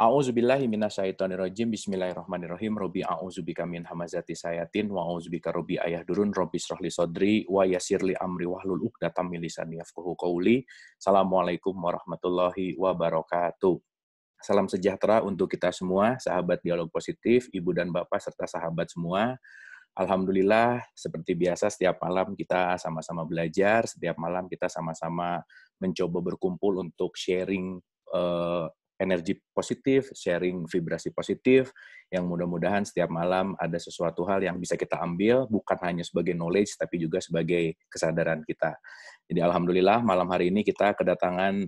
A'udzubillahi minasyaitonirrajim. Bismillahirrahmanirrahim. Robbi a'udzubika min hamazati sayatin wa a'udzubika robbi ayahdurun. Robbi shrahli sodri wa yassirli amri wahlul 'uqdatam min lisani yafqahu qauli. Assalamualaikum warahmatullahi wabarakatuh. Salam sejahtera untuk kita semua, sahabat Dialog Positif, Ibu dan Bapak serta sahabat semua. Alhamdulillah, seperti biasa setiap malam kita sama-sama belajar, setiap malam kita sama-sama mencoba berkumpul untuk sharing energi positif, sharing vibrasi positif, yang mudah-mudahan setiap malam ada sesuatu hal yang bisa kita ambil, bukan hanya sebagai knowledge, tapi juga sebagai kesadaran kita. Jadi alhamdulillah malam hari ini kita kedatangan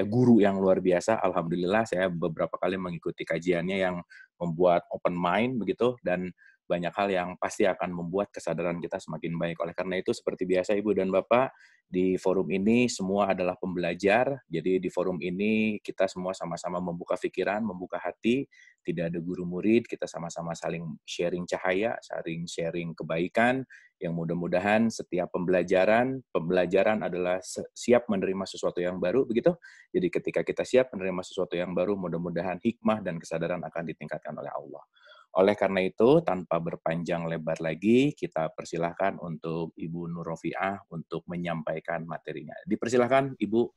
guru yang luar biasa. Alhamdulillah saya beberapa kali mengikuti kajiannya yang membuat open mind begitu, dan banyak hal yang pasti akan membuat kesadaran kita semakin baik. Oleh karena itu, seperti biasa Ibu dan Bapak, di forum ini semua adalah pembelajar. Jadi di forum ini kita semua sama-sama membuka pikiran, membuka hati, tidak ada guru murid, kita sama-sama saling sharing cahaya, saling sharing kebaikan, yang mudah-mudahan setiap pembelajaran adalah siap menerima sesuatu yang baru, begitu. Jadi ketika kita siap menerima sesuatu yang baru, mudah-mudahan hikmah dan kesadaran akan ditingkatkan oleh Allah. Oleh karena itu, tanpa berpanjang lebar lagi, kita persilahkan untuk Ibu Nur Rofiah untuk menyampaikan materinya. Dipersilahkan, Ibu.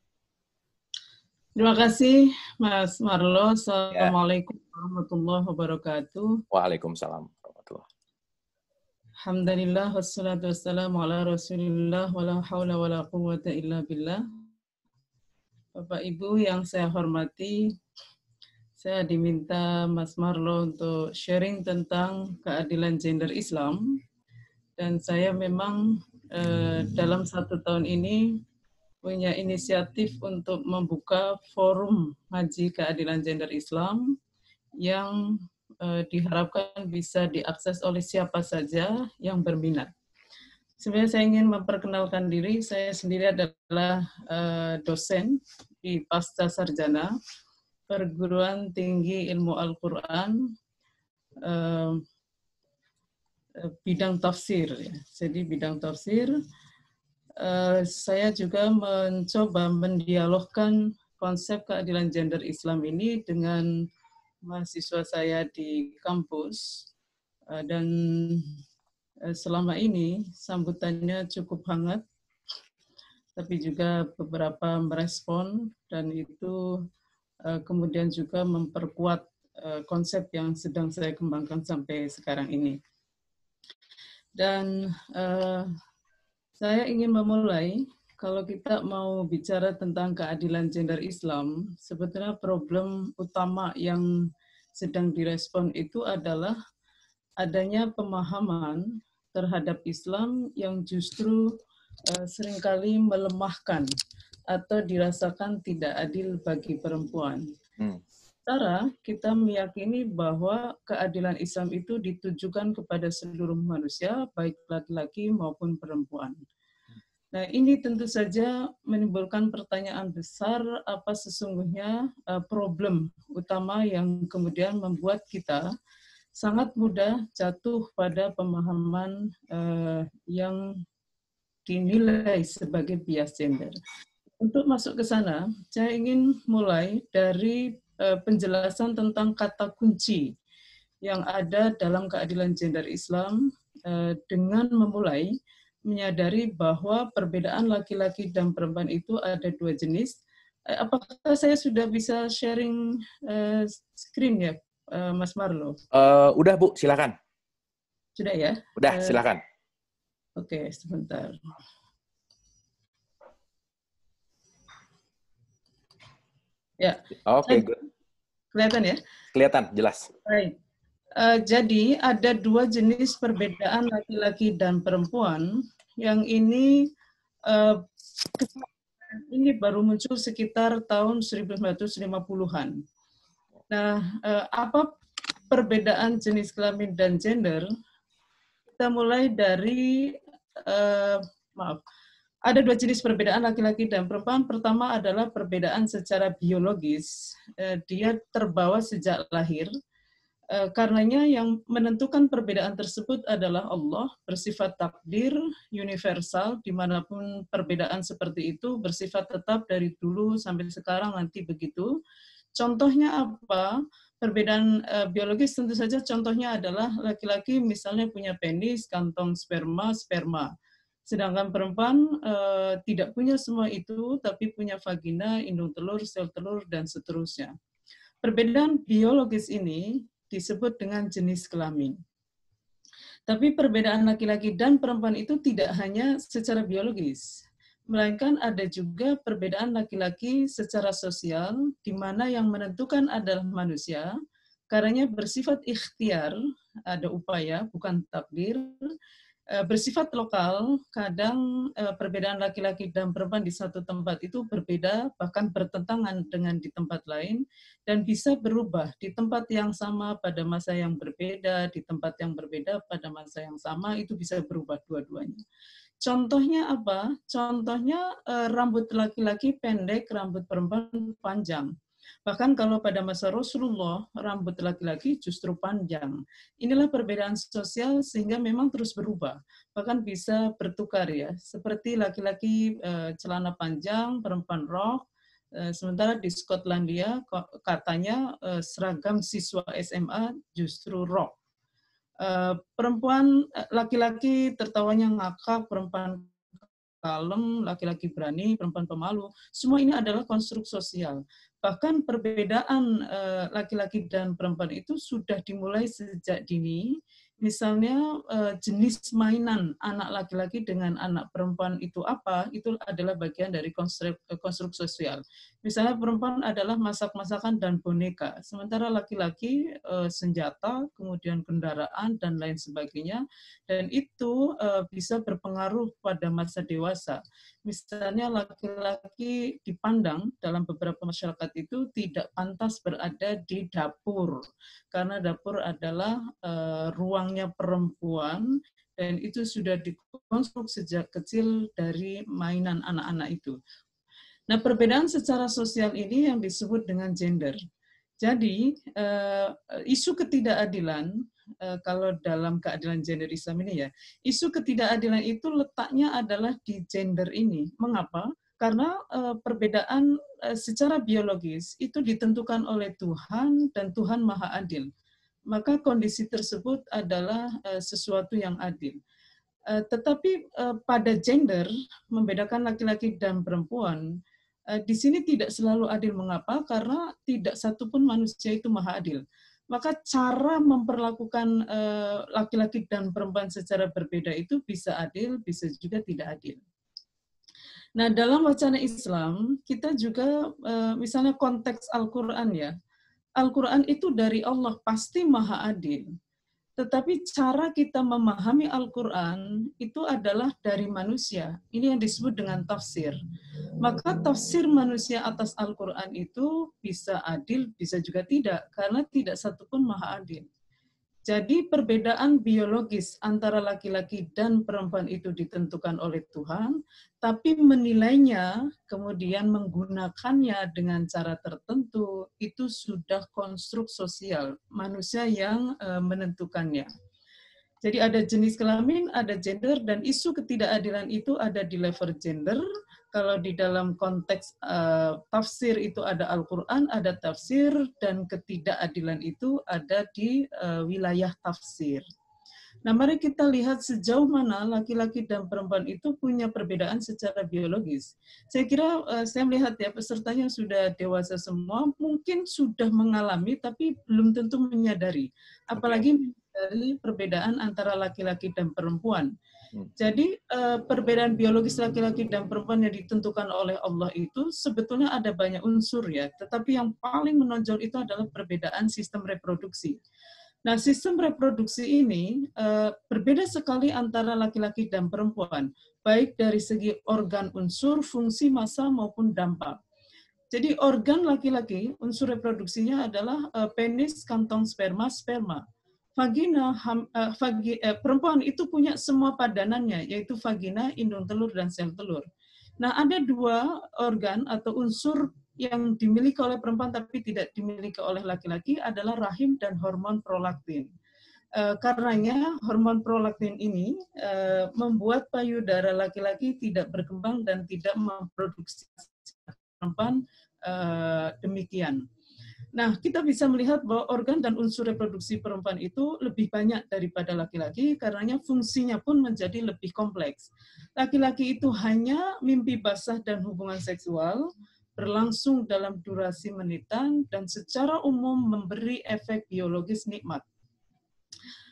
Terima kasih, Mas Marlo. Assalamualaikum warahmatullahi wabarakatuh. Waalaikumsalam warahmatullahi. Alhamdulillah, wassalatu wassalamu ala rasulillah, wala hawla wala quwwata illa billah. Bapak Ibu yang saya hormati, saya diminta Mas Marlo untuk sharing tentang keadilan gender Islam. Dan saya memang dalam 1 tahun ini punya inisiatif untuk membuka forum ngaji keadilan gender Islam yang diharapkan bisa diakses oleh siapa saja yang berminat. Sebenarnya saya ingin memperkenalkan diri, saya sendiri adalah dosen di Pasca Sarjana Perguruan Tinggi Ilmu Al-Quran, bidang tafsir. Jadi bidang tafsir, saya juga mencoba mendialogkan konsep keadilan gender Islam ini dengan mahasiswa saya di kampus, dan selama ini sambutannya cukup hangat, tapi juga beberapa merespon, dan itu kemudian juga memperkuat konsep yang sedang saya kembangkan sampai sekarang ini. Dan saya ingin memulai, kalau kita mau bicara tentang keadilan gender Islam, sebetulnya problem utama yang sedang direspon itu adalah adanya pemahaman terhadap Islam yang justru seringkali melemahkan atau dirasakan tidak adil bagi perempuan. Sementara kita meyakini bahwa keadilan Islam itu ditujukan kepada seluruh manusia, baik laki-laki maupun perempuan. Nah, ini tentu saja menimbulkan pertanyaan besar, apa sesungguhnya problem utama yang kemudian membuat kita sangat mudah jatuh pada pemahaman yang dinilai sebagai bias gender. Untuk masuk ke sana, saya ingin mulai dari penjelasan tentang kata kunci yang ada dalam keadilan gender Islam, dengan memulai menyadari bahwa perbedaan laki-laki dan perempuan itu ada 2 jenis. Apakah saya sudah bisa sharing screen ya, Mas Marlo? Udah, Bu, silakan. Sudah ya? Udah, silakan. Oke, sebentar. Ya. Oke, good. Kelihatan ya? Kelihatan, jelas. Baik. Jadi ada 2 jenis perbedaan laki-laki dan perempuan yang ini baru muncul sekitar tahun 1950-an. Nah, apa perbedaan jenis kelamin dan gender? Kita mulai dari ada 2 jenis perbedaan laki-laki dan perempuan. Pertama adalah perbedaan secara biologis. Dia terbawa sejak lahir. Karenanya yang menentukan perbedaan tersebut adalah Allah, bersifat takdir, universal, dimanapun perbedaan seperti itu bersifat tetap dari dulu sampai sekarang nanti begitu. Contohnya apa? Perbedaan biologis tentu saja contohnya adalah laki-laki misalnya punya penis, kantong sperma, sperma. Sedangkan perempuan tidak punya semua itu, tapi punya vagina, indung telur, sel telur, dan seterusnya. Perbedaan biologis ini disebut dengan jenis kelamin. Tapi perbedaan laki-laki dan perempuan itu tidak hanya secara biologis, melainkan ada juga perbedaan laki-laki secara sosial, di mana yang menentukan adalah manusia, karena bersifat ikhtiar, ada upaya, bukan takdir, bersifat lokal, kadang perbedaan laki-laki dan perempuan di satu tempat itu berbeda, bahkan bertentangan dengan di tempat lain, dan bisa berubah di tempat yang sama pada masa yang berbeda, di tempat yang berbeda pada masa yang sama, itu bisa berubah dua-duanya. Contohnya apa? Contohnya rambut laki-laki pendek, rambut perempuan panjang. Bahkan kalau pada masa Rasulullah, rambut laki-laki justru panjang. Inilah perbedaan sosial sehingga memang terus berubah. Bahkan bisa bertukar ya, seperti laki-laki celana panjang, perempuan rok, sementara di Skotlandia katanya seragam siswa SMA justru rok. Perempuan, laki-laki tertawanya ngakak, perempuan kalem, laki-laki berani, perempuan pemalu. Semua ini adalah konstruk sosial. Bahkan perbedaan laki-laki dan perempuan itu sudah dimulai sejak dini. Misalnya jenis mainan anak laki-laki dengan anak perempuan itu apa, itu adalah bagian dari konstruk sosial. Misalnya perempuan adalah masak-masakan dan boneka, sementara laki-laki senjata, kemudian kendaraan, dan lain sebagainya. Dan itu bisa berpengaruh pada masa dewasa. Misalnya laki-laki dipandang dalam beberapa masyarakat itu tidak pantas berada di dapur, karena dapur adalah ruangnya perempuan, dan itu sudah dikonstruk sejak kecil dari mainan anak-anak itu. Nah, perbedaan secara sosial ini yang disebut dengan gender. Jadi, isu ketidakadilan, kalau dalam keadilan gender Islam ini ya, isu ketidakadilan itu letaknya adalah di gender ini. Mengapa? Karena perbedaan secara biologis itu ditentukan oleh Tuhan dan Tuhan Maha Adil. Maka kondisi tersebut adalah sesuatu yang adil. Tetapi pada gender, membedakan laki-laki dan perempuan, di sini tidak selalu adil. Mengapa? Karena tidak satupun manusia itu maha adil. Maka cara memperlakukan laki-laki dan perempuan secara berbeda itu bisa adil, bisa juga tidak adil. Nah, dalam wacana Islam, kita juga misalnya konteks Al-Quran ya. Al-Quran itu dari Allah pasti maha adil. Tetapi cara kita memahami Al-Quran itu adalah dari manusia. Ini yang disebut dengan tafsir. Maka tafsir manusia atas Al-Quran itu bisa adil, bisa juga tidak, karena tidak satupun maha adil. Jadi perbedaan biologis antara laki-laki dan perempuan itu ditentukan oleh Tuhan, tapi menilainya, kemudian menggunakannya dengan cara tertentu, itu sudah konstruk sosial, manusia yang menentukannya. Jadi ada jenis kelamin, ada gender, dan isu ketidakadilan itu ada di level gender. Kalau di dalam konteks tafsir itu ada Al-Quran, ada tafsir, dan ketidakadilan itu ada di wilayah tafsir. Nah, mari kita lihat sejauh mana laki-laki dan perempuan itu punya perbedaan secara biologis. Saya kira saya melihat ya pesertanya sudah dewasa semua, mungkin sudah mengalami tapi belum tentu menyadari. Apalagi dari perbedaan antara laki-laki dan perempuan. Jadi perbedaan biologis laki-laki dan perempuan yang ditentukan oleh Allah itu sebetulnya ada banyak unsur ya, tetapi yang paling menonjol itu adalah perbedaan sistem reproduksi. Nah, sistem reproduksi ini berbeda sekali antara laki-laki dan perempuan, baik dari segi organ unsur, fungsi, massa, maupun dampak. Jadi organ laki-laki, unsur reproduksinya adalah penis, kantong sperma, sperma. Vagina, perempuan itu punya semua padanannya, yaitu vagina, indung telur, dan sel telur. Nah, ada dua organ atau unsur yang dimiliki oleh perempuan tapi tidak dimiliki oleh laki-laki adalah rahim dan hormon prolaktin. Karenanya hormon prolaktin ini membuat payudara laki-laki tidak berkembang dan tidak memproduksi perempuan demikian. Nah, kita bisa melihat bahwa organ dan unsur reproduksi perempuan itu lebih banyak daripada laki-laki, karenanya fungsinya pun menjadi lebih kompleks. Laki-laki itu hanya mimpi basah dan hubungan seksual, berlangsung dalam durasi menitan, dan secara umum memberi efek biologis nikmat.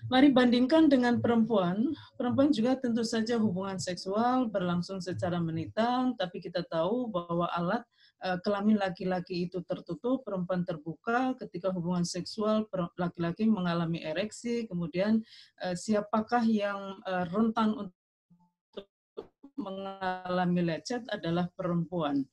Mari bandingkan dengan perempuan. Perempuan juga tentu saja hubungan seksual berlangsung secara menitan, tapi kita tahu bahwa alat kelamin laki-laki itu tertutup, perempuan terbuka. Ketika hubungan seksual, laki-laki mengalami ereksi, kemudian siapakah yang rentan untuk mengalami lecet adalah perempuan.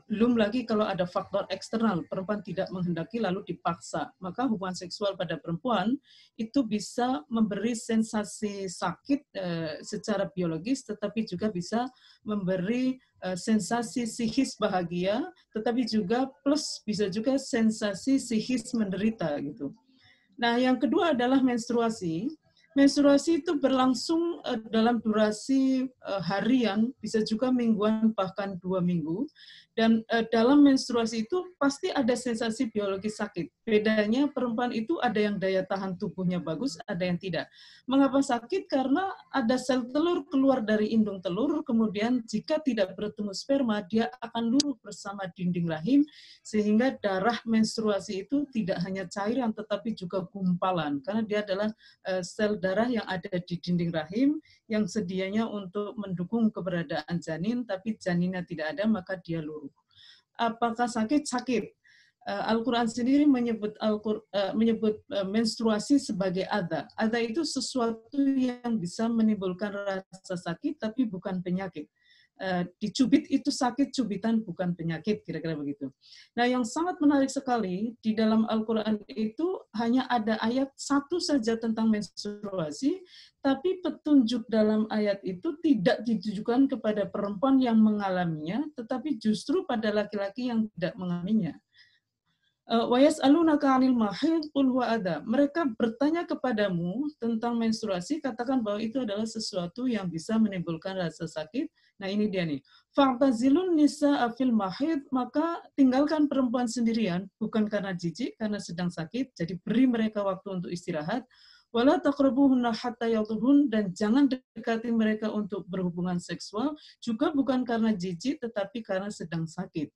Belum lagi kalau ada faktor eksternal, perempuan tidak menghendaki lalu dipaksa, maka hubungan seksual pada perempuan itu bisa memberi sensasi sakit secara biologis, tetapi juga bisa memberi sensasi psikis bahagia, tetapi juga plus bisa juga sensasi psikis menderita gitu. Nah, yang kedua adalah menstruasi. Menstruasi itu berlangsung dalam durasi harian, bisa juga mingguan, bahkan 2 minggu. Dan dalam menstruasi itu pasti ada sensasi biologis sakit. Bedanya perempuan itu ada yang daya tahan tubuhnya bagus, ada yang tidak. Mengapa sakit? Karena ada sel telur keluar dari indung telur, kemudian jika tidak bertemu sperma, dia akan luruh bersama dinding rahim, sehingga darah menstruasi itu tidak hanya cairan, tetapi juga gumpalan. Karena dia adalah sel darah yang ada di dinding rahim, yang sedianya untuk mendukung keberadaan janin, tapi janinnya tidak ada, maka dia luruh. Apakah sakit? Sakit. Al-Quran sendiri menyebut menstruasi sebagai adha. Adha itu sesuatu yang bisa menimbulkan rasa sakit, tapi bukan penyakit. Dicubit itu sakit, cubitan bukan penyakit, kira-kira begitu. Nah, yang sangat menarik sekali, di dalam Al-Quran itu hanya ada ayat satu saja tentang menstruasi, tapi petunjuk dalam ayat itu tidak ditujukan kepada perempuan yang mengalaminya, tetapi justru pada laki-laki yang tidak mengalaminya. Wa yas'alunaka 'anil mahid qul huwa adha. Mereka bertanya kepadamu tentang menstruasi, katakan bahwa itu adalah sesuatu yang bisa menimbulkan rasa sakit. Nah, ini dia nih. Fa'tazilun nisa'a fil mahid, maka tinggalkan perempuan sendirian, bukan karena jijik, karena sedang sakit, jadi beri mereka waktu untuk istirahat. Wala taqrabuhunna hatta yatuhun, dan jangan dekati mereka untuk berhubungan seksual, juga bukan karena jijik, tetapi karena sedang sakit.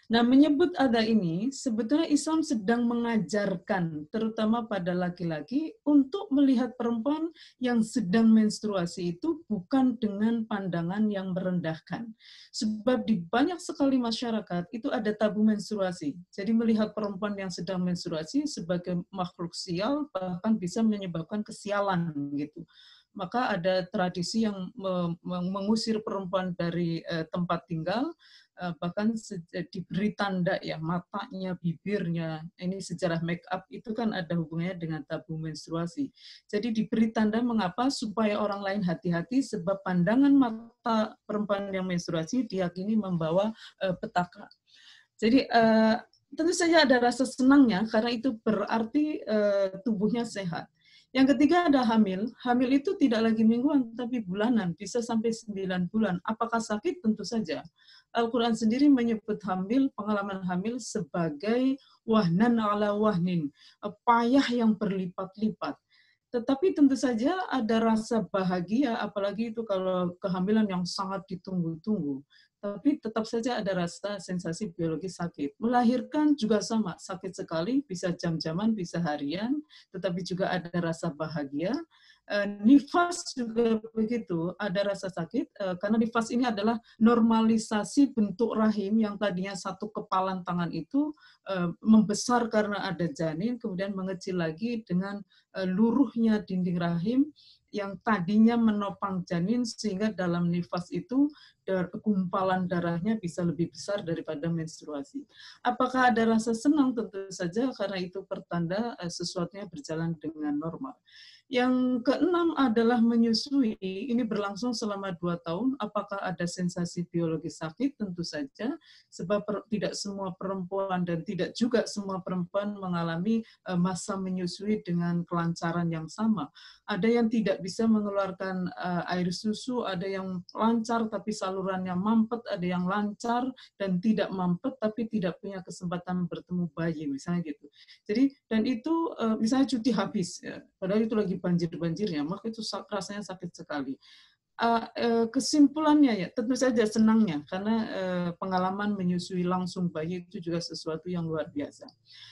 Nah, menyebut ada ini, sebetulnya Islam sedang mengajarkan, terutama pada laki-laki, untuk melihat perempuan yang sedang menstruasi itu bukan dengan pandangan yang merendahkan. Sebab di banyak sekali masyarakat itu ada tabu menstruasi. Jadi melihat perempuan yang sedang menstruasi sebagai makhluk sial, bahkan bisa menyebabkan kesialan gitu. Maka ada tradisi yang mengusir perempuan dari tempat tinggal, bahkan diberi tanda ya, matanya, bibirnya. Ini sejarah make up itu kan ada hubungannya dengan tabu menstruasi. Jadi diberi tanda mengapa? Supaya orang lain hati-hati, sebab pandangan mata perempuan yang menstruasi diyakini membawa petaka. Jadi tentu saja ada rasa senangnya, karena itu berarti tubuhnya sehat. Yang ketiga ada hamil. Hamil itu tidak lagi mingguan, tapi bulanan, bisa sampai 9 bulan. Apakah sakit? Tentu saja. Al-Quran sendiri menyebut hamil, pengalaman hamil sebagai wahnan ala wahnin, payah yang berlipat-lipat. Tetapi tentu saja ada rasa bahagia, apalagi itu kalau kehamilan yang sangat ditunggu-tunggu. Tapi tetap saja ada rasa sensasi biologis sakit. Melahirkan juga sama, sakit sekali, bisa jam-jaman, bisa harian, tetapi juga ada rasa bahagia. Nifas juga begitu, ada rasa sakit, karena nifas ini adalah normalisasi bentuk rahim yang tadinya satu kepalan tangan itu membesar karena ada janin, kemudian mengecil lagi dengan luruhnya dinding rahim yang tadinya menopang janin, sehingga dalam nifas itu gumpalan darahnya bisa lebih besar daripada menstruasi. Apakah ada rasa senang? Tentu saja, karena itu pertanda sesuatunya berjalan dengan normal. Yang keenam adalah menyusui. Ini berlangsung selama 2 tahun. Apakah ada sensasi biologis sakit? Tentu saja, sebab tidak semua perempuan dan tidak juga semua perempuan mengalami masa menyusui dengan kelancaran yang sama. Ada yang tidak bisa mengeluarkan air susu, ada yang lancar tapi salurannya mampet, ada yang lancar dan tidak mampet tapi tidak punya kesempatan bertemu bayi, misalnya gitu. Jadi, dan itu misalnya cuti habis, ya, padahal itu lagi banjir-banjirnya, maka itu rasanya sakit sekali. Kesimpulannya ya, tentu saja senangnya, karena pengalaman menyusui langsung bayi itu juga sesuatu yang luar biasa.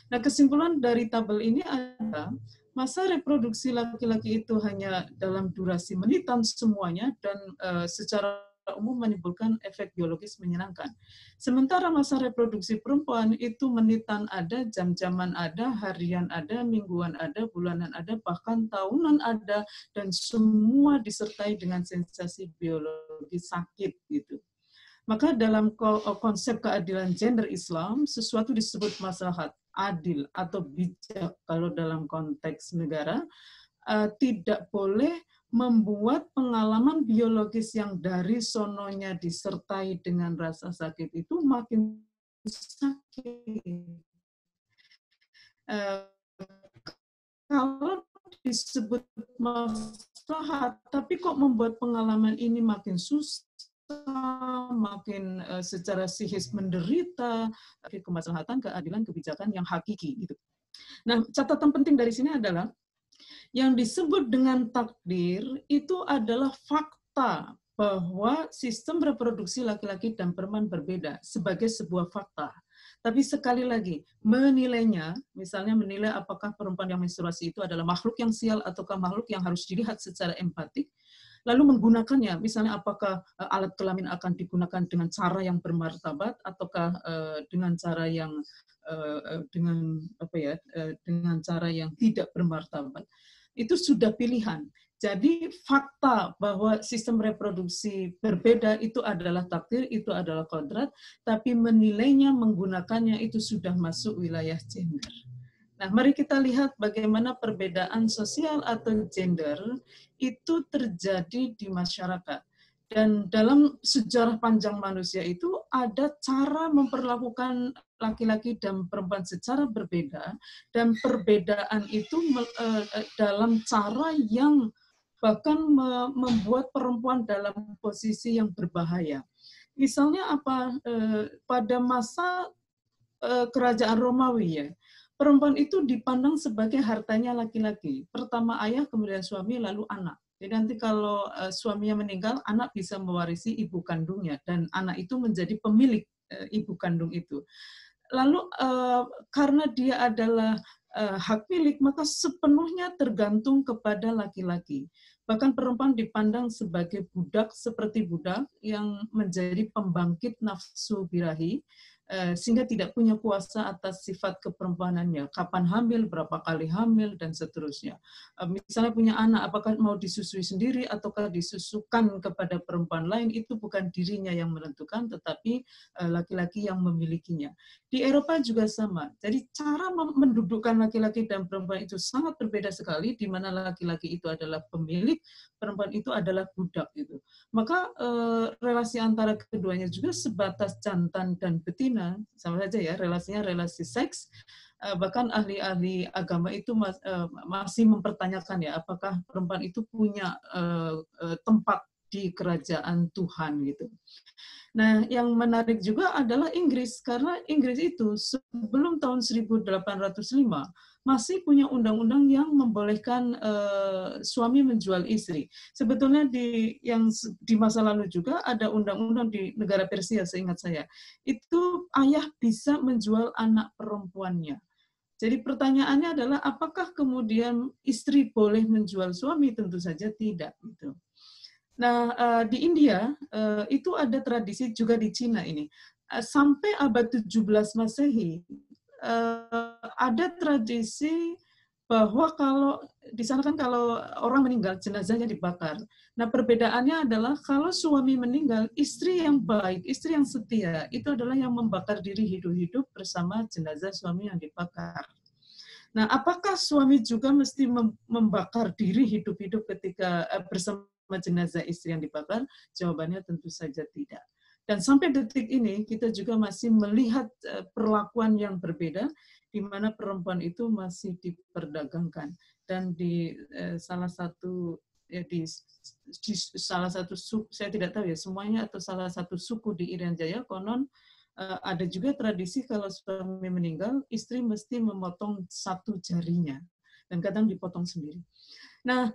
Nah, kesimpulan dari tabel ini adalah masa reproduksi laki-laki itu hanya dalam durasi menitan semuanya dan secara umum menimbulkan efek biologis menyenangkan. Sementara masa reproduksi perempuan itu menitan ada, jam-jaman ada, harian ada, mingguan ada, bulanan ada, bahkan tahunan ada, dan semua disertai dengan sensasi biologis sakit gitu. Maka dalam konsep keadilan gender Islam, sesuatu disebut maslahat adil atau bijak kalau dalam konteks negara, tidak boleh membuat pengalaman biologis yang dari sononya disertai dengan rasa sakit itu makin sakit. Kalau disebut maslahat, tapi kok membuat pengalaman ini makin susah, makin secara psikis menderita, kemaslahatan, keadilan, kebijakan yang hakiki gitu. Nah, catatan penting dari sini adalah yang disebut dengan takdir itu adalah fakta bahwa sistem reproduksi laki-laki dan perempuan berbeda sebagai sebuah fakta. Tapi sekali lagi, menilainya, misalnya menilai apakah perempuan yang menstruasi itu adalah makhluk yang sial ataukah makhluk yang harus dilihat secara empatik, lalu menggunakannya, misalnya apakah alat kelamin akan digunakan dengan cara yang bermartabat ataukah dengan cara yang dengan cara yang tidak bermartabat. Itu sudah pilihan. Jadi fakta bahwa sistem reproduksi berbeda itu adalah takdir, itu adalah kodrat, tapi menilainya, menggunakannya itu sudah masuk wilayah gender. Nah, mari kita lihat bagaimana perbedaan sosial atau gender itu terjadi di masyarakat. Dan dalam sejarah panjang manusia itu ada cara memperlakukan laki-laki dan perempuan secara berbeda, dan perbedaan itu dalam cara yang bahkan membuat perempuan dalam posisi yang berbahaya. Misalnya apa? Pada masa kerajaan Romawi ya, perempuan itu dipandang sebagai hartanya laki-laki. Pertama ayah, kemudian suami, lalu anak. Jadi nanti kalau suaminya meninggal, anak bisa mewarisi ibu kandungnya, dan anak itu menjadi pemilik ibu kandung itu. Lalu karena dia adalah hak milik, maka sepenuhnya tergantung kepada laki-laki. Bahkan perempuan dipandang sebagai budak, seperti budak yang menjadi pembangkit nafsu birahi, sehingga tidak punya kuasa atas sifat keperempuanannya, kapan hamil, berapa kali hamil, dan seterusnya. Misalnya punya anak, apakah mau disusui sendiri ataukah disusukan kepada perempuan lain, itu bukan dirinya yang menentukan, tetapi laki-laki yang memilikinya. Di Eropa juga sama. Jadi cara mendudukkan laki-laki dan perempuan itu sangat berbeda sekali, di mana laki-laki itu adalah pemilik, perempuan itu adalah budak gitu. Maka relasi antara keduanya juga sebatas jantan dan betina, sama saja ya, relasinya relasi seks. Bahkan ahli-ahli agama itu masih mempertanyakan ya, apakah perempuan itu punya tempat di kerajaan Tuhan gitu. Nah, yang menarik juga adalah Inggris, karena Inggris itu sebelum tahun 1805 masih punya undang-undang yang membolehkan suami menjual istri. Sebetulnya di masa lalu juga ada undang-undang di negara Persia, seingat saya. Itu ayah bisa menjual anak perempuannya. Jadi pertanyaannya adalah apakah kemudian istri boleh menjual suami? Tentu saja tidak. Gitu. Nah, di India itu ada tradisi, juga di Cina ini. Sampai abad 17 Masehi, ada tradisi bahwa kalau di sana kan kalau orang meninggal, jenazahnya dibakar. Nah, perbedaannya adalah kalau suami meninggal, istri yang baik, istri yang setia, itu adalah yang membakar diri hidup-hidup bersama jenazah suami yang dibakar. Nah, apakah suami juga mesti membakar diri hidup-hidup ketika bersama jenazah istri yang dibakar? Jawabannya tentu saja tidak. Dan sampai detik ini kita juga masih melihat perlakuan yang berbeda, di mana perempuan itu masih diperdagangkan. Dan di salah satu di salah satu suku, saya tidak tahu ya semuanya, atau salah satu suku di Irian Jaya, konon ada juga tradisi kalau suami meninggal, istri mesti memotong satu jarinya, dan kadang dipotong sendiri. Nah,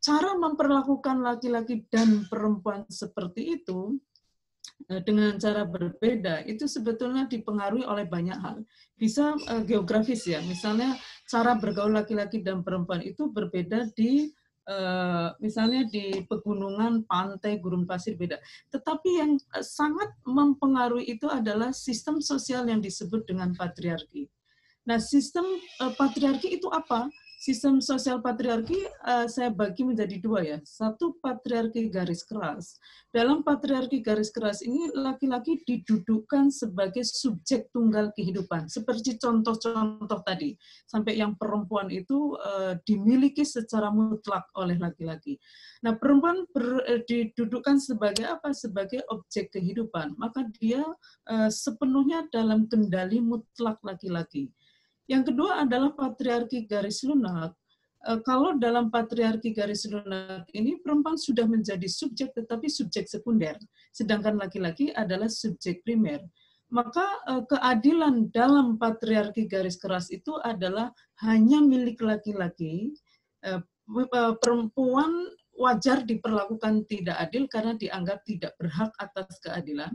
cara memperlakukan laki-laki dan perempuan seperti itu dengan cara berbeda itu sebetulnya dipengaruhi oleh banyak hal. Bisa geografis ya, misalnya cara bergaul laki-laki dan perempuan itu berbeda di misalnya di pegunungan, pantai, gurun pasir beda. Tetapi yang sangat mempengaruhi itu adalah sistem sosial yang disebut dengan patriarki. Nah, sistem patriarki itu apa? Sistem sosial patriarki saya bagi menjadi dua ya. Satu, patriarki garis keras. Dalam patriarki garis keras ini laki-laki didudukkan sebagai subjek tunggal kehidupan. Seperti contoh-contoh tadi. Sampai yang perempuan itu dimiliki secara mutlak oleh laki-laki. Nah, perempuan didudukkan sebagai apa? Sebagai objek kehidupan. Maka dia sepenuhnya dalam kendali mutlak laki-laki. Yang kedua adalah patriarki garis lunak. Kalau dalam patriarki garis lunak ini perempuan sudah menjadi subjek tetapi subjek sekunder, sedangkan laki-laki adalah subjek primer. Maka keadilan dalam patriarki garis keras itu adalah hanya milik laki-laki. Perempuan wajar diperlakukan tidak adil karena dianggap tidak berhak atas keadilan.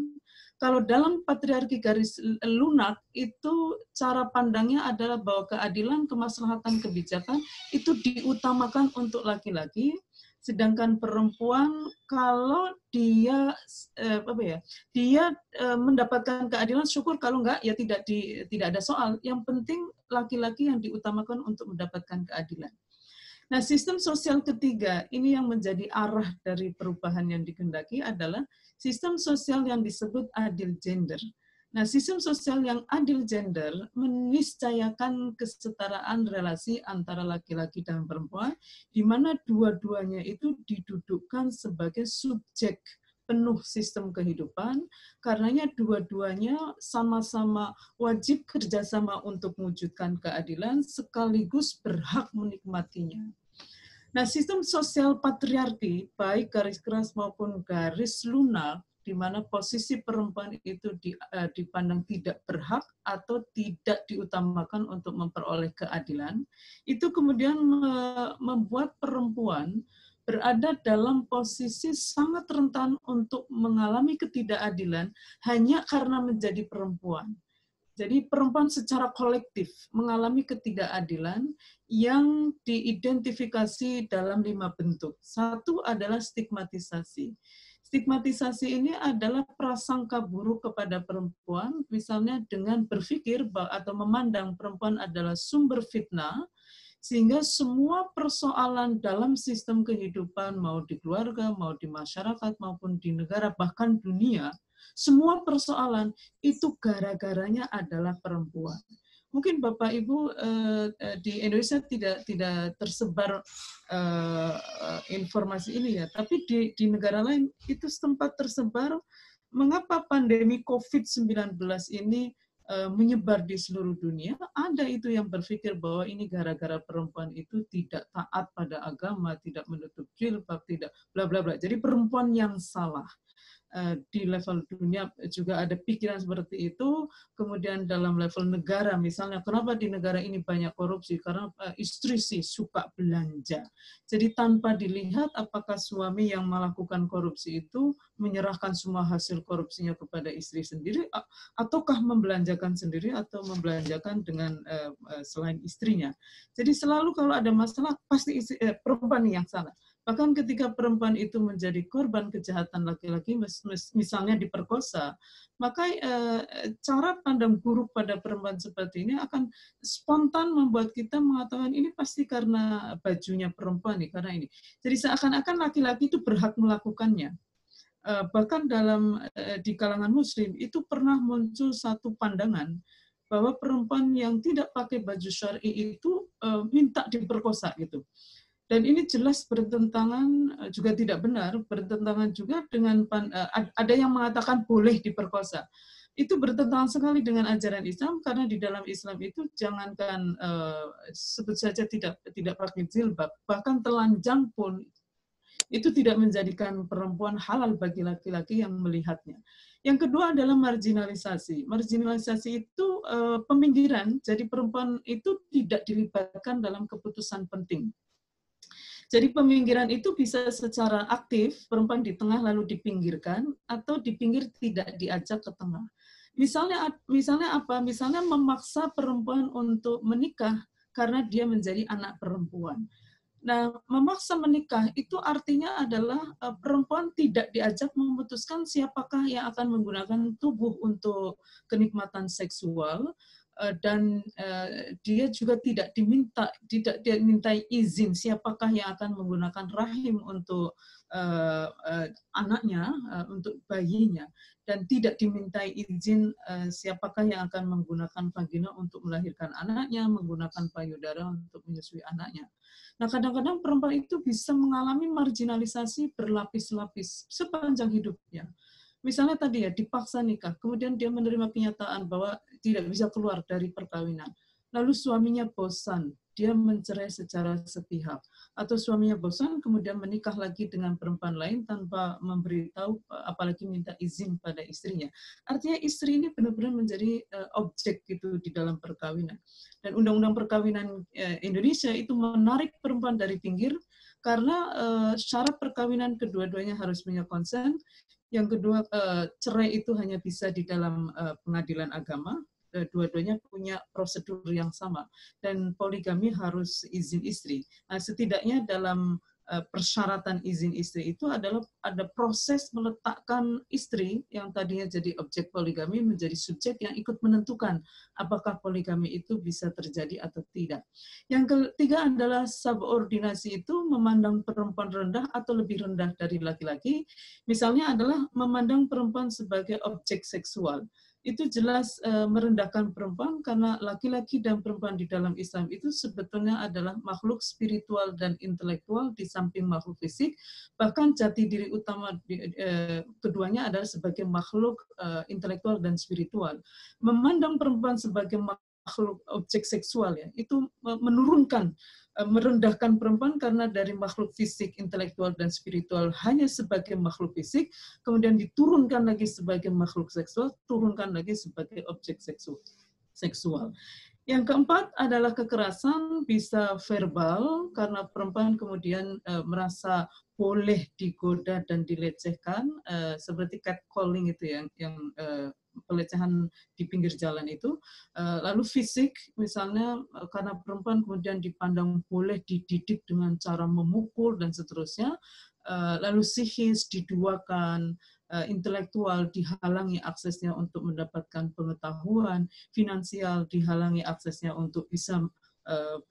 Kalau dalam patriarki garis lunak itu cara pandangnya adalah bahwa keadilan, kemaslahatan, kebijakan itu diutamakan untuk laki-laki, sedangkan perempuan kalau dia mendapatkan keadilan syukur, kalau enggak ya tidak ada soal. Yang penting laki-laki yang diutamakan untuk mendapatkan keadilan. Nah, sistem sosial ketiga, ini yang menjadi arah dari perubahan yang dikehendaki adalah sistem sosial yang disebut adil gender. Nah, sistem sosial yang adil gender meniscayakan kesetaraan relasi antara laki-laki dan perempuan, di mana dua-duanya itu didudukkan sebagai subjek penuh sistem kehidupan, karenanya dua-duanya sama-sama wajib kerjasama untuk mewujudkan keadilan, sekaligus berhak menikmatinya. Nah, sistem sosial patriarki, baik garis keras maupun garis lunak, di mana posisi perempuan itu dipandang tidak berhak atau tidak diutamakan untuk memperoleh keadilan, itu kemudian membuat perempuan berada dalam posisi sangat rentan untuk mengalami ketidakadilan hanya karena menjadi perempuan. Jadi perempuan secara kolektif mengalami ketidakadilan yang diidentifikasi dalam 5 bentuk. Satu adalah stigmatisasi. Stigmatisasi ini adalah prasangka buruk kepada perempuan, misalnya dengan berpikir atau memandang perempuan adalah sumber fitnah, sehingga semua persoalan dalam sistem kehidupan, mau di keluarga, mau di masyarakat, maupun di negara, bahkan dunia, semua persoalan itu gara-garanya adalah perempuan. Mungkin Bapak Ibu di Indonesia tidak tersebar informasi ini ya, tapi di negara lain itu sempat tersebar. Mengapa pandemi COVID-19 ini menyebar di seluruh dunia? Ada itu yang berpikir bahwa ini gara-gara perempuan itu tidak taat pada agama, tidak menutup jilbab, tidak bla bla bla. Jadi perempuan yang salah. Di level dunia juga ada pikiran seperti itu. Kemudian dalam level negara, misalnya kenapa di negara ini banyak korupsi? Karena istri sih suka belanja. Jadi tanpa dilihat apakah suami yang melakukan korupsi itu menyerahkan semua hasil korupsinya kepada istri sendiri, ataukah membelanjakan sendiri atau membelanjakan dengan selain istrinya. Jadi selalu kalau ada masalah pasti perempuan yang salah. Bahkan ketika perempuan itu menjadi korban kejahatan laki-laki, misalnya diperkosa, maka cara pandang buruk pada perempuan seperti ini akan spontan membuat kita mengatakan ini pasti karena bajunya perempuan nih, karena ini. Jadi seakan-akan laki-laki itu berhak melakukannya. Bahkan di kalangan Muslim itu pernah muncul satu pandangan bahwa perempuan yang tidak pakai baju syar'i itu minta diperkosa gitu. Dan ini jelas bertentangan, juga tidak benar, bertentangan juga dengan ada yang mengatakan boleh diperkosa. Itu bertentangan sekali dengan ajaran Islam, karena di dalam Islam itu jangankan sebut saja tidak pakai jilbab, bahkan telanjang pun itu tidak menjadikan perempuan halal bagi laki-laki yang melihatnya. Yang kedua adalah marginalisasi. Marginalisasi itu peminggiran, jadi perempuan itu tidak dilibatkan dalam keputusan penting. Jadi peminggiran itu bisa secara aktif, perempuan di tengah lalu dipinggirkan, atau di pinggir tidak diajak ke tengah. Misalnya apa? Misalnya memaksa perempuan untuk menikah karena dia menjadi anak perempuan. Nah, memaksa menikah itu artinya adalah perempuan tidak diajak memutuskan siapakah yang akan menggunakan tubuh untuk kenikmatan seksual, dan dia juga tidak dimintai izin siapakah yang akan menggunakan rahim untuk anaknya, untuk bayinya, dan tidak dimintai izin siapakah yang akan menggunakan vagina untuk melahirkan anaknya, menggunakan payudara untuk menyusui anaknya. Nah, kadang-kadang perempuan itu bisa mengalami marginalisasi berlapis-lapis sepanjang hidupnya. Misalnya tadi ya, dipaksa nikah, kemudian dia menerima kenyataan bahwa tidak bisa keluar dari perkawinan. Lalu suaminya bosan, dia mencerai secara sepihak. Atau suaminya bosan, kemudian menikah lagi dengan perempuan lain tanpa memberitahu, apalagi minta izin pada istrinya. Artinya istri ini benar-benar menjadi objek gitu di dalam perkawinan. Dan undang-undang perkawinan Indonesia itu menarik perempuan dari pinggir, karena syarat perkawinan kedua-duanya harus punya konsen. Yang kedua, cerai itu hanya bisa di dalam pengadilan agama. Dua-duanya punya prosedur yang sama. Dan poligami harus izin istri. Nah, setidaknya dalam persyaratan izin istri itu adalah ada proses meletakkan istri yang tadinya jadi objek poligami menjadi subjek yang ikut menentukan apakah poligami itu bisa terjadi atau tidak. Yang ketiga adalah subordinasi, itu memandang perempuan rendah atau lebih rendah dari laki-laki. Misalnya adalah memandang perempuan sebagai objek seksual. Itu jelas merendahkan perempuan, karena laki-laki dan perempuan di dalam Islam itu sebetulnya adalah makhluk spiritual dan intelektual di samping makhluk fisik. Bahkan jati diri utama keduanya adalah sebagai makhluk intelektual dan spiritual. Memandang perempuan sebagai makhluk objek seksual ya, itu menurunkan, merendahkan perempuan, karena dari makhluk fisik, intelektual, dan spiritual hanya sebagai makhluk fisik, kemudian diturunkan lagi sebagai makhluk seksual, turunkan lagi sebagai objek seksual. Yang keempat adalah kekerasan, bisa verbal, karena perempuan kemudian merasa boleh digoda dan dilecehkan, seperti catcalling itu yang pelecehan di pinggir jalan itu. Lalu fisik, misalnya karena perempuan kemudian dipandang boleh dididik dengan cara memukul dan seterusnya. Lalu psikis diduakan, intelektual dihalangi aksesnya untuk mendapatkan pengetahuan, finansial dihalangi aksesnya untuk bisa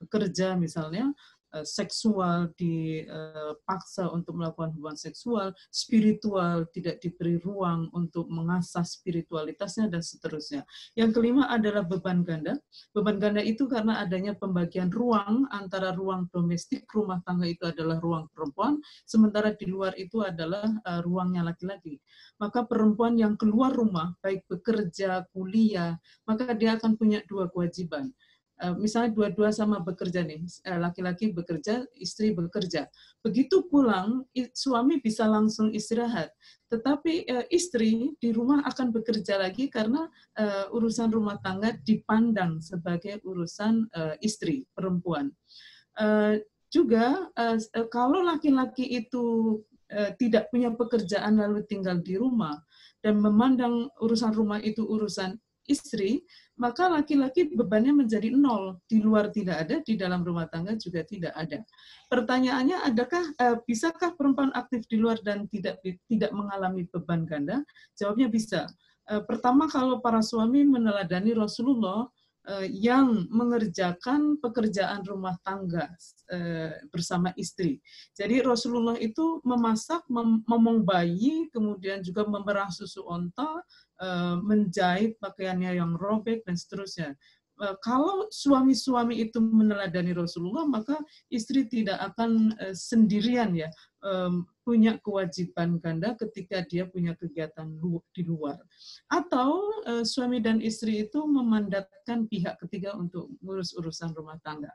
bekerja misalnya, seksual dipaksa untuk melakukan hubungan seksual, spiritual tidak diberi ruang untuk mengasah spiritualitasnya, dan seterusnya. Yang kelima adalah beban ganda. Beban ganda itu karena adanya pembagian ruang antara ruang domestik, rumah tangga itu adalah ruang perempuan, sementara di luar itu adalah ruangnya laki-laki. Maka perempuan yang keluar rumah, baik bekerja, kuliah, maka dia akan punya dua kewajiban. Misalnya dua-dua sama bekerja nih, laki-laki bekerja, istri bekerja. Begitu pulang, suami bisa langsung istirahat. Tetapi istri di rumah akan bekerja lagi, karena urusan rumah tangga dipandang sebagai urusan istri, perempuan. Juga kalau laki-laki itu tidak punya pekerjaan lalu tinggal di rumah, dan memandang urusan rumah itu urusan istri, maka laki-laki bebannya menjadi nol. Di luar tidak ada, di dalam rumah tangga juga tidak ada. Pertanyaannya, bisakah perempuan aktif di luar dan tidak mengalami beban ganda? Jawabnya bisa. Pertama, kalau para suami meneladani Rasulullah, yang mengerjakan pekerjaan rumah tangga bersama istri. Jadi Rasulullah itu memasak, memomong bayi, kemudian juga memerah susu onta, menjahit pakaiannya yang robek, dan seterusnya. Kalau suami-suami itu meneladani Rasulullah, maka istri tidak akan sendirian ya punya kewajiban ganda ketika dia punya kegiatan di luar. Atau suami dan istri itu memandatkan pihak ketiga untuk ngurus urusan rumah tangga.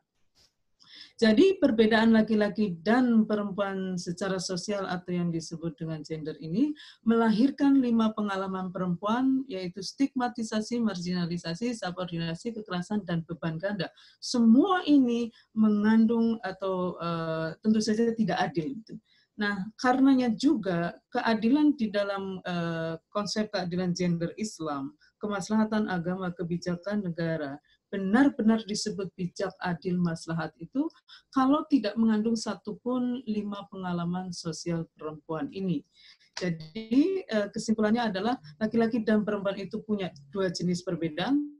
Jadi perbedaan laki-laki dan perempuan secara sosial atau yang disebut dengan gender ini melahirkan 5 pengalaman perempuan, yaitu stigmatisasi, marginalisasi, subordinasi, kekerasan, dan beban ganda. Semua ini mengandung atau tentu saja tidak adil. Nah, karenanya juga keadilan di dalam konsep keadilan gender Islam, kemaslahatan agama, kebijakan negara, benar-benar disebut bijak, adil, maslahat itu kalau tidak mengandung satupun 5 pengalaman sosial perempuan ini. Jadi kesimpulannya adalah laki-laki dan perempuan itu punya 2 jenis perbedaan,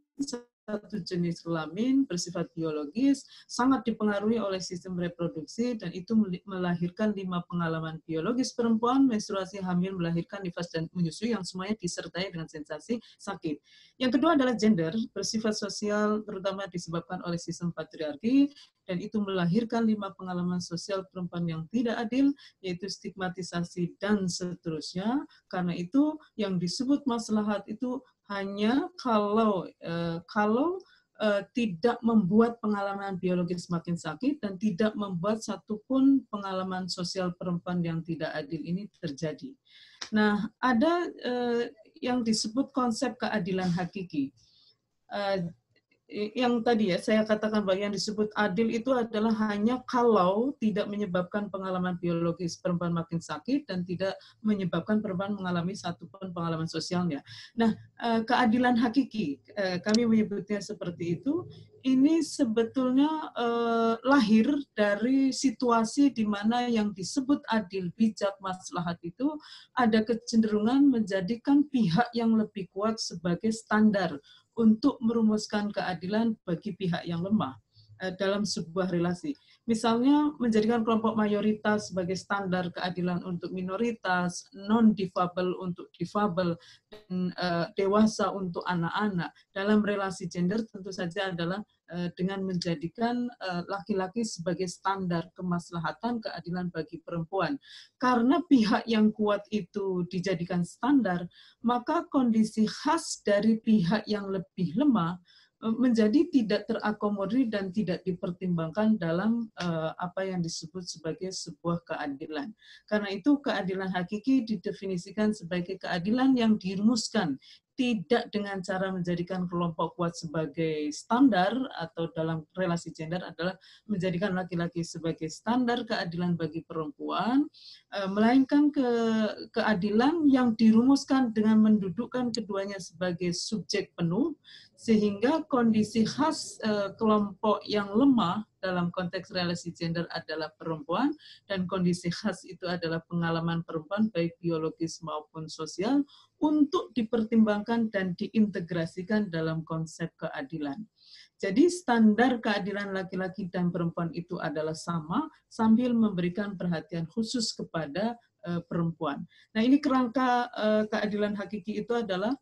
satu jenis kelamin bersifat biologis, sangat dipengaruhi oleh sistem reproduksi, dan itu melahirkan 5 pengalaman biologis perempuan, menstruasi, hamil, melahirkan, nifas, dan menyusui, yang semuanya disertai dengan sensasi sakit. Yang kedua adalah gender, bersifat sosial, terutama disebabkan oleh sistem patriarki, dan itu melahirkan 5 pengalaman sosial perempuan yang tidak adil, yaitu stigmatisasi dan seterusnya. Karena itu yang disebut maslahat itu hanya kalau tidak membuat pengalaman biologis makin sakit dan tidak membuat satupun pengalaman sosial perempuan yang tidak adil ini terjadi. Nah, ada yang disebut konsep keadilan hakiki. Yang tadi ya saya katakan bahwa yang disebut adil itu adalah hanya kalau tidak menyebabkan pengalaman biologis perempuan makin sakit dan tidak menyebabkan perempuan mengalami satupun pengalaman sosialnya. Nah, keadilan hakiki, kami menyebutnya seperti itu, ini sebetulnya lahir dari situasi di mana yang disebut adil, bijak, maslahat itu ada kecenderungan menjadikan pihak yang lebih kuat sebagai standar untuk merumuskan keadilan bagi pihak yang lemah dalam sebuah relasi. Misalnya menjadikan kelompok mayoritas sebagai standar keadilan untuk minoritas, non-difabel untuk difabel, dan dewasa untuk anak-anak. Dalam relasi gender tentu saja adalah dengan menjadikan laki-laki sebagai standar kemaslahatan keadilan bagi perempuan. Karena pihak yang kuat itu dijadikan standar, maka kondisi khas dari pihak yang lebih lemah menjadi tidak terakomodir dan tidak dipertimbangkan dalam apa yang disebut sebagai sebuah keadilan. Karena itu keadilan hakiki didefinisikan sebagai keadilan yang dirumuskan tidak dengan cara menjadikan kelompok kuat sebagai standar, atau dalam relasi gender adalah menjadikan laki-laki sebagai standar keadilan bagi perempuan, melainkan keadilan yang dirumuskan dengan mendudukkan keduanya sebagai subjek penuh, sehingga kondisi khas kelompok yang lemah dalam konteks relasi gender adalah perempuan, dan kondisi khas itu adalah pengalaman perempuan baik biologis maupun sosial untuk dipertimbangkan dan diintegrasikan dalam konsep keadilan. Jadi standar keadilan laki-laki dan perempuan itu adalah sama, sambil memberikan perhatian khusus kepada perempuan. Nah, ini kerangka keadilan hakiki itu adalah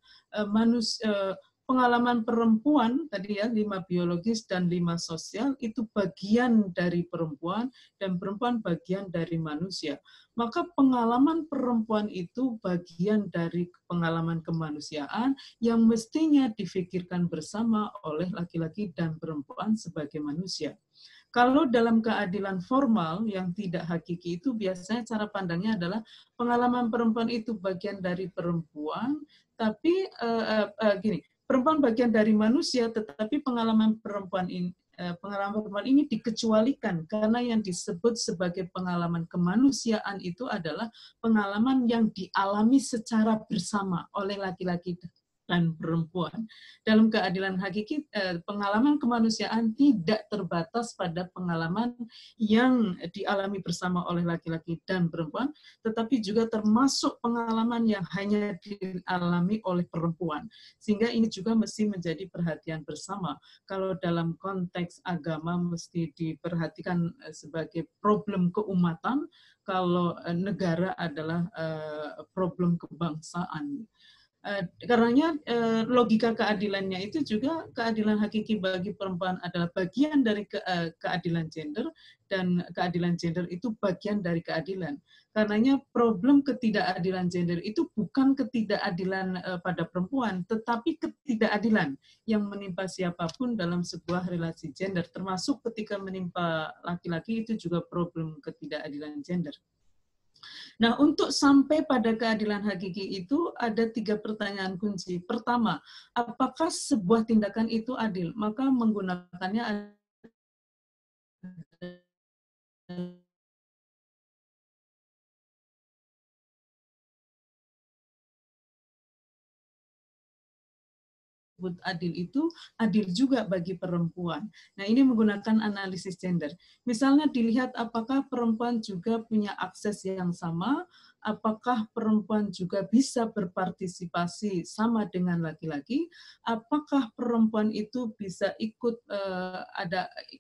pengalaman perempuan tadi ya, 5 biologis dan 5 sosial itu bagian dari perempuan, dan perempuan bagian dari manusia. Maka pengalaman perempuan itu bagian dari pengalaman kemanusiaan yang mestinya difikirkan bersama oleh laki-laki dan perempuan sebagai manusia. Kalau dalam keadilan formal yang tidak hakiki itu biasanya cara pandangnya adalah pengalaman perempuan itu bagian dari perempuan, tapi gini, perempuan bagian dari manusia, tetapi pengalaman perempuan ini dikecualikan karena yang disebut sebagai pengalaman kemanusiaan itu adalah pengalaman yang dialami secara bersama oleh laki-laki dan perempuan. Dalam keadilan hakiki, pengalaman kemanusiaan tidak terbatas pada pengalaman yang dialami bersama oleh laki-laki dan perempuan, tetapi juga termasuk pengalaman yang hanya dialami oleh perempuan. Sehingga ini juga mesti menjadi perhatian bersama. Kalau dalam konteks agama mesti diperhatikan sebagai problem keumatan, kalau negara adalah problem kebangsaan. Karenanya logika keadilannya itu juga keadilan hakiki bagi perempuan adalah bagian dari keadilan gender, dan keadilan gender itu bagian dari keadilan. Karenanya problem ketidakadilan gender itu bukan ketidakadilan pada perempuan, tetapi ketidakadilan yang menimpa siapapun dalam sebuah relasi gender, termasuk ketika menimpa laki-laki itu juga problem ketidakadilan gender. Nah, untuk sampai pada keadilan hakiki itu ada 3 pertanyaan kunci. Pertama, apakah sebuah tindakan itu adil? Maka menggunakannya ada adil itu adil juga bagi perempuan. Nah, ini menggunakan analisis gender. Misalnya dilihat apakah perempuan juga punya akses yang sama, apakah perempuan juga bisa berpartisipasi sama dengan laki-laki, apakah perempuan itu bisa ikut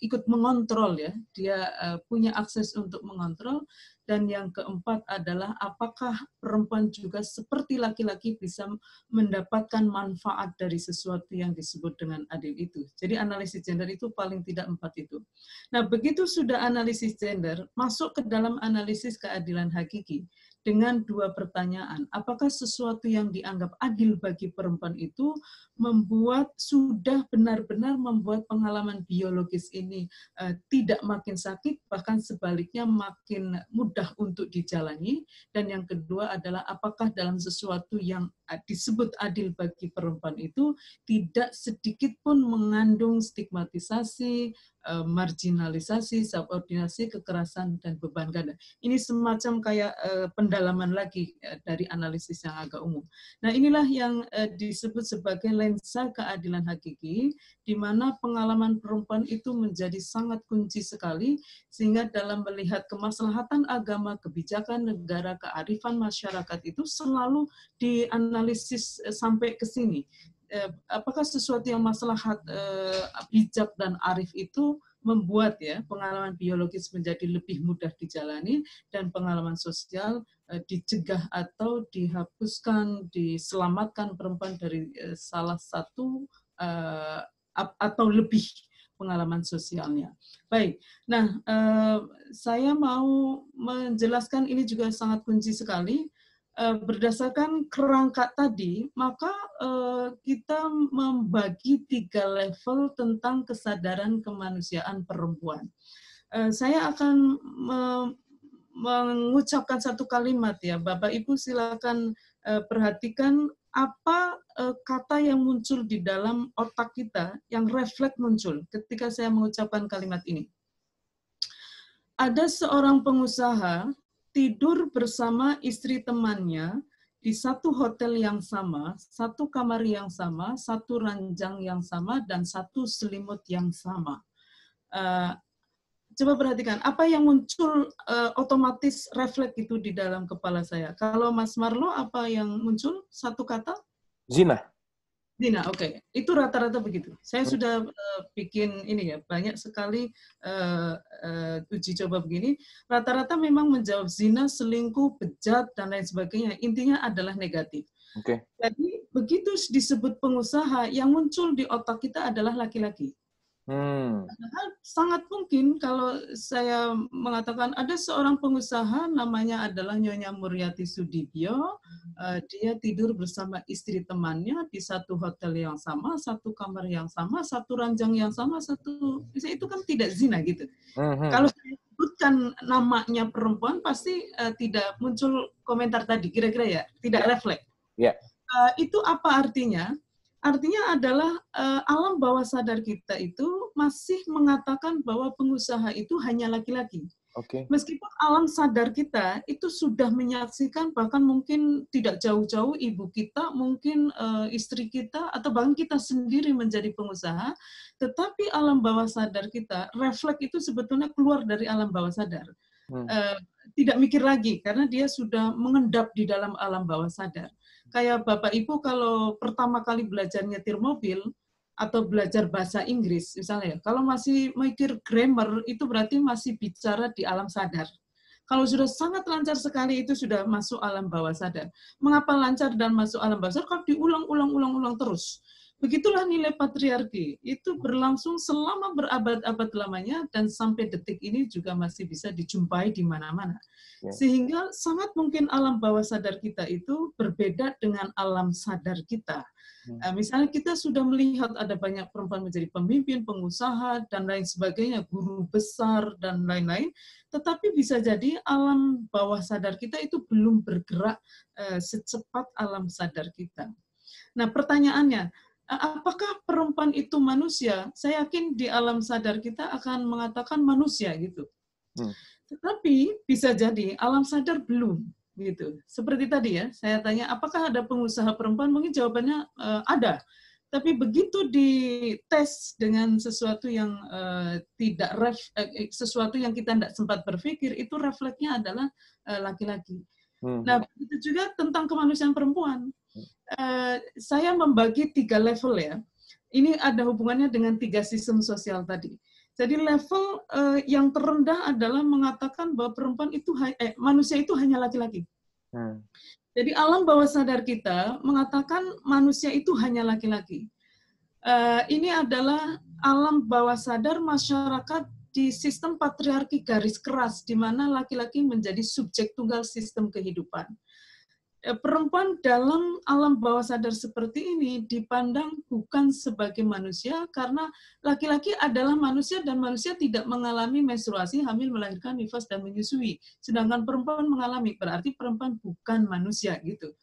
ikut mengontrol, ya, dia punya akses untuk mengontrol. Dan yang keempat adalah apakah perempuan juga seperti laki-laki bisa mendapatkan manfaat dari sesuatu yang disebut dengan adil itu. Jadi analisis gender itu paling tidak 4 itu. Nah, begitu sudah analisis gender, masuk ke dalam analisis keadilan hakiki dengan 2 pertanyaan. Apakah sesuatu yang dianggap adil bagi perempuan itu sudah benar-benar membuat pengalaman biologis ini tidak makin sakit, bahkan sebaliknya makin mudah untuk dijalani. Dan yang kedua adalah apakah dalam sesuatu yang disebut adil bagi perempuan itu tidak sedikit pun mengandung stigmatisasi, marginalisasi, subordinasi, kekerasan, dan beban ganda. Ini semacam kayak pendalaman lagi dari analisis yang agak umum. Nah, inilah yang disebut sebagai lensa keadilan hakiki, di mana pengalaman perempuan itu menjadi sangat kunci sekali, sehingga dalam melihat kemaslahatan agama, kebijakan negara, kearifan masyarakat itu selalu dianalisis sampai ke sini. Apakah sesuatu yang maslahat bijak dan arif itu membuat, ya, pengalaman biologis menjadi lebih mudah dijalani, dan pengalaman sosial dicegah atau dihapuskan, diselamatkan perempuan dari salah satu atau lebih pengalaman sosialnya. Baik, nah saya mau menjelaskan ini juga sangat kunci sekali. Berdasarkan kerangka tadi, maka kita membagi 3 level tentang kesadaran kemanusiaan perempuan. Saya akan mengucapkan satu kalimat, ya. Bapak Ibu silakan perhatikan apa kata yang muncul di dalam otak kita, yang refleks muncul ketika saya mengucapkan kalimat ini. Ada seorang pengusaha tidur bersama istri temannya di satu hotel yang sama, satu kamar yang sama, satu ranjang yang sama, dan satu selimut yang sama. Coba perhatikan, apa yang muncul otomatis refleks itu di dalam kepala saya. Kalau Mas Marlo, apa yang muncul? Satu kata? Zina. Zina, oke. Itu rata-rata begitu. Saya sudah bikin ini, ya, banyak sekali uji coba begini. Rata-rata memang menjawab zina, selingkuh, bejat, dan lain sebagainya. Intinya adalah negatif. Oke. Jadi begitu disebut pengusaha, yang muncul di otak kita adalah laki-laki. Padahal sangat mungkin kalau saya mengatakan ada seorang pengusaha namanya adalah Nyonya Muryati Sudibyo, dia tidur bersama istri temannya di satu hotel yang sama, satu kamar yang sama, satu ranjang yang sama, itu kan tidak zina gitu. Kalau saya sebutkan namanya perempuan pasti tidak muncul komentar tadi, kira-kira, ya, tidak refleks. Yeah. Itu apa artinya? Artinya adalah alam bawah sadar kita itu masih mengatakan bahwa pengusaha itu hanya laki-laki. Oke. Meskipun alam sadar kita itu sudah menyaksikan, bahkan mungkin tidak jauh-jauh ibu kita, mungkin istri kita, atau bahkan kita sendiri menjadi pengusaha, tetapi alam bawah sadar kita, refleks itu sebetulnya keluar dari alam bawah sadar. Tidak mikir lagi, karena dia sudah mengendap di dalam alam bawah sadar. Kayak Bapak Ibu kalau pertama kali belajar nyetir mobil, atau belajar bahasa Inggris, misalnya, kalau masih mikir grammar, itu berarti masih bicara di alam sadar. Kalau sudah sangat lancar sekali, itu sudah masuk alam bawah sadar. Mengapa lancar dan masuk alam bawah sadar? Kalau diulang-ulang terus. Begitulah nilai patriarki. Itu berlangsung selama berabad-abad lamanya, dan sampai detik ini juga masih bisa dijumpai di mana-mana. Sehingga sangat mungkin alam bawah sadar kita itu berbeda dengan alam sadar kita. Misalnya kita sudah melihat ada banyak perempuan menjadi pemimpin, pengusaha, dan lain sebagainya, guru besar, dan lain-lain, tetapi bisa jadi alam bawah sadar kita itu belum bergerak secepat alam sadar kita. Nah, pertanyaannya, apakah perempuan itu manusia? Saya yakin di alam sadar kita akan mengatakan manusia gitu. Tetapi bisa jadi alam sadar belum. Gitu. Seperti tadi ya, saya tanya, apakah ada pengusaha perempuan? Mungkin jawabannya ada. Tapi begitu dites dengan sesuatu yang sesuatu yang kita tidak sempat berpikir, itu refleksnya adalah laki-laki. Nah, itu juga tentang kemanusiaan perempuan. Saya membagi 3 level ya. Ini ada hubungannya dengan 3 sistem sosial tadi. Jadi level yang terendah adalah mengatakan bahwa perempuan itu manusia itu hanya laki-laki. Jadi alam bawah sadar kita mengatakan manusia itu hanya laki-laki. Ini adalah alam bawah sadar masyarakat di sistem patriarki garis keras, di mana laki-laki menjadi subjek tunggal sistem kehidupan. Perempuan dalam alam bawah sadar seperti ini dipandang bukan sebagai manusia, karena laki-laki adalah manusia dan manusia tidak mengalami menstruasi, hamil, melahirkan, nifas, dan menyusui. Sedangkan perempuan mengalami, berarti perempuan bukan manusia gitu.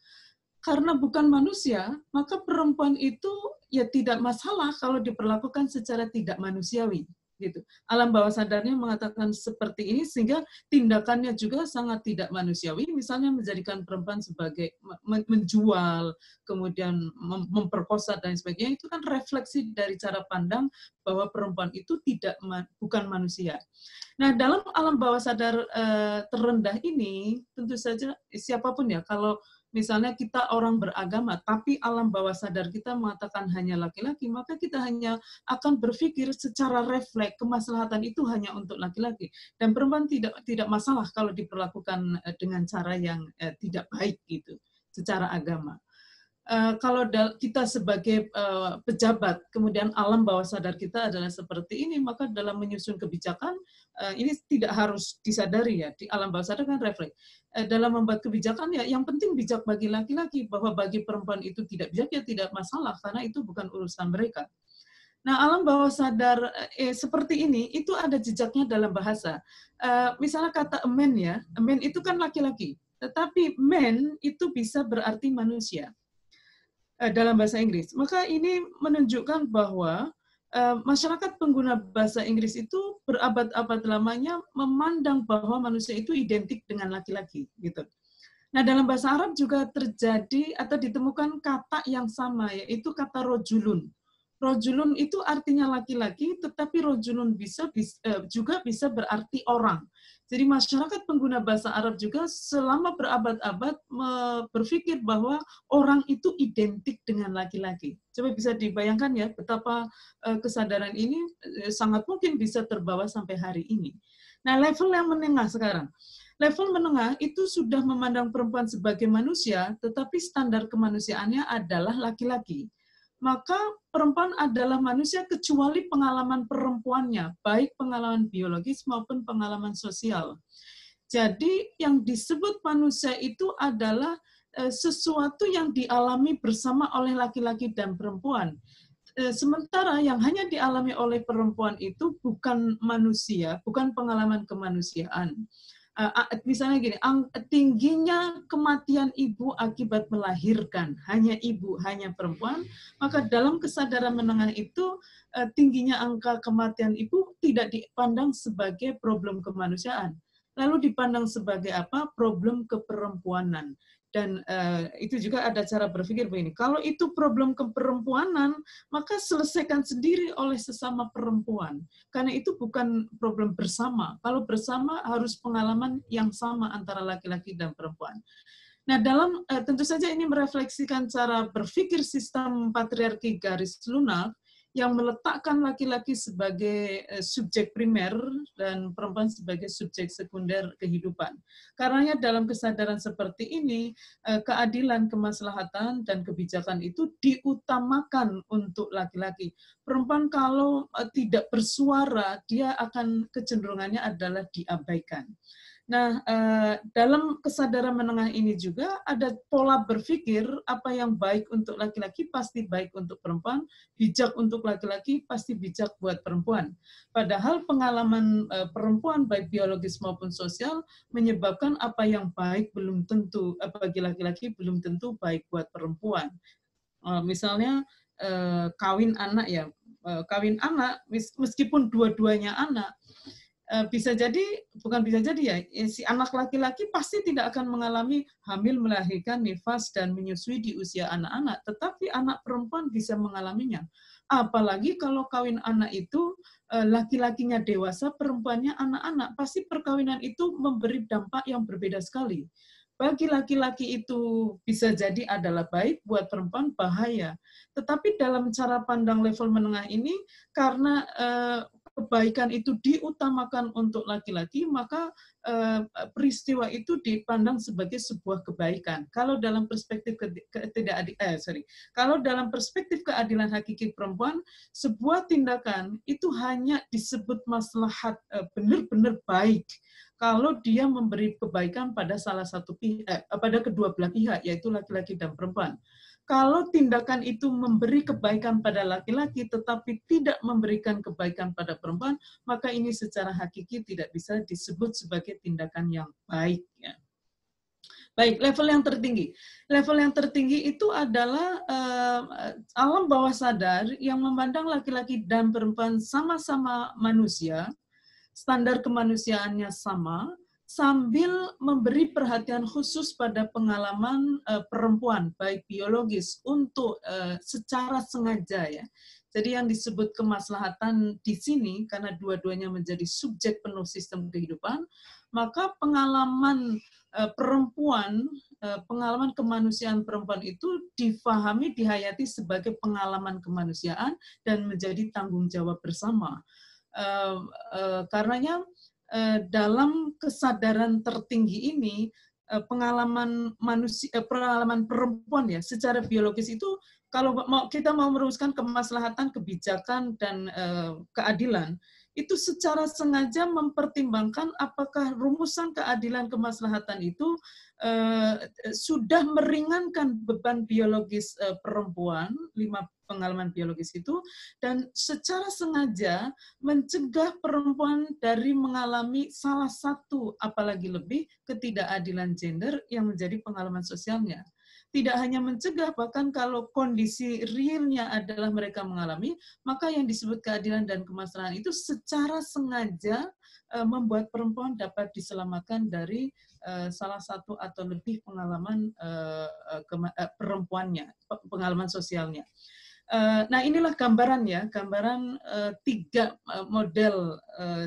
Karena bukan manusia, maka perempuan itu ya tidak masalah kalau diperlakukan secara tidak manusiawi. Gitu. Alam bawah sadarnya mengatakan seperti ini, sehingga tindakannya juga sangat tidak manusiawi, misalnya menjadikan perempuan sebagai menjual, kemudian memperkosa dan sebagainya. Itu kan refleksi dari cara pandang bahwa perempuan itu bukan manusia. Nah, dalam alam bawah sadar terendah ini, tentu saja siapapun ya, kalau misalnya kita orang beragama, tapi alam bawah sadar kita mengatakan hanya laki-laki, maka kita hanya akan berpikir secara refleks, kemaslahatan itu hanya untuk laki-laki. Dan perempuan tidak masalah kalau diperlakukan dengan cara yang tidak baik gitu, secara agama. Kalau kita sebagai pejabat, kemudian alam bawah sadar kita adalah seperti ini, maka dalam menyusun kebijakan, ini tidak harus disadari ya, di alam bawah sadar kan refleks. Dalam membuat kebijakan, ya yang penting bijak bagi laki-laki, bahwa bagi perempuan itu tidak bijak, ya tidak masalah, karena itu bukan urusan mereka. Nah, alam bawah sadar seperti ini, itu ada jejaknya dalam bahasa. Misalnya kata man ya, man itu kan laki-laki, tetapi man itu bisa berarti manusia dalam bahasa Inggris. Maka ini menunjukkan bahwa masyarakat pengguna bahasa Inggris itu berabad-abad lamanya memandang bahwa manusia itu identik dengan laki-laki, gitu. Nah, dalam bahasa Arab juga terjadi atau ditemukan kata yang sama, yaitu kata rojulun. Rojulun itu artinya laki-laki, tetapi rojulun juga bisa berarti orang. Jadi masyarakat pengguna bahasa Arab juga selama berabad-abad berpikir bahwa orang itu identik dengan laki-laki. Coba bisa dibayangkan ya, betapa kesadaran ini sangat mungkin bisa terbawa sampai hari ini. Nah, level yang menengah sekarang. Level menengah itu sudah memandang perempuan sebagai manusia, tetapi standar kemanusiaannya adalah laki-laki. Maka perempuan adalah manusia kecuali pengalaman perempuannya, baik pengalaman biologis maupun pengalaman sosial. Jadi yang disebut manusia itu adalah sesuatu yang dialami bersama oleh laki-laki dan perempuan. Sementara yang hanya dialami oleh perempuan itu bukan manusia, bukan pengalaman kemanusiaan. misalnya gini, tingginya kematian ibu akibat melahirkan, hanya ibu, hanya perempuan, maka dalam kesadaran menengah itu tingginya angka kematian ibu tidak dipandang sebagai problem kemanusiaan, lalu dipandang sebagai apa? Problem keperempuanan. Dan itu juga ada cara berpikir begini, kalau itu problem keperempuanan, maka selesaikan sendiri oleh sesama perempuan. Karena itu bukan problem bersama. Kalau bersama harus pengalaman yang sama antara laki-laki dan perempuan. Nah, dalam tentu saja ini merefleksikan cara berpikir sistem patriarki garis lunak yang meletakkan laki-laki sebagai subjek primer dan perempuan sebagai subjek sekunder kehidupan. Karenanya dalam kesadaran seperti ini, keadilan, kemaslahatan, dan kebijakan itu diutamakan untuk laki-laki. Perempuan kalau tidak bersuara, dia akan kecenderungannya adalah diabaikan. Nah, dalam kesadaran menengah ini juga ada pola berpikir apa yang baik untuk laki-laki pasti baik untuk perempuan, bijak untuk laki-laki pasti bijak buat perempuan. Padahal pengalaman perempuan baik biologis maupun sosial menyebabkan apa yang baik belum tentu bagi laki-laki belum tentu baik buat perempuan. Misalnya kawin anak ya, kawin anak meskipun dua-duanya anak, bisa jadi, bukan bisa jadi ya, si anak laki-laki pasti tidak akan mengalami hamil, melahirkan, nifas, dan menyusui di usia anak-anak, tetapi anak perempuan bisa mengalaminya. Apalagi kalau kawin anak itu laki-lakinya dewasa, perempuannya anak-anak, pasti perkawinan itu memberi dampak yang berbeda sekali. Bagi laki-laki itu bisa jadi adalah baik, buat perempuan bahaya. Tetapi dalam cara pandang level menengah ini, karena kebaikan itu diutamakan untuk laki-laki, maka peristiwa itu dipandang sebagai sebuah kebaikan. Kalau dalam perspektif kalau dalam perspektif keadilan hakiki perempuan, sebuah tindakan itu hanya disebut maslahat benar-benar baik kalau dia memberi kebaikan pada salah satu pihak, pada kedua belah pihak, yaitu laki-laki dan perempuan. Kalau tindakan itu memberi kebaikan pada laki-laki tetapi tidak memberikan kebaikan pada perempuan, maka ini secara hakiki tidak bisa disebut sebagai tindakan yang baik. Ya. Baik, level yang tertinggi. Level yang tertinggi itu adalah alam bawah sadar yang memandang laki-laki dan perempuan sama-sama manusia, standar kemanusiaannya sama, sambil memberi perhatian khusus pada pengalaman perempuan, baik biologis, untuk secara sengaja ya. Jadi yang disebut kemaslahatan di sini, karena dua-duanya menjadi subjek penuh sistem kehidupan, maka pengalaman perempuan, pengalaman kemanusiaan perempuan itu difahami, dihayati sebagai pengalaman kemanusiaan dan menjadi tanggung jawab bersama. Karenanya dalam kesadaran tertinggi ini pengalaman perempuan ya secara biologis itu, kalau kita mau merumuskan kemaslahatan, kebijakan, dan keadilan, itu secara sengaja mempertimbangkan apakah rumusan keadilan kemaslahatan itu sudah meringankan beban biologis perempuan, 5 pengalaman biologis itu, dan secara sengaja mencegah perempuan dari mengalami salah satu, apalagi lebih, ketidakadilan gender yang menjadi pengalaman sosialnya. Tidak hanya mencegah, bahkan kalau kondisi realnya adalah mereka mengalami, maka yang disebut keadilan dan kemaslahan itu secara sengaja membuat perempuan dapat diselamatkan dari salah satu atau lebih pengalaman perempuannya, pengalaman sosialnya. Nah, inilah gambaran ya, gambaran 3 model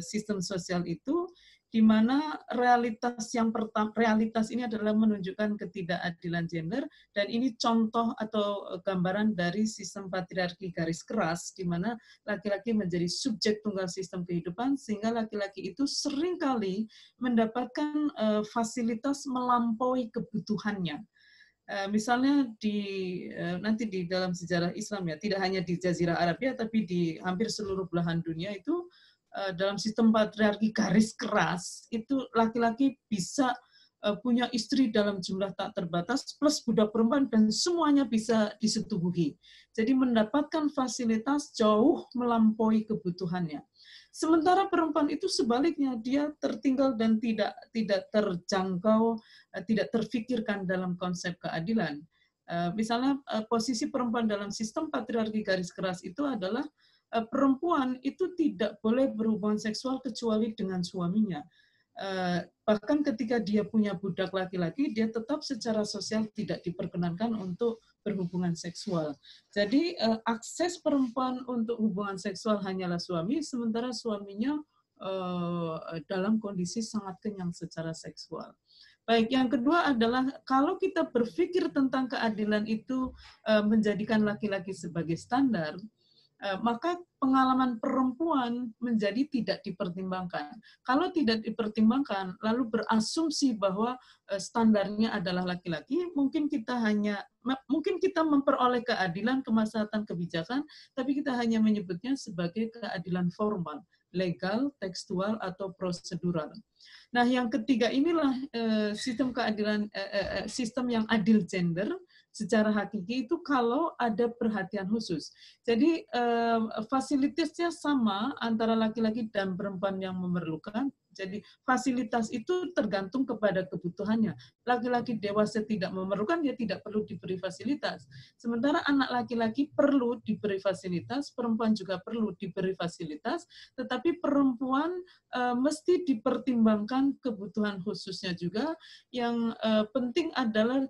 sistem sosial itu, di mana realitas yang pertama, realitas ini adalah menunjukkan ketidakadilan gender, dan ini contoh atau gambaran dari sistem patriarki garis keras, di mana laki-laki menjadi subjek tunggal sistem kehidupan, sehingga laki-laki itu seringkali mendapatkan fasilitas melampaui kebutuhannya. Misalnya nanti di dalam sejarah Islam ya, tidak hanya di Jazirah Arab ya, tapi di hampir seluruh belahan dunia itu dalam sistem patriarki garis keras itu laki-laki bisa punya istri dalam jumlah tak terbatas, plus budak perempuan, dan semuanya bisa disetubuhi. Jadi mendapatkan fasilitas jauh melampaui kebutuhannya. Sementara perempuan itu sebaliknya, dia tertinggal dan tidak terjangkau, tidak terfikirkan dalam konsep keadilan. Misalnya posisi perempuan dalam sistem patriarki garis keras itu adalah perempuan itu tidak boleh berhubungan seksual kecuali dengan suaminya. Bahkan ketika dia punya budak laki-laki, dia tetap secara sosial tidak diperkenankan untuk berhubungan seksual. Jadi akses perempuan untuk hubungan seksual hanyalah suami, sementara suaminya dalam kondisi sangat kenyang secara seksual. Baik, yang kedua adalah kalau kita berpikir tentang keadilan itu menjadikan laki-laki sebagai standar, maka pengalaman perempuan menjadi tidak dipertimbangkan. Kalau tidak dipertimbangkan, lalu berasumsi bahwa standarnya adalah laki-laki, mungkin kita memperoleh keadilan, kemaslahatan, kebijakan, tapi kita hanya menyebutnya sebagai keadilan formal, legal, tekstual, atau prosedural. Nah, yang ketiga inilah sistem keadilan, sistem yang adil gender secara hakiki itu kalau ada perhatian khusus. Jadi fasilitasnya sama antara laki-laki dan perempuan yang memerlukan. Jadi fasilitas itu tergantung kepada kebutuhannya. Laki-laki dewasa tidak memerlukan, dia tidak perlu diberi fasilitas. Sementara anak laki-laki perlu diberi fasilitas, perempuan juga perlu diberi fasilitas, tetapi perempuan mesti dipertimbangkan kebutuhan khususnya juga. Yang penting adalah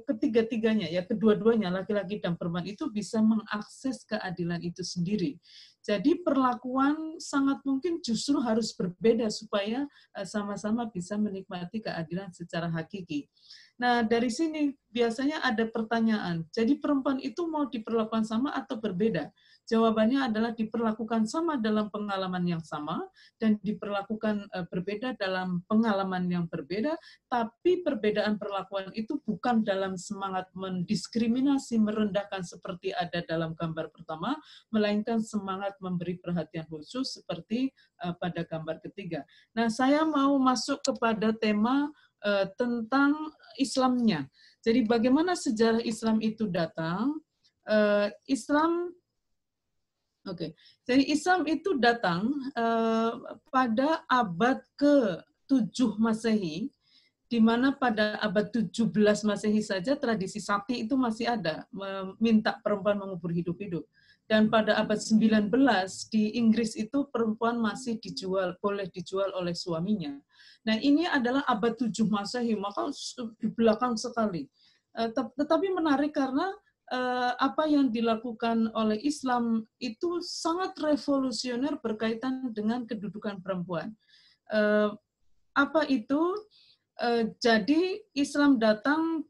ketiga-tiganya, ya kedua-duanya, laki-laki dan perempuan itu bisa mengakses keadilan itu sendiri. Jadi perlakuan sangat mungkin justru harus berbeda supaya sama-sama bisa menikmati keadilan secara hakiki. Nah, dari sini biasanya ada pertanyaan, jadi perempuan itu mau diperlakukan sama atau berbeda? Jawabannya adalah diperlakukan sama dalam pengalaman yang sama dan diperlakukan berbeda dalam pengalaman yang berbeda, tapi perbedaan perlakuan itu bukan dalam semangat mendiskriminasi, merendahkan seperti ada dalam gambar pertama, melainkan semangat memberi perhatian khusus seperti pada gambar ketiga. Nah, saya mau masuk kepada tema tentang Islamnya. Jadi bagaimana sejarah Islam itu datang? Oke, jadi Islam itu datang pada abad ke-7 Masehi, di mana pada abad 17 Masehi saja tradisi sakti itu masih ada, meminta perempuan mengubur hidup-hidup. Dan pada abad 19 di Inggris itu perempuan masih boleh dijual oleh suaminya. Nah, ini adalah abad 7 Masehi, maka di belakang sekali. Tetapi menarik karena apa yang dilakukan oleh Islam itu sangat revolusioner berkaitan dengan kedudukan perempuan. Apa itu? Jadi Islam datang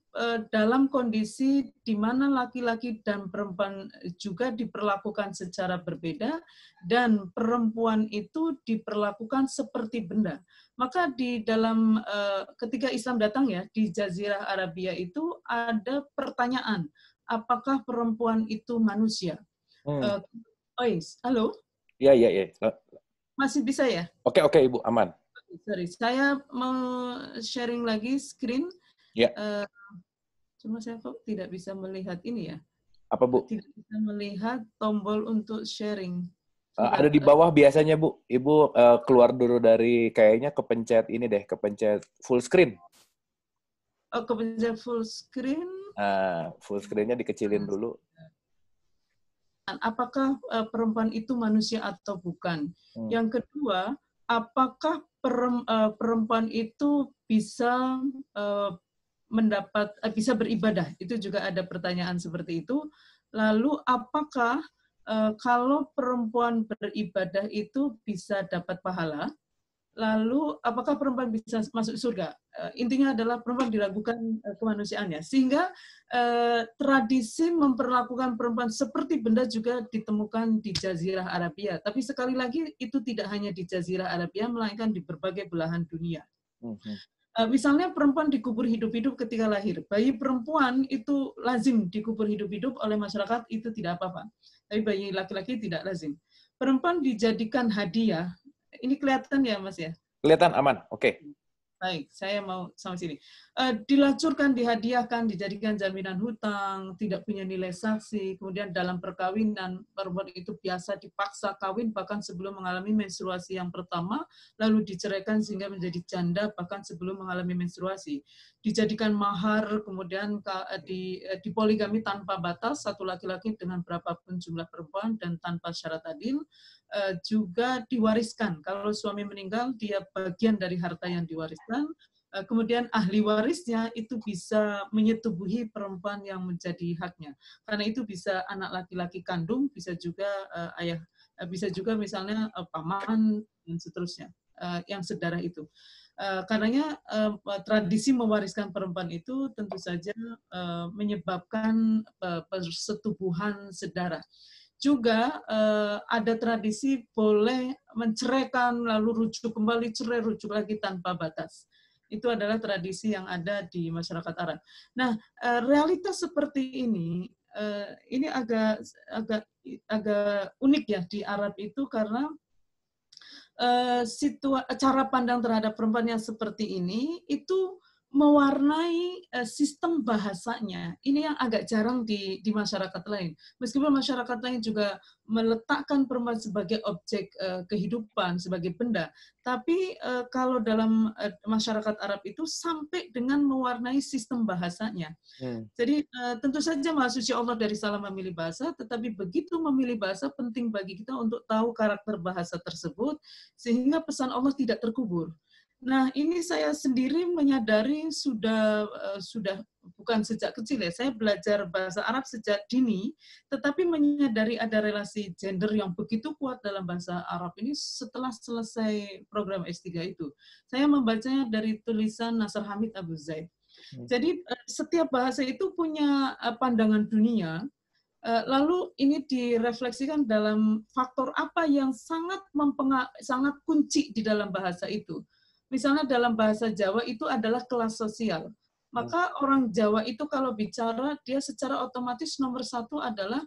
dalam kondisi di mana laki-laki dan perempuan juga diperlakukan secara berbeda dan perempuan itu diperlakukan seperti benda. Maka di dalam ketika Islam datang ya di Jazirah Arabia itu ada pertanyaan, apakah perempuan itu manusia? Halo? Iya. Masih bisa ya? Oke, Ibu, aman. Sorry, saya mau sharing lagi screen. Ya. Cuma saya kok tidak bisa melihat ini ya. Apa, Bu? Tidak bisa melihat tombol untuk sharing. Ada di bawah biasanya, Bu. Ibu keluar dulu dari kayaknya kepencet ini deh, kepencet full screen. Oh, kepencet full screen. Full screen-nya dikecilin dulu. Apakah perempuan itu manusia atau bukan? Yang kedua, apakah perempuan itu bisa bisa beribadah? Itu juga ada pertanyaan seperti itu. Lalu apakah kalau perempuan beribadah itu bisa dapat pahala? Lalu apakah perempuan bisa masuk surga? Intinya adalah perempuan diragukan kemanusiaannya. Sehingga tradisi memperlakukan perempuan seperti benda juga ditemukan di Jazirah Arabia. Tapi sekali lagi itu tidak hanya di Jazirah Arabia, melainkan di berbagai belahan dunia. Misalnya perempuan dikubur hidup-hidup ketika lahir. Bayi perempuan itu lazim dikubur hidup-hidup oleh masyarakat, itu tidak apa-apa. Tapi bayi laki-laki tidak lazim. Perempuan dijadikan hadiah. Ini kelihatan ya, Mas ya? Kelihatan, aman. Oke. Baik, saya mau sama sini. Dilacurkan, dihadiahkan, dijadikan jaminan hutang, tidak punya nilai saksi, kemudian dalam perkawinan, perempuan itu biasa dipaksa kawin bahkan sebelum mengalami menstruasi yang pertama, lalu diceraikan sehingga menjadi janda bahkan sebelum mengalami menstruasi. Dijadikan mahar, kemudian dipoligami tanpa batas, satu laki-laki dengan berapapun jumlah perempuan dan tanpa syarat adil. Juga diwariskan. Kalau suami meninggal, dia bagian dari harta yang diwariskan. Kemudian ahli warisnya itu bisa menyetubuhi perempuan yang menjadi haknya. Karena itu bisa anak laki-laki kandung, bisa juga ayah, bisa juga misalnya paman dan seterusnya yang sedarah itu. Karenanya tradisi mewariskan perempuan itu tentu saja menyebabkan persetubuhan sedarah. Juga ada tradisi boleh menceraikan, lalu rujuk kembali, cerai, rujuk lagi tanpa batas. Itu adalah tradisi yang ada di masyarakat Arab. Nah, realitas seperti ini agak unik ya di Arab itu karena cara pandang terhadap perempuan yang seperti ini itu mewarnai sistem bahasanya. Ini yang agak jarang di masyarakat lain. Meskipun masyarakat lain juga meletakkan perempuan sebagai objek kehidupan, sebagai benda, tapi kalau dalam masyarakat Arab itu sampai dengan mewarnai sistem bahasanya. Jadi tentu saja Maha Suci Allah dari salah memilih bahasa, tetapi begitu memilih bahasa penting bagi kita untuk tahu karakter bahasa tersebut, sehingga pesan Allah tidak terkubur. Nah, ini saya sendiri menyadari sudah bukan sejak kecil ya, saya belajar bahasa Arab sejak dini, tetapi menyadari ada relasi gender yang begitu kuat dalam bahasa Arab ini setelah selesai program S3 itu. Saya membacanya dari tulisan Nasr Hamid Abu Zaid. Jadi setiap bahasa itu punya pandangan dunia, lalu ini direfleksikan dalam faktor apa yang sangat kunci di dalam bahasa itu. Misalnya dalam bahasa Jawa itu adalah kelas sosial. Maka orang Jawa itu kalau bicara, dia secara otomatis nomor satu adalah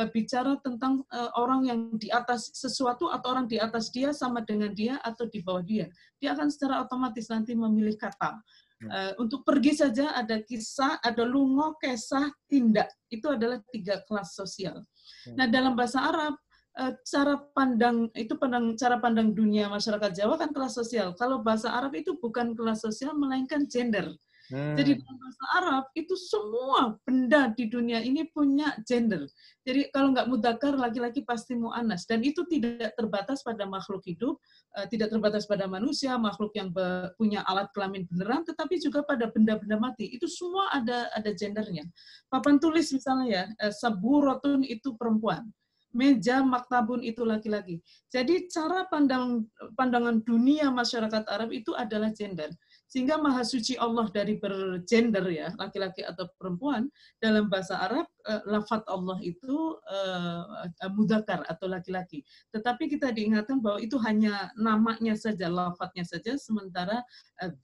bicara tentang orang yang di atas sesuatu atau orang di atas dia sama dengan dia atau di bawah dia. Dia akan secara otomatis nanti memilih kata. Untuk pergi saja ada kisah, ada lungo, kesah, tindak. Itu adalah 3 kelas sosial. Nah, dalam bahasa Arab, cara pandang dunia masyarakat Jawa kan kelas sosial. Kalau bahasa Arab itu bukan kelas sosial, melainkan gender. Jadi dalam bahasa Arab itu semua benda di dunia ini punya gender. Jadi kalau nggak mudzakkar, laki-laki pasti mu'annas. Dan itu tidak terbatas pada makhluk hidup, tidak terbatas pada manusia, makhluk yang punya alat kelamin beneran, tetapi juga pada benda-benda mati. Itu semua ada gendernya. Papan tulis misalnya ya, saburatun itu perempuan. Meja maktabun itu laki-laki. Jadi cara pandangan dunia masyarakat Arab itu adalah gender. Sehingga Maha Suci Allah dari bergender ya, laki-laki atau perempuan, dalam bahasa Arab, lafaz Allah itu mudzakkar atau laki-laki. Tetapi kita diingatkan bahwa itu hanya namanya saja, lafaznya saja, sementara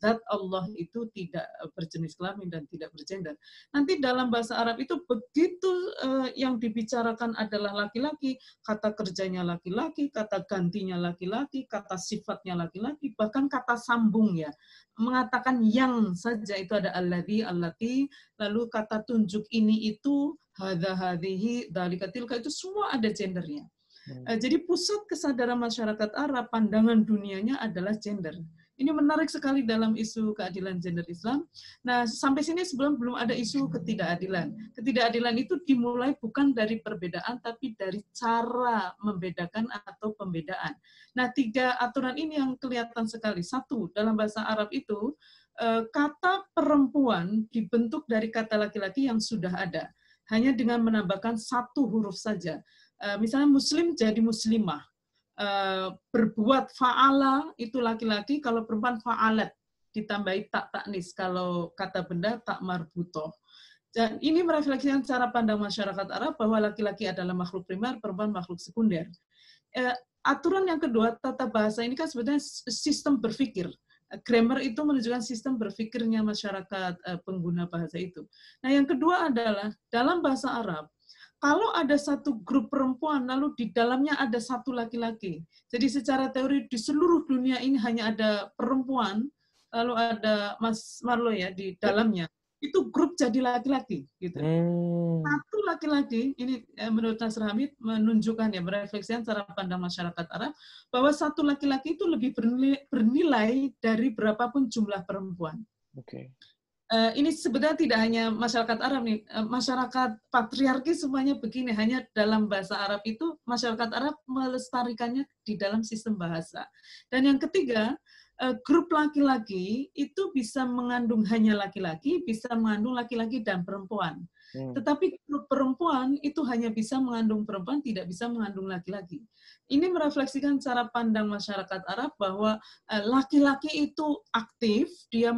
zat Allah itu tidak berjenis kelamin dan tidak bergender. Nanti dalam bahasa Arab itu begitu yang dibicarakan adalah laki-laki, kata kerjanya laki-laki, kata gantinya laki-laki, kata sifatnya laki-laki, bahkan kata sambung ya. Mengatakan yang saja itu ada alladzi, allati, lalu kata tunjuk ini itu, hadza, hadhihi, dzalika, tilka, itu semua ada gendernya. Jadi pusat kesadaran masyarakat Arab, pandangan dunianya adalah gender. Ini menarik sekali dalam isu keadilan gender Islam. Nah, sampai sini sebelum belum ada isu ketidakadilan. Ketidakadilan itu dimulai bukan dari perbedaan, tapi dari cara membedakan atau pembedaan. Nah, 3 aturan ini yang kelihatan sekali. 1, dalam bahasa Arab itu, kata perempuan dibentuk dari kata laki-laki yang sudah ada. Hanya dengan menambahkan 1 huruf saja. Misalnya muslim jadi muslimah. Berbuat fa'ala itu laki-laki, kalau perempuan fa'alat, ditambahi tak taknis, kalau kata benda tak marbutoh. Dan ini merefleksikan cara pandang masyarakat Arab bahwa laki-laki adalah makhluk primer, perempuan makhluk sekunder. Aturan yang kedua, tata bahasa ini kan sebetulnya sistem berpikir. Grammar itu menunjukkan sistem berpikirnya masyarakat pengguna bahasa itu. Nah, yang kedua adalah dalam bahasa Arab, kalau ada satu grup perempuan, lalu di dalamnya ada satu laki-laki. Jadi secara teori di seluruh dunia ini hanya ada perempuan, lalu ada Mas Marlo ya di dalamnya, itu grup jadi laki-laki gitu. Satu laki-laki, ini menurut Nasr Hamid menunjukkan ya, merefleksikan cara pandang masyarakat Arab, bahwa satu laki-laki itu lebih bernilai dari berapapun jumlah perempuan. Oke. Ini sebenarnya tidak hanya masyarakat Arab nih, masyarakat patriarki semuanya begini, hanya dalam bahasa Arab itu masyarakat Arab melestarikannya di dalam sistem bahasa. Dan yang ketiga, grup laki-laki itu bisa mengandung hanya laki-laki, bisa mengandung laki-laki dan perempuan. Tetapi grup perempuan itu hanya bisa mengandung perempuan, tidak bisa mengandung laki-laki. Ini merefleksikan cara pandang masyarakat Arab bahwa laki-laki itu aktif, dia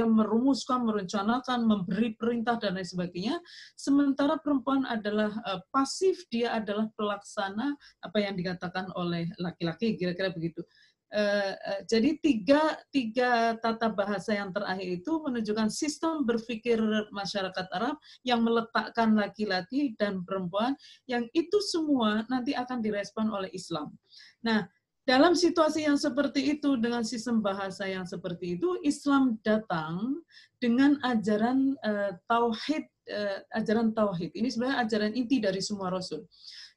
merumuskan, merencanakan, memberi perintah dan lain sebagainya, sementara perempuan adalah pasif, dia adalah pelaksana apa yang dikatakan oleh laki-laki, kira-kira begitu. Jadi tiga tata bahasa yang terakhir itu menunjukkan sistem berpikir masyarakat Arab yang meletakkan laki-laki dan perempuan, yang itu semua nanti akan direspon oleh Islam. Nah, dalam situasi yang seperti itu, dengan sistem bahasa yang seperti itu, Islam datang dengan ajaran tauhid. Ajaran tauhid ini sebenarnya ajaran inti dari semua rasul.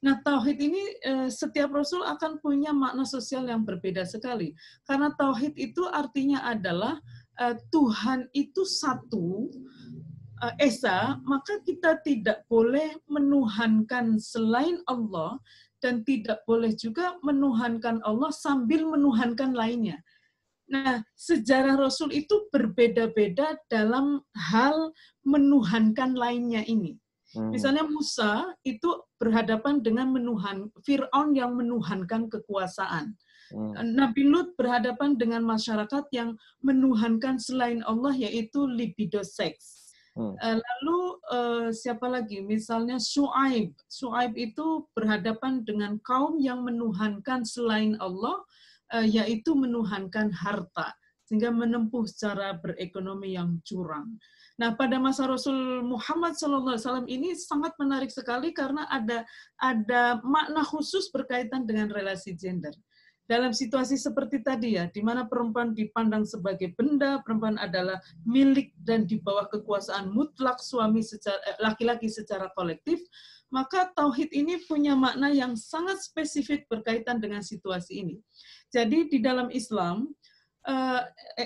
Nah, tauhid ini setiap rasul akan punya makna sosial yang berbeda sekali. Karena tauhid itu artinya adalah Tuhan itu satu, esa, maka kita tidak boleh menuhankan selain Allah dan tidak boleh juga menuhankan Allah sambil menuhankan lainnya. Nah, sejarah Rasul itu berbeda-beda dalam hal menuhankan lainnya ini. Misalnya Musa itu berhadapan dengan Fir'aun yang menuhankan kekuasaan. Nabi Lut berhadapan dengan masyarakat yang menuhankan selain Allah, yaitu libido seks. Lalu siapa lagi? Misalnya Syuaib. Syuaib itu berhadapan dengan kaum yang menuhankan selain Allah, yaitu menuhankan harta, sehingga menempuh cara berekonomi yang curang. Nah, pada masa Rasul Muhammad SAW ini sangat menarik sekali karena ada makna khusus berkaitan dengan relasi gender. Dalam situasi seperti tadi ya, di mana perempuan dipandang sebagai benda, perempuan adalah milik dan di bawah kekuasaan mutlak laki-laki secara kolektif, maka tauhid ini punya makna yang sangat spesifik berkaitan dengan situasi ini. Jadi di dalam Islam,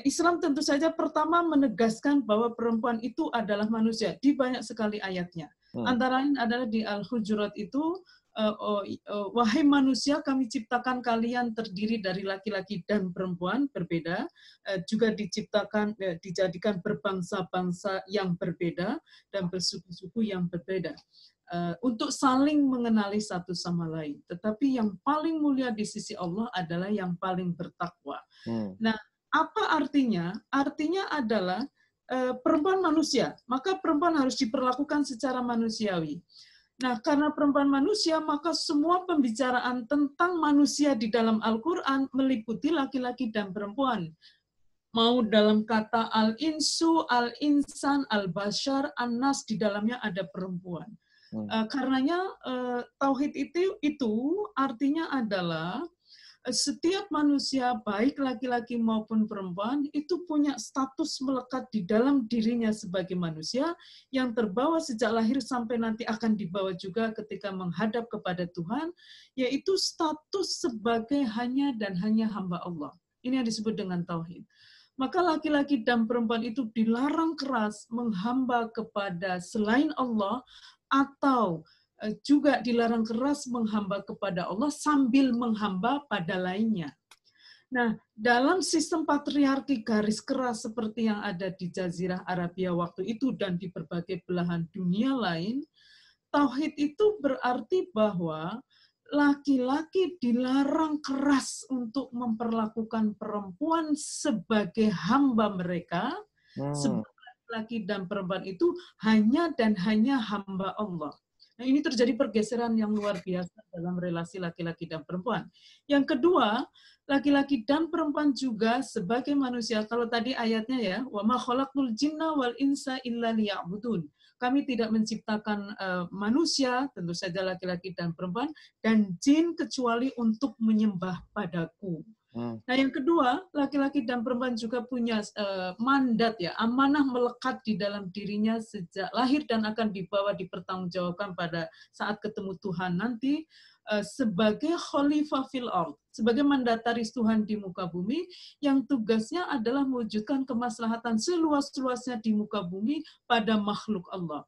Islam tentu saja pertama menegaskan bahwa perempuan itu adalah manusia di banyak sekali ayatnya. Antara lain adalah di Al-Hujurat itu, wahai manusia, kami ciptakan kalian terdiri dari laki-laki dan perempuan berbeda, juga dijadikan berbangsa-bangsa yang berbeda dan bersuku-suku yang berbeda, untuk saling mengenali satu sama lain. Tetapi yang paling mulia di sisi Allah adalah yang paling bertakwa. Nah, apa artinya? Artinya adalah perempuan manusia, maka perempuan harus diperlakukan secara manusiawi. Nah, karena perempuan manusia, maka semua pembicaraan tentang manusia di dalam Al-Quran meliputi laki-laki dan perempuan. Mau dalam kata al-insu, al-insan, al-bashar, an-nas, di dalamnya ada perempuan. Karenanya tauhid itu artinya adalah setiap manusia, baik laki-laki maupun perempuan, itu punya status melekat di dalam dirinya sebagai manusia yang terbawa sejak lahir sampai nanti akan dibawa juga ketika menghadap kepada Tuhan, yaitu status sebagai hanya dan hanya hamba Allah. Ini yang disebut dengan tauhid. Maka laki-laki dan perempuan itu dilarang keras menghamba kepada selain Allah, atau juga dilarang keras menghamba kepada Allah sambil menghamba pada lainnya. Nah, dalam sistem patriarki garis keras seperti yang ada di Jazirah Arabia waktu itu dan di berbagai belahan dunia lain, tauhid itu berarti bahwa laki-laki dilarang keras untuk memperlakukan perempuan sebagai hamba mereka, sebab laki-laki dan perempuan itu hanya dan hanya hamba Allah. Nah, ini terjadi pergeseran yang luar biasa dalam relasi laki-laki dan perempuan. Yang kedua, laki-laki dan perempuan juga sebagai manusia. Kalau tadi ayatnya ya, wa ma khalaqtul jinna wal insa illa liya'budun. Kami tidak menciptakan manusia, tentu saja laki-laki dan perempuan, dan jin kecuali untuk menyembah padaku. Nah, yang kedua, laki-laki dan perempuan juga punya mandat ya, amanah melekat di dalam dirinya sejak lahir dan akan dibawa dipertanggungjawabkan pada saat ketemu Tuhan nanti sebagai khalifah fil ard, sebagai mandataris Tuhan di muka bumi yang tugasnya adalah mewujudkan kemaslahatan seluas-luasnya di muka bumi pada makhluk Allah.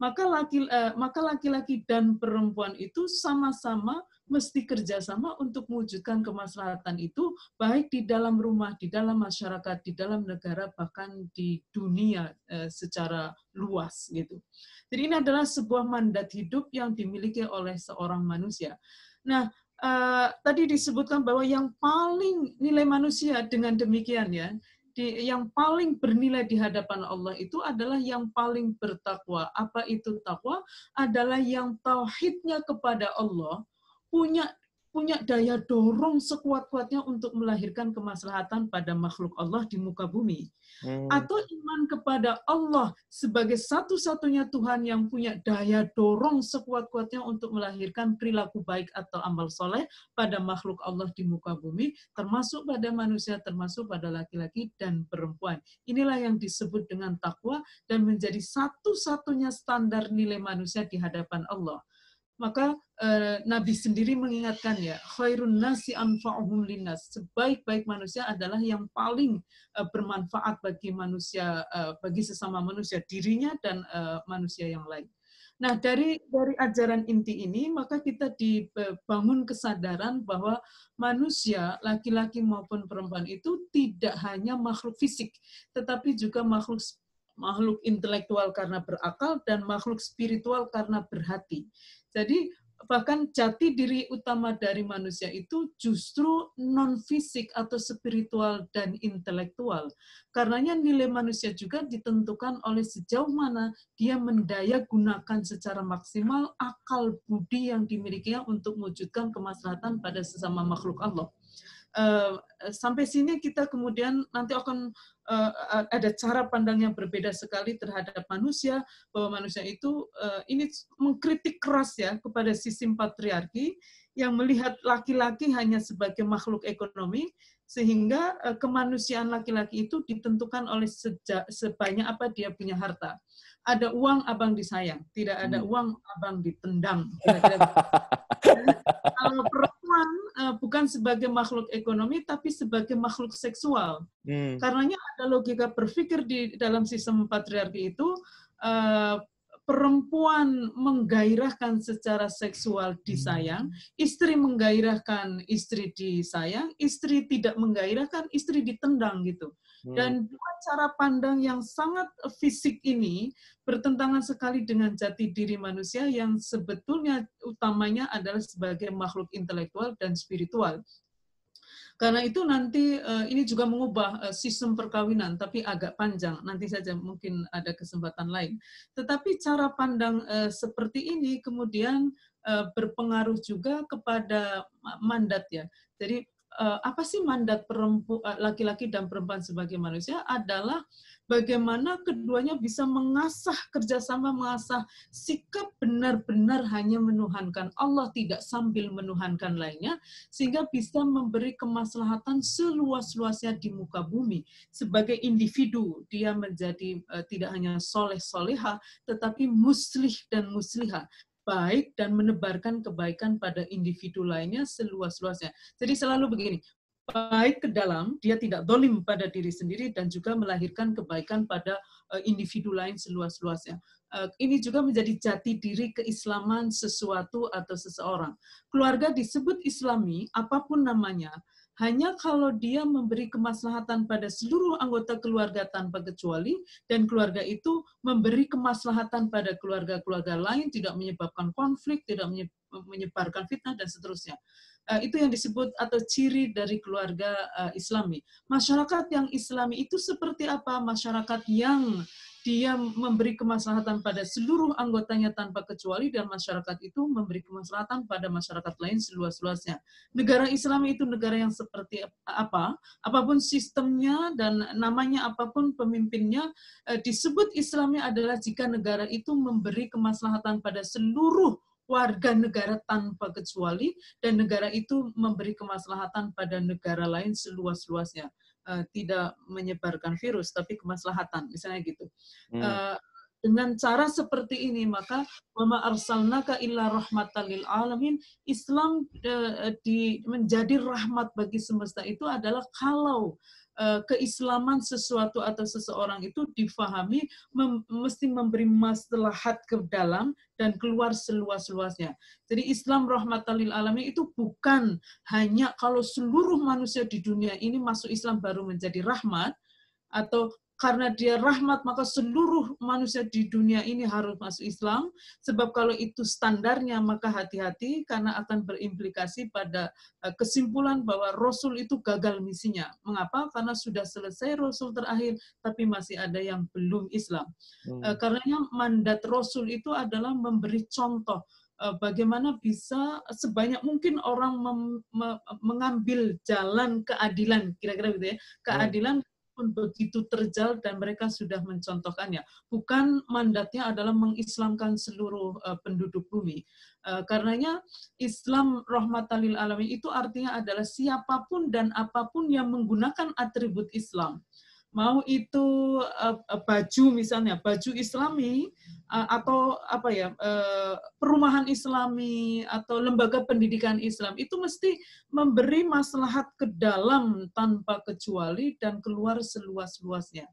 Maka laki-laki dan perempuan itu sama-sama mesti kerjasama untuk mewujudkan kemaslahatan itu, baik di dalam rumah, di dalam masyarakat, di dalam negara, bahkan di dunia secara luas gitu. Jadi ini adalah sebuah mandat hidup yang dimiliki oleh seorang manusia. Nah, tadi disebutkan bahwa yang paling nilai manusia dengan demikian ya, yang paling bernilai di hadapan Allah itu adalah yang paling bertakwa. Apa itu takwa? Adalah yang tauhidnya kepada Allah punya daya dorong sekuat-kuatnya untuk melahirkan kemaslahatan pada makhluk Allah di muka bumi. Atau iman kepada Allah sebagai satu-satunya Tuhan yang punya daya dorong sekuat-kuatnya untuk melahirkan perilaku baik atau amal soleh pada makhluk Allah di muka bumi, termasuk pada manusia, termasuk pada laki-laki dan perempuan. Inilah yang disebut dengan takwa dan menjadi satu-satunya standar nilai manusia di hadapan Allah. Maka Nabi sendiri mengingatkan ya, khairun nasi anfa'uhum linnas, sebaik-baik manusia adalah yang paling bermanfaat bagi manusia, bagi sesama manusia, dirinya dan manusia yang lain. Nah, dari ajaran inti ini, maka kita dibangun kesadaran bahwa manusia, laki-laki maupun perempuan itu tidak hanya makhluk fisik, tetapi juga makhluk intelektual karena berakal dan makhluk spiritual karena berhati. Jadi bahkan jati diri utama dari manusia itu justru non-fisik atau spiritual dan intelektual. Karenanya nilai manusia juga ditentukan oleh sejauh mana dia mendaya gunakan secara maksimal akal budi yang dimilikinya untuk mewujudkan kemaslahatan pada sesama makhluk Allah. Sampai sini kita kemudian nanti akan ada cara pandang yang berbeda sekali terhadap manusia, bahwa manusia itu ini mengkritik keras ya kepada sistem patriarki yang melihat laki-laki hanya sebagai makhluk ekonomi, sehingga kemanusiaan laki-laki itu ditentukan oleh sebanyak apa dia punya harta. Ada uang abang disayang, tidak ada uang abang ditendang. Kalau perempuan bukan sebagai makhluk ekonomi, tapi sebagai makhluk seksual. Karenanya ada logika berpikir di dalam sistem patriarki itu, perempuan menggairahkan secara seksual disayang, istri menggairahkan istri disayang, istri tidak menggairahkan istri ditendang gitu. Dan dua cara pandang yang sangat fisik ini bertentangan sekali dengan jati diri manusia yang sebetulnya utamanya adalah sebagai makhluk intelektual dan spiritual. Karena itu nanti ini juga mengubah sistem perkawinan, tapi agak panjang. Nanti saja mungkin ada kesempatan lain. Tetapi cara pandang seperti ini kemudian berpengaruh juga kepada mandat ya. Jadi apa sih mandat laki-laki dan perempuan sebagai manusia adalah bagaimana keduanya bisa kerjasama mengasah sikap benar-benar hanya menuhankan Allah, tidak sambil menuhankan lainnya, sehingga bisa memberi kemaslahatan seluas-luasnya di muka bumi. Sebagai individu, dia menjadi tidak hanya soleh-soleha, tetapi muslih dan musliha, baik dan menebarkan kebaikan pada individu lainnya seluas-luasnya. Jadi selalu begini, baik ke dalam, dia tidak dolim pada diri sendiri dan juga melahirkan kebaikan pada individu lain seluas-luasnya. Ini juga menjadi jati diri keislaman sesuatu atau seseorang. Keluarga disebut Islami, apapun namanya, hanya kalau dia memberi kemaslahatan pada seluruh anggota keluarga tanpa kecuali, dan keluarga itu memberi kemaslahatan pada keluarga-keluarga lain, tidak menyebabkan konflik, tidak menyebarkan fitnah, dan seterusnya. Itu yang disebut atau ciri dari keluarga Islami. Masyarakat yang Islami itu seperti apa? Masyarakat yang dia memberi kemaslahatan pada seluruh anggotanya tanpa kecuali, dan masyarakat itu memberi kemaslahatan pada masyarakat lain seluas-luasnya. Negara Islam itu negara yang seperti apa? Apapun sistemnya dan namanya apapun pemimpinnya, disebut Islamnya adalah jika negara itu memberi kemaslahatan pada seluruh warga negara tanpa kecuali, dan negara itu memberi kemaslahatan pada negara lain seluas-luasnya. Tidak menyebarkan virus, tapi kemaslahatan, misalnya gitu. Dengan cara seperti ini, maka wama arsalnaka illa rahmatan lil alamin, Islam menjadi rahmat bagi semesta itu adalah kalau keislaman sesuatu atau seseorang itu difahami mesti memberi maslahat ke dalam dan keluar seluas-luasnya. Jadi Islam rahmatan lil alamin itu bukan hanya kalau seluruh manusia di dunia ini masuk Islam baru menjadi rahmat, atau karena dia rahmat maka seluruh manusia di dunia ini harus masuk Islam, sebab kalau itu standarnya maka hati-hati karena akan berimplikasi pada kesimpulan bahwa Rasul itu gagal misinya. Mengapa? Karena sudah selesai Rasul terakhir tapi masih ada yang belum Islam. Karenanya mandat Rasul itu adalah memberi contoh bagaimana bisa sebanyak mungkin orang mengambil jalan keadilan, kira-kira gitu ya, keadilan pun begitu terjal dan mereka sudah mencontohkannya. Bukan mandatnya adalah mengislamkan seluruh penduduk bumi. Karenanya Islam rahmatan lil alamin itu artinya adalah siapapun dan apapun yang menggunakan atribut Islam. Mau itu baju misalnya, baju Islami atau perumahan Islami atau lembaga pendidikan Islam itu mesti memberi maslahat ke dalam tanpa kecuali dan keluar seluas-luasnya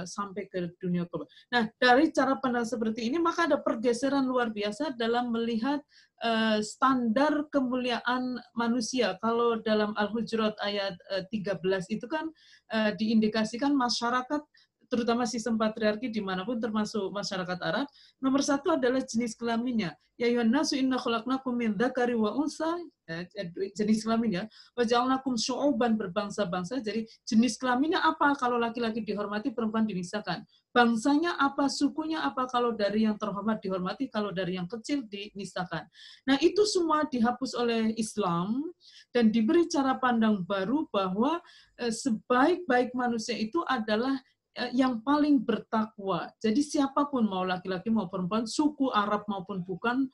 sampai ke dunia global. Nah, dari cara pandang seperti ini maka ada pergeseran luar biasa dalam melihat standar kemuliaan manusia. Kalau dalam Al-Hujurat ayat 13 itu kan diindikasikan masyarakat, terutama sistem patriarki dimanapun termasuk masyarakat Arab, nomor satu adalah jenis kelaminnya. Ya ayyuhan nasu inna khalaqnakum min dzakari wa unsa, jenis kelaminnya, wa ja'alnakum syu'uban, berbangsa-bangsa. Jadi jenis kelaminnya apa? Kalau laki-laki dihormati, perempuan dinistakan. Bangsanya apa? Sukunya apa? Kalau dari yang terhormat dihormati, kalau dari yang kecil dinistakan. Nah, itu semua dihapus oleh Islam dan diberi cara pandang baru bahwa sebaik-baik manusia itu adalah yang paling bertakwa. Jadi siapapun, mau laki-laki mau perempuan, suku Arab maupun bukan,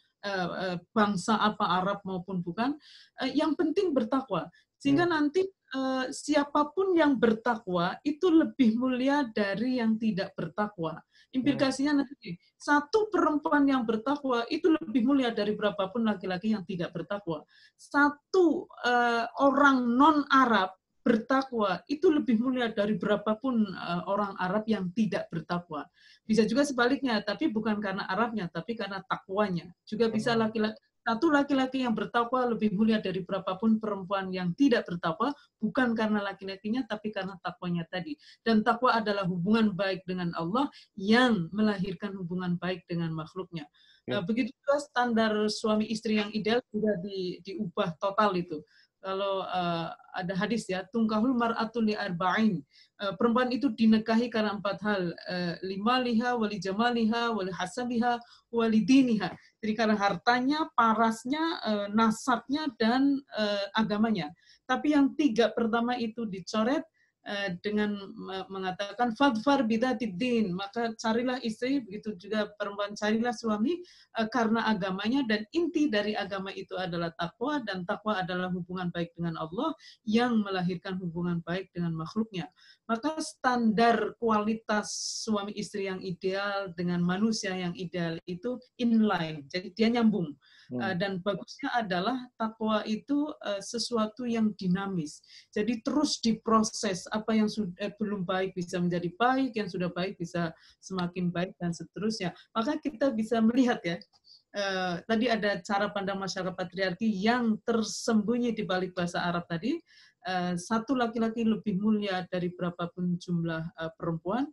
bangsa apa Arab maupun bukan, yang penting bertakwa. Sehingga nanti siapapun yang bertakwa itu lebih mulia dari yang tidak bertakwa. Implikasinya nanti, satu perempuan yang bertakwa itu lebih mulia dari berapapun laki-laki yang tidak bertakwa. Satu orang non-Arab bertakwa itu lebih mulia dari berapapun orang Arab yang tidak bertakwa. Bisa juga sebaliknya, tapi bukan karena Arabnya, tapi karena takwanya. Juga bisa satu laki-laki yang bertakwa lebih mulia dari berapapun perempuan yang tidak bertakwa, bukan karena laki-lakinya, tapi karena takwanya tadi. Dan takwa adalah hubungan baik dengan Allah yang melahirkan hubungan baik dengan makhluknya. Begitu juga standar suami istri yang ideal sudah diubah total itu. Kalau ada hadis ya, tungkahul mar'atul li arba'in. Perempuan itu dinikahi karena 4 hal. Limaliha, wali jamaliha, wali hasabiha, wali diniha. Jadi karena hartanya, parasnya, nasabnya, dan agamanya. Tapi yang 3 pertama itu dicoret dengan mengatakan fadfar bidatid din, maka carilah istri, begitu juga perempuan carilah suami karena agamanya, dan inti dari agama itu adalah takwa, dan takwa adalah hubungan baik dengan Allah yang melahirkan hubungan baik dengan makhluknya. Maka standar kualitas suami istri yang ideal dengan manusia yang ideal itu inline, jadi dia nyambung. Dan bagusnya adalah takwa itu sesuatu yang dinamis. Jadi terus diproses, apa yang sudah belum baik bisa menjadi baik, yang sudah baik bisa semakin baik, dan seterusnya. Maka kita bisa melihat ya, tadi ada cara pandang masyarakat patriarki yang tersembunyi di balik bahasa Arab tadi. Satu laki-laki lebih mulia dari berapapun jumlah perempuan.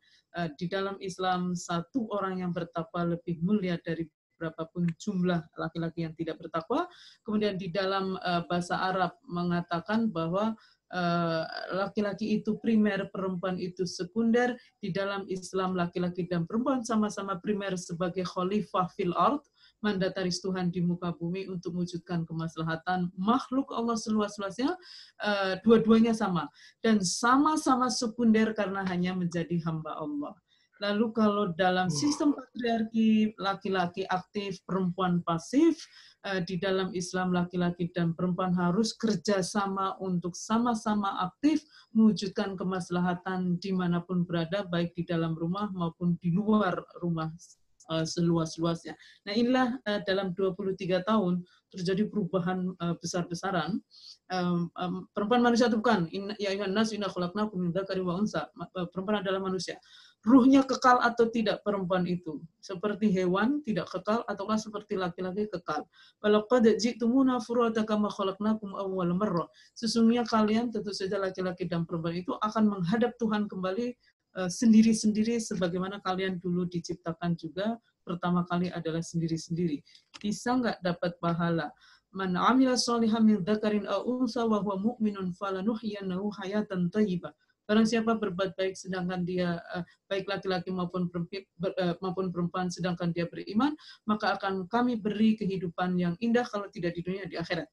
Di dalam Islam, satu orang yang bertakwa lebih mulia dari berapapun jumlah laki-laki yang tidak bertakwa. Kemudian di dalam bahasa Arab mengatakan bahwa laki-laki itu primer, perempuan itu sekunder. Di dalam Islam, laki-laki dan perempuan sama-sama primer sebagai khalifah fil ard, mandataris Tuhan di muka bumi untuk mewujudkan kemaslahatan makhluk Allah seluas-luasnya. Dua-duanya sama. Dan sama-sama sekunder karena hanya menjadi hamba Allah. Lalu kalau dalam sistem patriarki laki-laki aktif, perempuan pasif, di dalam Islam laki-laki dan perempuan harus kerjasama untuk sama-sama aktif mewujudkan kemaslahatan dimanapun berada, baik di dalam rumah maupun di luar rumah seluas-luasnya. Nah inilah dalam 23 tahun terjadi perubahan besar-besaran. Perempuan manusia itu bukan, ya ayuhan nas inna khalaqnakum min dzakari wa unsa. Perempuan adalah manusia. Ruhnya kekal atau tidak perempuan itu? Seperti hewan tidak kekal ataukah seperti laki-laki kekal? Walaqad ji'tumuna furada kama khalaqnakum awwal marrah. Sesungguhnya kalian tentu saja laki-laki dan perempuan itu akan menghadap Tuhan kembali sendiri-sendiri sebagaimana kalian dulu diciptakan juga pertama kali adalah sendiri-sendiri. Bisa nggak dapat pahala? Man 'amila shalihan min dzakarin aw unsa wa huwa mu'minun falanuhyiyannahu hayatan thayyibah. Barang siapa berbuat baik sedangkan dia baik laki-laki maupun perempuan sedangkan dia beriman, maka akan kami beri kehidupan yang indah kalau tidak di dunia di akhirat.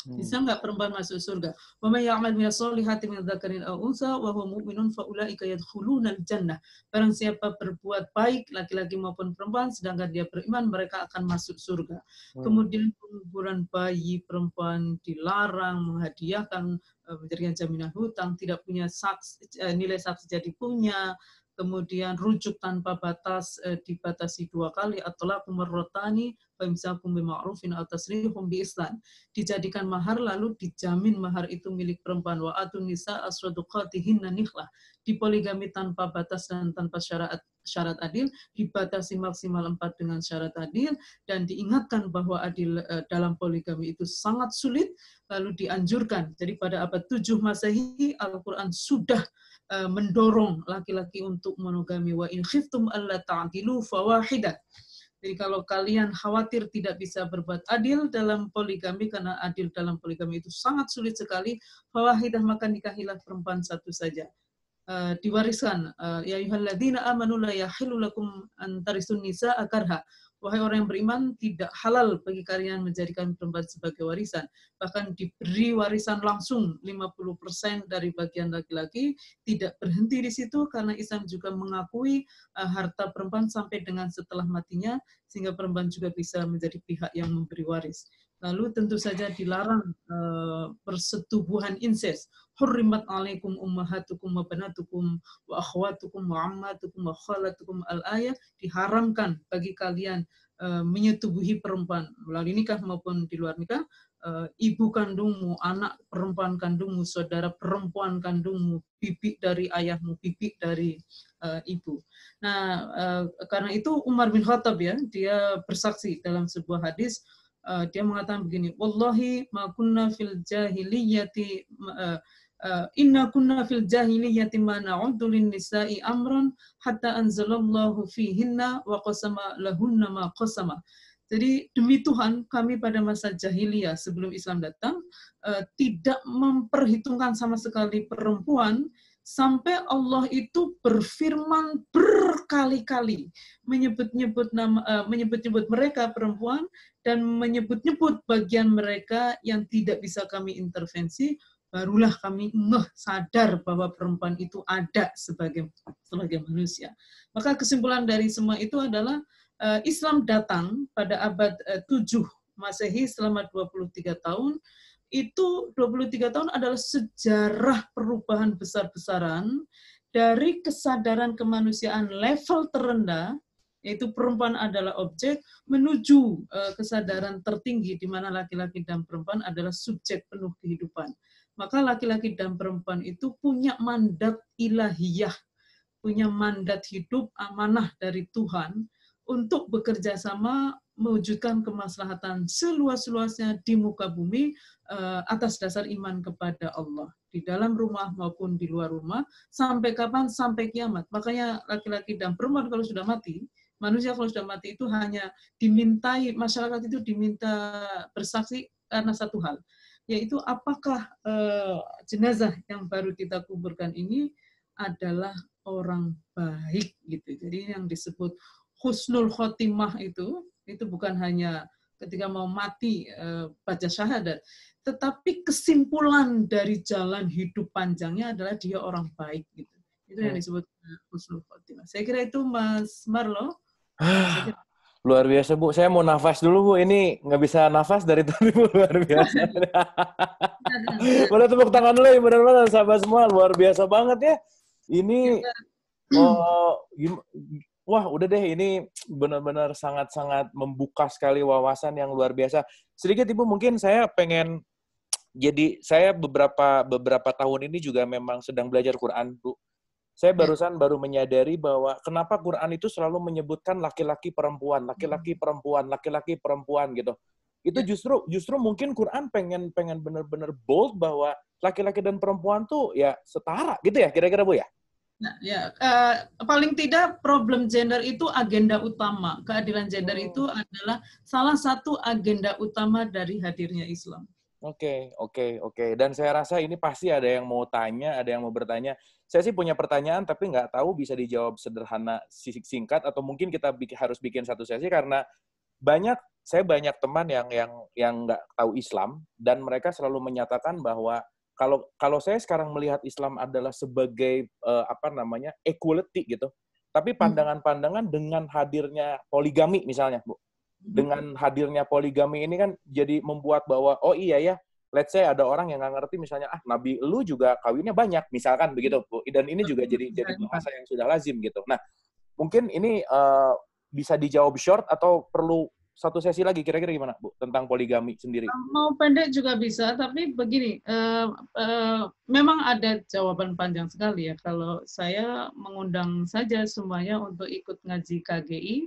Bisa nggak perempuan masuk surga? Wa may ya'mal minas solihati min dzakarin aw unsa wa huwa mu'minun fa ulaika yadkhulunal jannah. Barang siapa berbuat baik laki-laki maupun perempuan sedangkan dia beriman, mereka akan masuk surga. Kemudian penguburan bayi perempuan dilarang, menghadiahkan, memberikan jaminan hutang, tidak punya nilai saksi jadi punya. Kemudian rujuk tanpa batas dibatasi 2 kali atau lakum marratani fa imsakum bima'rufin aw tasrihum bi ihsan. Dijadikan mahar lalu dijamin mahar itu milik perempuan. Wa atun nisa asraduqatihinna nikhlah. Dipoligami tanpa batas dan tanpa syarat adil, dibatasi maksimal 4 dengan syarat adil, dan diingatkan bahwa adil dalam poligami itu sangat sulit, lalu dianjurkan. Jadi pada abad 7 Masehi Al-Qur'an sudah mendorong laki-laki untuk monogami. Wa in khiftum alla ta'dilu fawahidah. Jadi kalau kalian khawatir tidak bisa berbuat adil dalam poligami, karena adil dalam poligami itu sangat sulit sekali, fawahidah, maka nikahilah perempuan satu saja. Diwariskan, ya ayyuhalladzina amanu la yahillu lakum an tarisun nisaa karha. Wahai orang yang beriman, tidak halal bagi kalian menjadikan perempuan sebagai warisan. Bahkan diberi warisan langsung 50% dari bagian laki-laki. Tidak berhenti di situ, karena Islam juga mengakui harta perempuan sampai dengan setelah matinya, sehingga perempuan juga bisa menjadi pihak yang memberi waris. Lalu tentu saja dilarang persetubuhan incest. Hurrimat alaikum ummahatukum wa banatukum wa akhwatukum wa ammatukum wa khalatukum al-ayah. Diharamkan bagi kalian menyetubuhi perempuan melalui nikah maupun di luar nikah. Ibu kandungmu, anak perempuan kandungmu, saudara perempuan kandungmu, bibi dari ayahmu, bibi dari ibu. Nah, karena itu Umar bin Khattab ya, dia bersaksi dalam sebuah hadis. Dia mengatakan begini, wallahi ma kunna fil jahiliyati inna kunna fil jahiliyati ma na'uddu lin nisa'i amran hatta anzalallahu fihinna wa qasama lahunna ma qasama. Jadi demi Tuhan, kami pada masa jahiliyah sebelum Islam datang tidak memperhitungkan sama sekali perempuan, sampai Allah itu berfirman berkali-kali menyebut-nyebut mereka perempuan dan menyebut-nyebut bagian mereka yang tidak bisa kami intervensi. Barulah kami sadar bahwa perempuan itu ada sebagai manusia. Maka kesimpulan dari semua itu adalah Islam datang pada abad 7 Masehi selama 23 tahun. Itu 23 tahun adalah sejarah perubahan besar-besaran dari kesadaran kemanusiaan level terendah, yaitu perempuan adalah objek, menuju kesadaran tertinggi di mana laki-laki dan perempuan adalah subjek penuh kehidupan. Maka laki-laki dan perempuan itu punya mandat ilahiyah, punya mandat hidup amanah dari Tuhan untuk bekerja sama mewujudkan kemaslahatan seluas-luasnya di muka bumi atas dasar iman kepada Allah di dalam rumah maupun di luar rumah. Sampai kapan? Sampai kiamat. Makanya laki-laki dan perempuan kalau sudah mati, manusia kalau sudah mati itu hanya dimintai, masyarakat itu diminta bersaksi karena satu hal, yaitu apakah jenazah yang baru kita kuburkan ini adalah orang baik gitu. Jadi yang disebut husnul khotimah itu bukan hanya ketika mau mati baca syahadat, tetapi kesimpulan dari jalan hidup panjangnya adalah dia orang baik gitu. Itu yang disebut husnul khotimah. Saya kira itu Mas Marlo. Saya kira. Luar biasa, Bu. Saya mau nafas dulu, Bu. Ini nggak bisa nafas dari tadi, Bu. Luar biasa. Boleh tepuk tangan dulu ya, benar-benar sahabat semua. Luar biasa banget ya. Ini, wah udah deh, ini benar-benar sangat-sangat membuka sekali wawasan yang luar biasa. Sedikit, Ibu, mungkin saya pengen, jadi saya beberapa tahun ini juga memang sedang belajar Quran, Bu. Saya baru menyadari bahwa kenapa Quran itu selalu menyebutkan laki-laki perempuan gitu. Itu justru mungkin Quran pengen benar-benar bold bahwa laki-laki dan perempuan tuh ya setara gitu ya, kira-kira, Bu ya? Nah, ya, paling tidak problem gender itu agenda utama. Keadilan gender itu adalah salah satu agenda utama dari hadirnya Islam. Oke. Dan saya rasa ini pasti ada yang mau tanya, ada yang mau bertanya. Saya sih punya pertanyaan, tapi nggak tahu bisa dijawab sederhana, singkat, atau mungkin kita harus bikin satu sesi karena saya banyak teman yang nggak tahu Islam dan mereka selalu menyatakan bahwa kalau saya sekarang melihat Islam adalah sebagai equality gitu, tapi pandangan-pandangan dengan hadirnya poligami misalnya, Bu. Dengan hadirnya poligami ini kan jadi membuat bahwa oh iya ya, let's say ada orang yang nggak ngerti misalnya Nabi lu juga kawinnya banyak misalkan begitu, Bu. Dan ini juga jadi bahasa yang sudah lazim gitu. Nah, mungkin ini bisa dijawab short atau perlu satu sesi lagi, kira-kira gimana, Bu, tentang poligami sendiri? Mau pendek juga bisa, tapi begini, memang ada jawaban panjang sekali ya. Kalau saya mengundang saja semuanya untuk ikut ngaji KGI,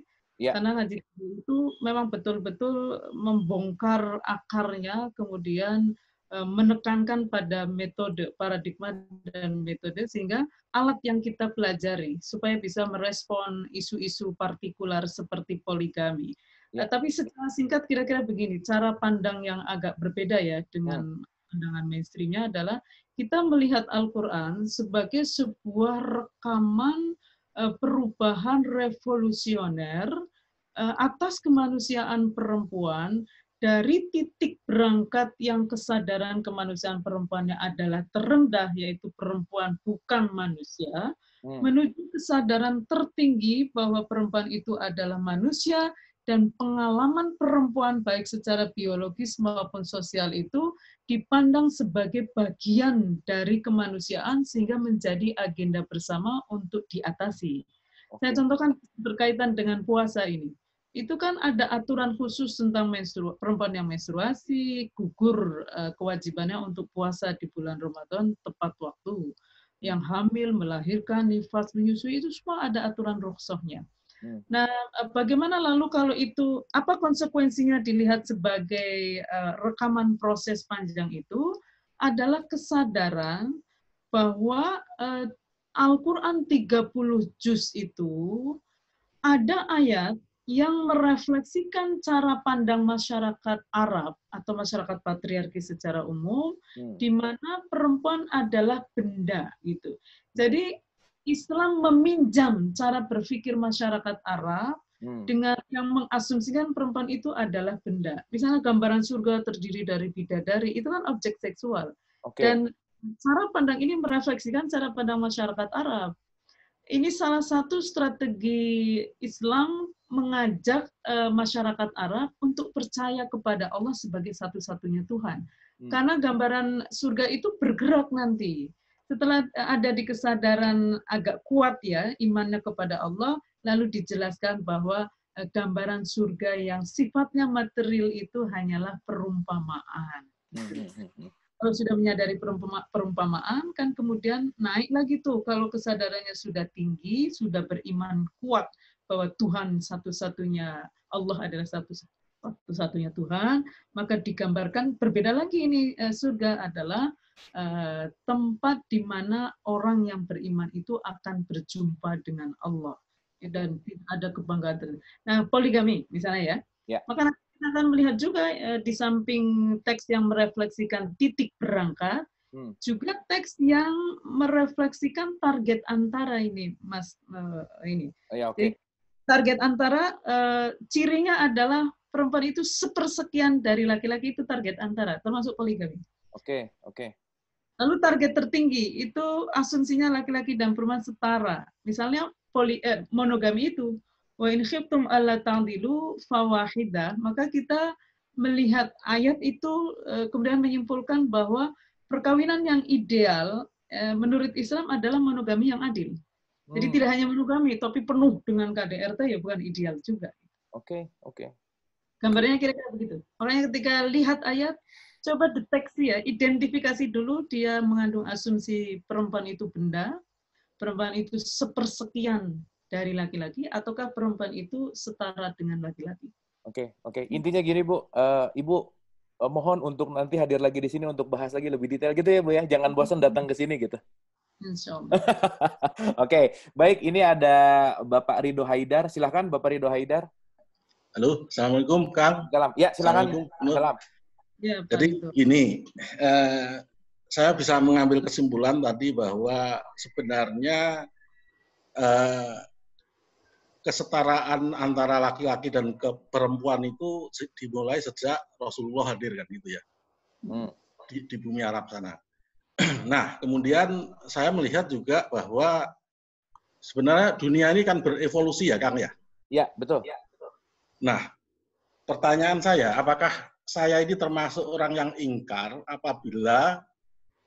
karena ngaji KGI itu memang betul-betul membongkar akarnya, kemudian menekankan pada metode, paradigma dan metode, sehingga alat yang kita pelajari supaya bisa merespon isu-isu partikular seperti poligami. Tapi secara singkat kira-kira begini, cara pandang yang agak berbeda ya dengan pandangan mainstream-nya adalah kita melihat Al-Quran sebagai sebuah rekaman perubahan revolusioner atas kemanusiaan perempuan dari titik berangkat yang kesadaran kemanusiaan perempuannya adalah terendah, yaitu perempuan bukan manusia, menuju kesadaran tertinggi bahwa perempuan itu adalah manusia, dan pengalaman perempuan baik secara biologis maupun sosial itu dipandang sebagai bagian dari kemanusiaan sehingga menjadi agenda bersama untuk diatasi. Saya contohkan berkaitan dengan puasa ini. Itu kan ada aturan khusus tentang perempuan yang menstruasi, gugur kewajibannya untuk puasa di bulan Ramadan tepat waktu. Yang hamil, melahirkan, nifas, menyusui, itu semua ada aturan rukhsahnya. Nah, bagaimana lalu kalau itu, apa konsekuensinya dilihat sebagai rekaman proses panjang itu, adalah kesadaran bahwa Al-Quran 30 juz itu ada ayat yang merefleksikan cara pandang masyarakat Arab atau masyarakat patriarki secara umum, di mana perempuan adalah benda gitu. Jadi Islam meminjam cara berpikir masyarakat Arab dengan yang mengasumsikan perempuan itu adalah benda. Misalnya gambaran surga terdiri dari bidadari, itu kan objek seksual. Dan cara pandang ini merefleksikan cara pandang masyarakat Arab. Ini salah satu strategi Islam mengajak masyarakat Arab untuk percaya kepada Allah sebagai satu-satunya Tuhan. Karena gambaran surga itu bergerak nanti. Setelah ada di kesadaran agak kuat ya, imannya kepada Allah, lalu dijelaskan bahwa gambaran surga yang sifatnya material itu hanyalah perumpamaan. Kalau sudah menyadari perumpamaan, kan kemudian naik lagi tuh, kalau kesadarannya sudah tinggi, sudah beriman kuat bahwa Tuhan satu-satunya, Allah adalah satu-satunya Tuhan, maka digambarkan berbeda lagi ini, surga adalah tempat di mana orang yang beriman itu akan berjumpa dengan Allah dan tidak ada kebanggaan. Nah, poligami misalnya ya. Maka kita akan melihat juga di samping teks yang merefleksikan titik berangkat, juga teks yang merefleksikan target antara ini, Mas ini. Jadi, target antara cirinya adalah perempuan itu sepersekian dari laki-laki, itu target antara, termasuk poligami. Oke. Lalu target tertinggi itu asumsinya laki-laki dan perempuan setara. Misalnya monogami itu. Wa in khiftum alla ta'dilu fawahidah, maka kita melihat ayat itu kemudian menyimpulkan bahwa perkawinan yang ideal menurut Islam adalah monogami yang adil. Jadi tidak hanya monogami, tapi penuh dengan KDRT ya bukan ideal juga. Oke. Gambarnya kira-kira begitu. Makanya ketika lihat ayat, coba deteksi ya, identifikasi dulu dia mengandung asumsi perempuan itu benda, perempuan itu sepersekian dari laki-laki, ataukah perempuan itu setara dengan laki-laki. Oke. Intinya gini, Bu. Ibu mohon untuk nanti hadir lagi di sini untuk bahas lagi lebih detail gitu ya, Bu ya. Jangan bosan datang ke sini gitu. Insya Allah. Oke, baik. Ini ada Bapak Ridho Haidar. Silakan, Bapak Ridho Haidar. Halo, Assalamualaikum, Kang. Salam. Ya, silakan. Salam. Ya, jadi gini, saya bisa mengambil kesimpulan tadi bahwa sebenarnya kesetaraan antara laki-laki dan perempuan itu dimulai sejak Rasulullah hadir kan gitu ya, di bumi Arab sana. Nah, kemudian saya melihat juga bahwa sebenarnya dunia ini kan berevolusi ya, Kang ya. Ya, betul. Nah, pertanyaan saya, apakah saya ini termasuk orang yang ingkar apabila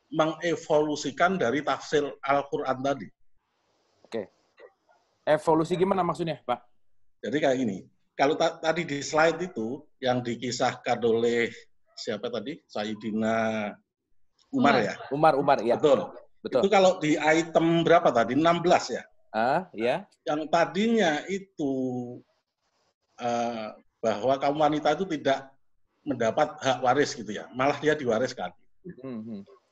mengevolusikan dari tafsir Al-Quran tadi? Oke. Evolusi gimana maksudnya, Pak? Jadi kayak gini, kalau tadi di slide itu yang dikisahkan oleh siapa tadi? Sayyidina Umar ya? Umar, ya. Betul. Itu kalau di item berapa tadi? 16 ya? Ya. Yang tadinya itu bahwa kaum wanita itu tidak mendapat hak waris gitu ya, malah dia diwariskan.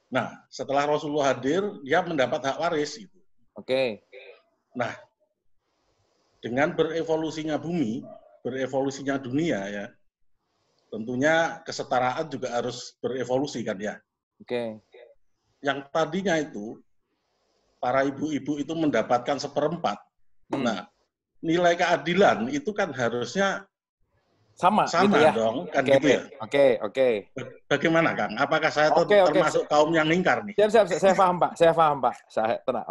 Nah, setelah Rasulullah hadir, dia mendapat hak waris gitu. Oke. Nah, dengan berevolusinya bumi, berevolusinya dunia ya, tentunya kesetaraan juga harus berevolusi kan ya. Oke. Yang tadinya itu para ibu-ibu itu mendapatkan 1/4. Nah, nilai keadilan itu kan harusnya sama gitu ya? Dong, kan gitu ya. Oke. Bagaimana, Kang? Apakah saya termasuk kaum yang ingkar nih? Siap. Saya paham, Pak. Tenang.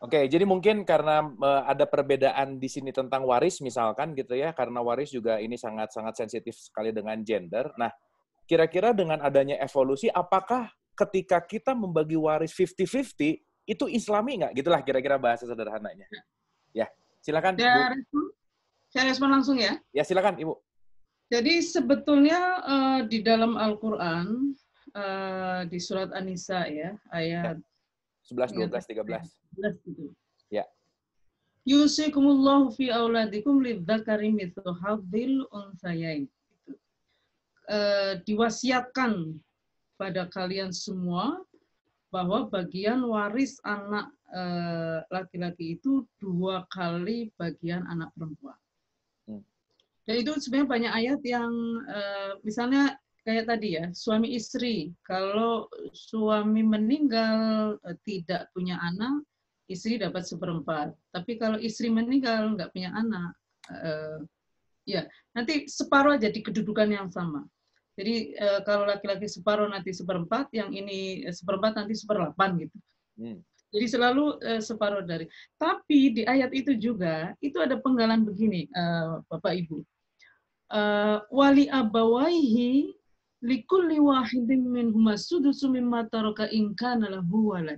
Oke, jadi mungkin karena ada perbedaan di sini tentang waris misalkan gitu ya, karena waris juga ini sangat-sangat sensitif sekali dengan gender. Nah, kira-kira dengan adanya evolusi, apakah ketika kita membagi waris 50-50, itu islami nggak? Gitulah kira-kira bahasa sederhananya. Ya, silakan. Saya respon langsung ya. Ya, silakan, Ibu. Jadi sebetulnya di dalam Al-Quran, di surat An-Nisa ya, ayat 11, 12, 13. Ya. Yusikumullahu fi auladikum lidzakari mithlu hadzil unsayain. Diwasiatkan pada kalian semua bahwa bagian waris anak laki-laki itu 2 kali bagian anak perempuan. Dan itu sebenarnya banyak ayat yang misalnya kayak tadi ya, suami istri. Kalau suami meninggal tidak punya anak, istri dapat 1/4. Tapi kalau istri meninggal nggak punya anak, ya nanti separuh aja di kedudukan yang sama. Jadi kalau laki-laki separuh nanti 1/4, yang ini 1/4 nanti 1/8 gitu. Jadi selalu separuh dari. Tapi di ayat itu juga itu ada penggalan begini, Bapak Ibu. Wali abawaihi likulli wahidin minhum as-sudusu mimma taraka in kana lahu walad.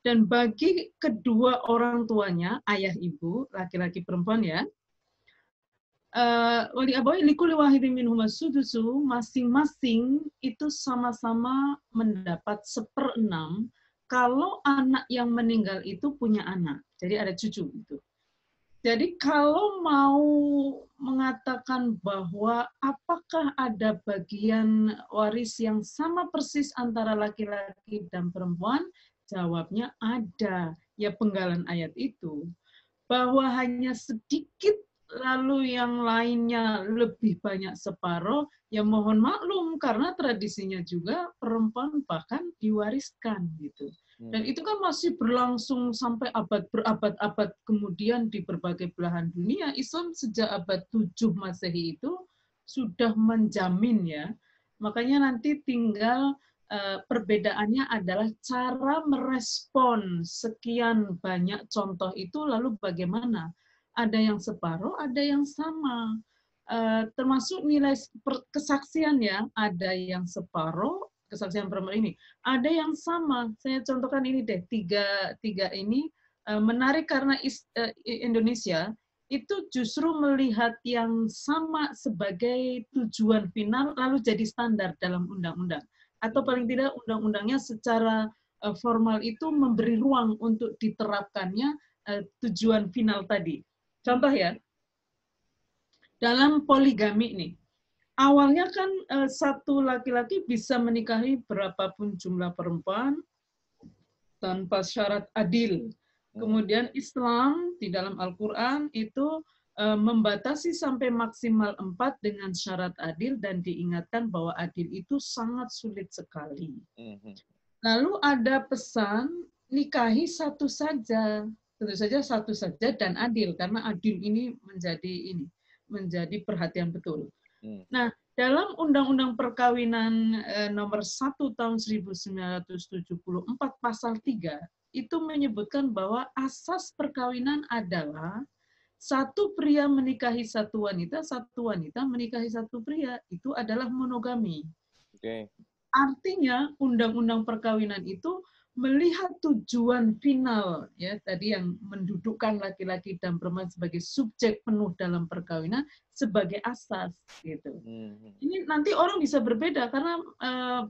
Dan bagi kedua orang tuanya, ayah ibu, laki-laki perempuan ya, wali abawaihi likulli wahidin minhum as-sudusu, masing-masing itu sama-sama mendapat 1/6 kalau anak yang meninggal itu punya anak. Jadi ada cucu itu. Jadi kalau mau mengatakan bahwa apakah ada bagian waris yang sama persis antara laki-laki dan perempuan, jawabnya ada. Ya penggalan ayat itu. Bahwa hanya sedikit lalu yang lainnya lebih banyak separuh, ya mohon maklum karena tradisinya juga perempuan bahkan diwariskan gitu. Dan itu kan masih berlangsung sampai berabad-abad kemudian di berbagai belahan dunia. Islam sejak abad 7 Masehi itu sudah menjamin ya. Makanya nanti tinggal perbedaannya adalah cara merespon sekian banyak contoh itu lalu bagaimana. Ada yang separuh, ada yang sama. Termasuk nilai kesaksian ya, ada yang separuh, kesaksian perempuan ini. Ada yang sama. Saya contohkan ini deh, tiga ini menarik karena Indonesia itu justru melihat yang sama sebagai tujuan final lalu jadi standar dalam undang-undang. Atau paling tidak undang-undangnya secara formal itu memberi ruang untuk diterapkannya tujuan final tadi. Contoh ya, dalam poligami nih, awalnya kan satu laki-laki bisa menikahi berapapun jumlah perempuan tanpa syarat adil. Kemudian Islam di dalam Al-Quran itu membatasi sampai maksimal 4 dengan syarat adil dan diingatkan bahwa adil itu sangat sulit sekali. Lalu ada pesan nikahi satu saja, tentu saja satu saja dan adil karena adil ini menjadi perhatian betul. Nah, dalam Undang-Undang Perkawinan nomor 1 tahun 1974 pasal 3 itu menyebutkan bahwa asas perkawinan adalah satu pria menikahi satu wanita menikahi satu pria. Itu adalah monogami. Artinya undang-undang perkawinan itu melihat tujuan final ya tadi yang mendudukkan laki-laki dan perempuan sebagai subjek penuh dalam perkawinan sebagai asas gitu. Ini nanti orang bisa berbeda karena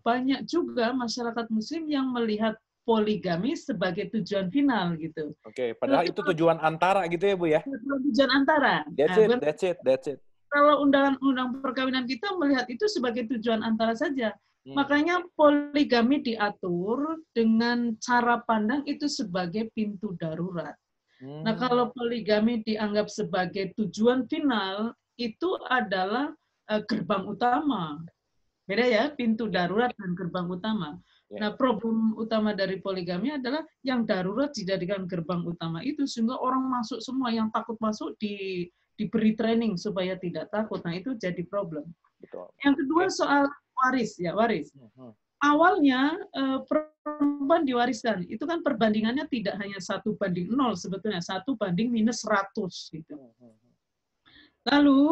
banyak juga masyarakat Muslim yang melihat poligami sebagai tujuan final gitu. Padahal itu tujuan antara gitu ya Bu ya? Tujuan antara. That's it. Kalau undang-undang perkawinan kita melihat itu sebagai tujuan antara saja. Makanya poligami diatur dengan cara pandang itu sebagai pintu darurat. Nah, kalau poligami dianggap sebagai tujuan final, itu adalah gerbang utama. Beda ya, pintu darurat dan gerbang utama. Nah, problem utama dari poligami adalah yang darurat dijadikan gerbang utama itu sehingga orang masuk semua, yang takut masuk diberi training supaya tidak takut. Nah, itu jadi problem. Yang kedua soal waris. Awalnya perempuan diwariskan. Itu kan perbandingannya tidak hanya 1:0 sebetulnya, 1:-100 gitu. Lalu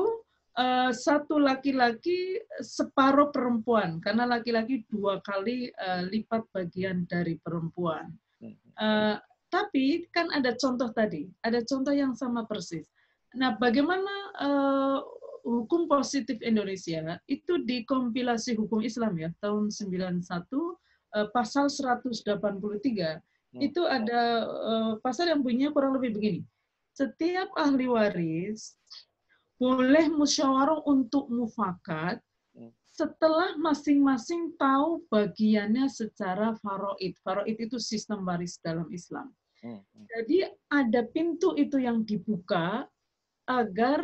satu laki-laki separuh perempuan, karena laki-laki 2 kali lipat bagian dari perempuan. Tapi kan ada contoh tadi, ada contoh yang sama persis. Nah, bagaimana hukum positif Indonesia itu dikompilasi hukum Islam ya tahun 91 pasal 183 itu ada pasal yang bunyinya kurang lebih begini. Setiap ahli waris boleh musyawarah untuk mufakat setelah masing-masing tahu bagiannya secara faraid. Faraid itu sistem waris dalam Islam. Jadi ada pintu itu yang dibuka agar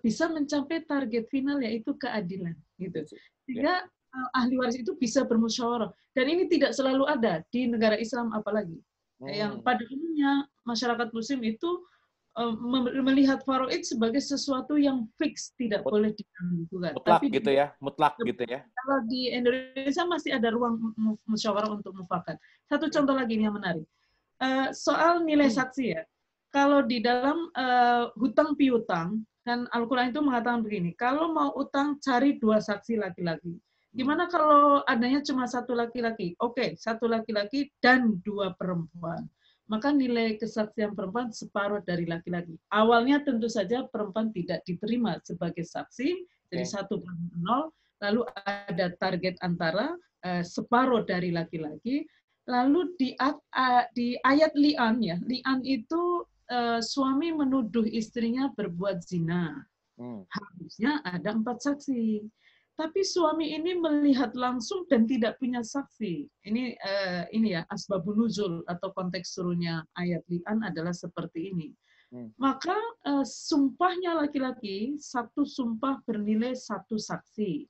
bisa mencapai target final yaitu keadilan gitu. Sehingga ahli waris itu bisa bermusyawarah dan ini tidak selalu ada di negara Islam apalagi. Yang pada umumnya masyarakat muslim itu melihat faraid sebagai sesuatu yang fix, tidak boleh diganggu. Mutlak gitu ya, mutlak gitu ya. Kalau di Indonesia masih ada ruang musyawarah untuk mufakat. Satu contoh lagi yang menarik. Soal nilai saksi ya. Kalau di dalam hutang piutang, kan Al-Quran itu mengatakan begini, kalau mau utang cari 2 saksi laki-laki. Gimana kalau adanya cuma 1 laki-laki? Oke, 1 laki-laki dan 2 perempuan. Maka nilai kesaksian perempuan separuh dari laki-laki. Awalnya tentu saja perempuan tidak diterima sebagai saksi, jadi 1:0, lalu ada target antara separuh dari laki-laki. Lalu di ayat li'an ya, li'an itu suami menuduh istrinya berbuat zina. Harusnya ada 4 saksi. Tapi suami ini melihat langsung dan tidak punya saksi. Ini ya asbabun nuzul atau konteks turunnya ayat li'an adalah seperti ini. Maka sumpahnya laki-laki, 1 sumpah bernilai 1 saksi.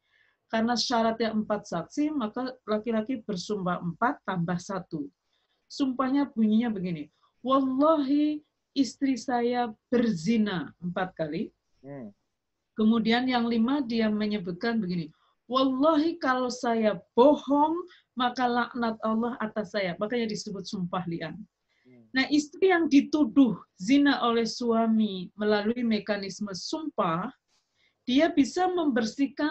Karena syaratnya 4 saksi, maka laki-laki bersumpah 4 tambah 1. Sumpahnya bunyinya begini. Wallahi istri saya berzina 4 kali. Kemudian yang 5 dia menyebutkan begini. Wallahi kalau saya bohong maka laknat Allah atas saya. Makanya disebut sumpah li'an. Nah, istri yang dituduh zina oleh suami melalui mekanisme sumpah, dia bisa membersihkan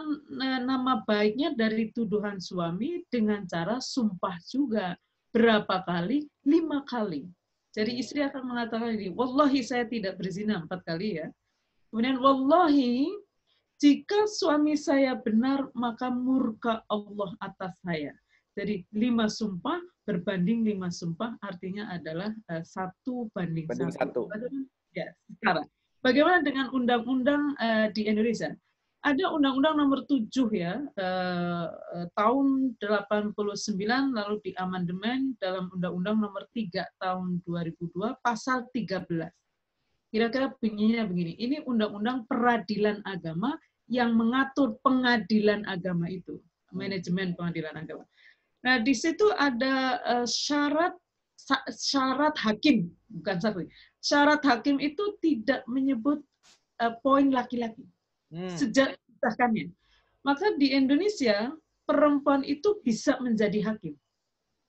nama baiknya dari tuduhan suami dengan cara sumpah juga. Berapa kali? 5 kali. Jadi istri akan mengatakan ini, wallahi saya tidak berzina 4 kali ya. Kemudian wallahi jika suami saya benar maka murka Allah atas saya. Jadi 5 sumpah berbanding 5 sumpah artinya adalah 1 banding 1. Ya, sekarang. Bagaimana dengan undang-undang di Indonesia? Ada Undang-Undang Nomor 7 ya, tahun 89 lalu diamandemen dalam Undang-Undang Nomor 3 tahun 2002 pasal 13. Kira-kira bunyinya begini, ini Undang-Undang Peradilan Agama yang mengatur pengadilan agama itu, manajemen pengadilan agama. Nah, di situ ada syarat hakim, bukan syarat. Syarat hakim itu tidak menyebut poin laki-laki. Sejak disahkannya. Maka di Indonesia, perempuan itu bisa menjadi hakim.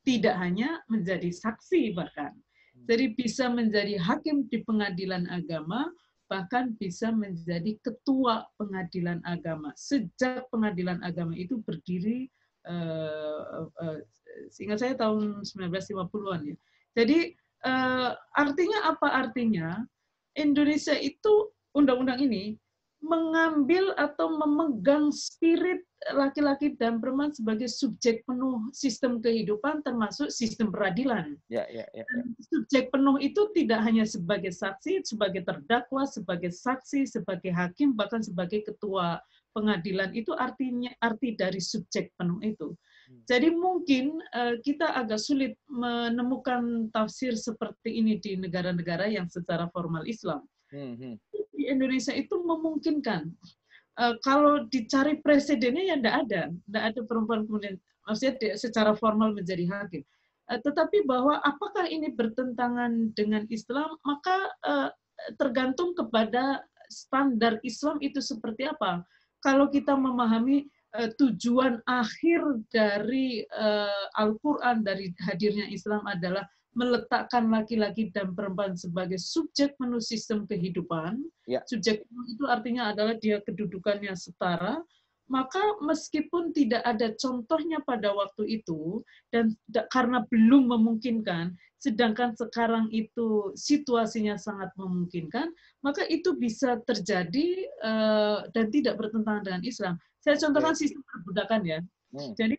Tidak hanya menjadi saksi bahkan. Jadi bisa menjadi hakim di pengadilan agama, bahkan bisa menjadi ketua pengadilan agama. Sejak pengadilan agama itu berdiri, seingat saya tahun 1950-an ya. Jadi artinya apa artinya? Indonesia itu undang-undang ini mengambil atau memegang spirit laki-laki dan perempuan sebagai subjek penuh sistem kehidupan termasuk sistem peradilan. Subjek penuh itu tidak hanya sebagai saksi, sebagai terdakwa, sebagai saksi, sebagai hakim, bahkan sebagai ketua pengadilan. Itu arti dari subjek penuh itu. Jadi mungkin kita agak sulit menemukan tafsir seperti ini di negara-negara yang secara formal Islam. Di Indonesia itu memungkinkan. Kalau dicari presidennya ya tidak ada perempuan kemudian maksudnya secara formal menjadi hakim. Tetapi bahwa apakah ini bertentangan dengan Islam, maka tergantung kepada standar Islam itu seperti apa. Kalau kita memahami tujuan akhir dari Al-Quran, dari hadirnya Islam adalah meletakkan laki-laki dan perempuan sebagai subjek penuh sistem kehidupan. Subjek penuh itu artinya adalah dia kedudukannya setara, maka meskipun tidak ada contohnya pada waktu itu, dan karena belum memungkinkan, sedangkan sekarang itu situasinya sangat memungkinkan, maka itu bisa terjadi dan tidak bertentangan dengan Islam. Saya contohkan sistem perbudakan ya. Jadi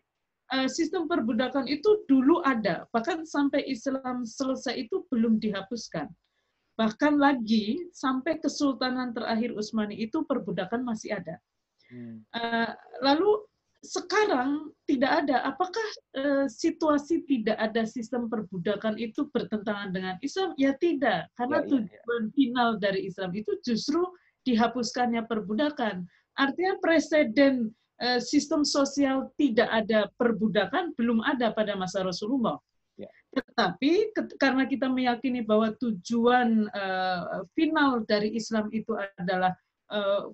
sistem perbudakan itu dulu ada, bahkan sampai Islam selesai itu belum dihapuskan. Bahkan lagi sampai Kesultanan terakhir Utsmani itu perbudakan masih ada. Lalu sekarang tidak ada. Apakah situasi tidak ada sistem perbudakan itu bertentangan dengan Islam? Ya tidak, karena tujuan final dari Islam itu justru dihapuskannya perbudakan. Artinya presiden sistem sosial tidak ada perbudakan belum ada pada masa Rasulullah. Tetapi karena kita meyakini bahwa tujuan final dari Islam itu adalah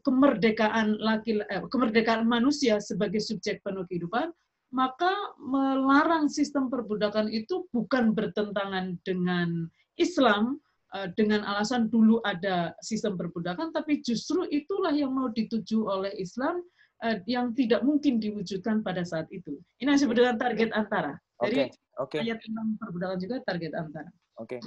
kemerdekaan manusia sebagai subjek penuh kehidupan, maka melarang sistem perbudakan itu bukan bertentangan dengan Islam dengan alasan dulu ada sistem perbudakan, tapi justru itulah yang mau dituju oleh Islam yang tidak mungkin diwujudkan pada saat itu. Ini yang disebut dengan target antara. Jadi ayat tentang perbudakan juga target antara. Oke.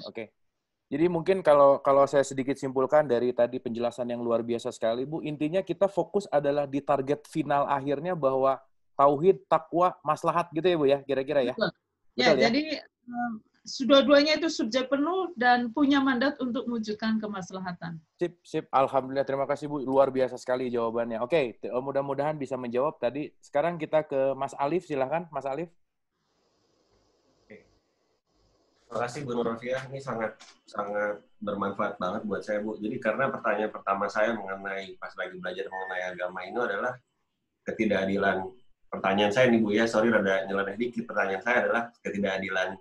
Jadi mungkin kalau saya sedikit simpulkan dari tadi penjelasan yang luar biasa sekali, Bu, intinya kita fokus adalah di target final akhirnya bahwa tauhid, takwa, maslahat gitu ya, Bu ya, kira-kira ya. Betul ya? Jadi dua-duanya itu subjek penuh dan punya mandat untuk mewujudkan kemaslahatan. Sip. Alhamdulillah, terima kasih Bu. Luar biasa sekali jawabannya. Oke, mudah-mudahan bisa menjawab tadi. Sekarang kita ke Mas Alif, silahkan Mas Alif. Terima kasih Bu Nur Rofiah. Ini sangat bermanfaat banget buat saya, Bu. Jadi karena pertanyaan pertama saya mengenai pas lagi belajar mengenai agama ini adalah ketidakadilan. Pertanyaan saya nih Bu ya, sorry rada nyeleneh dikit. Pertanyaan saya adalah ketidakadilan.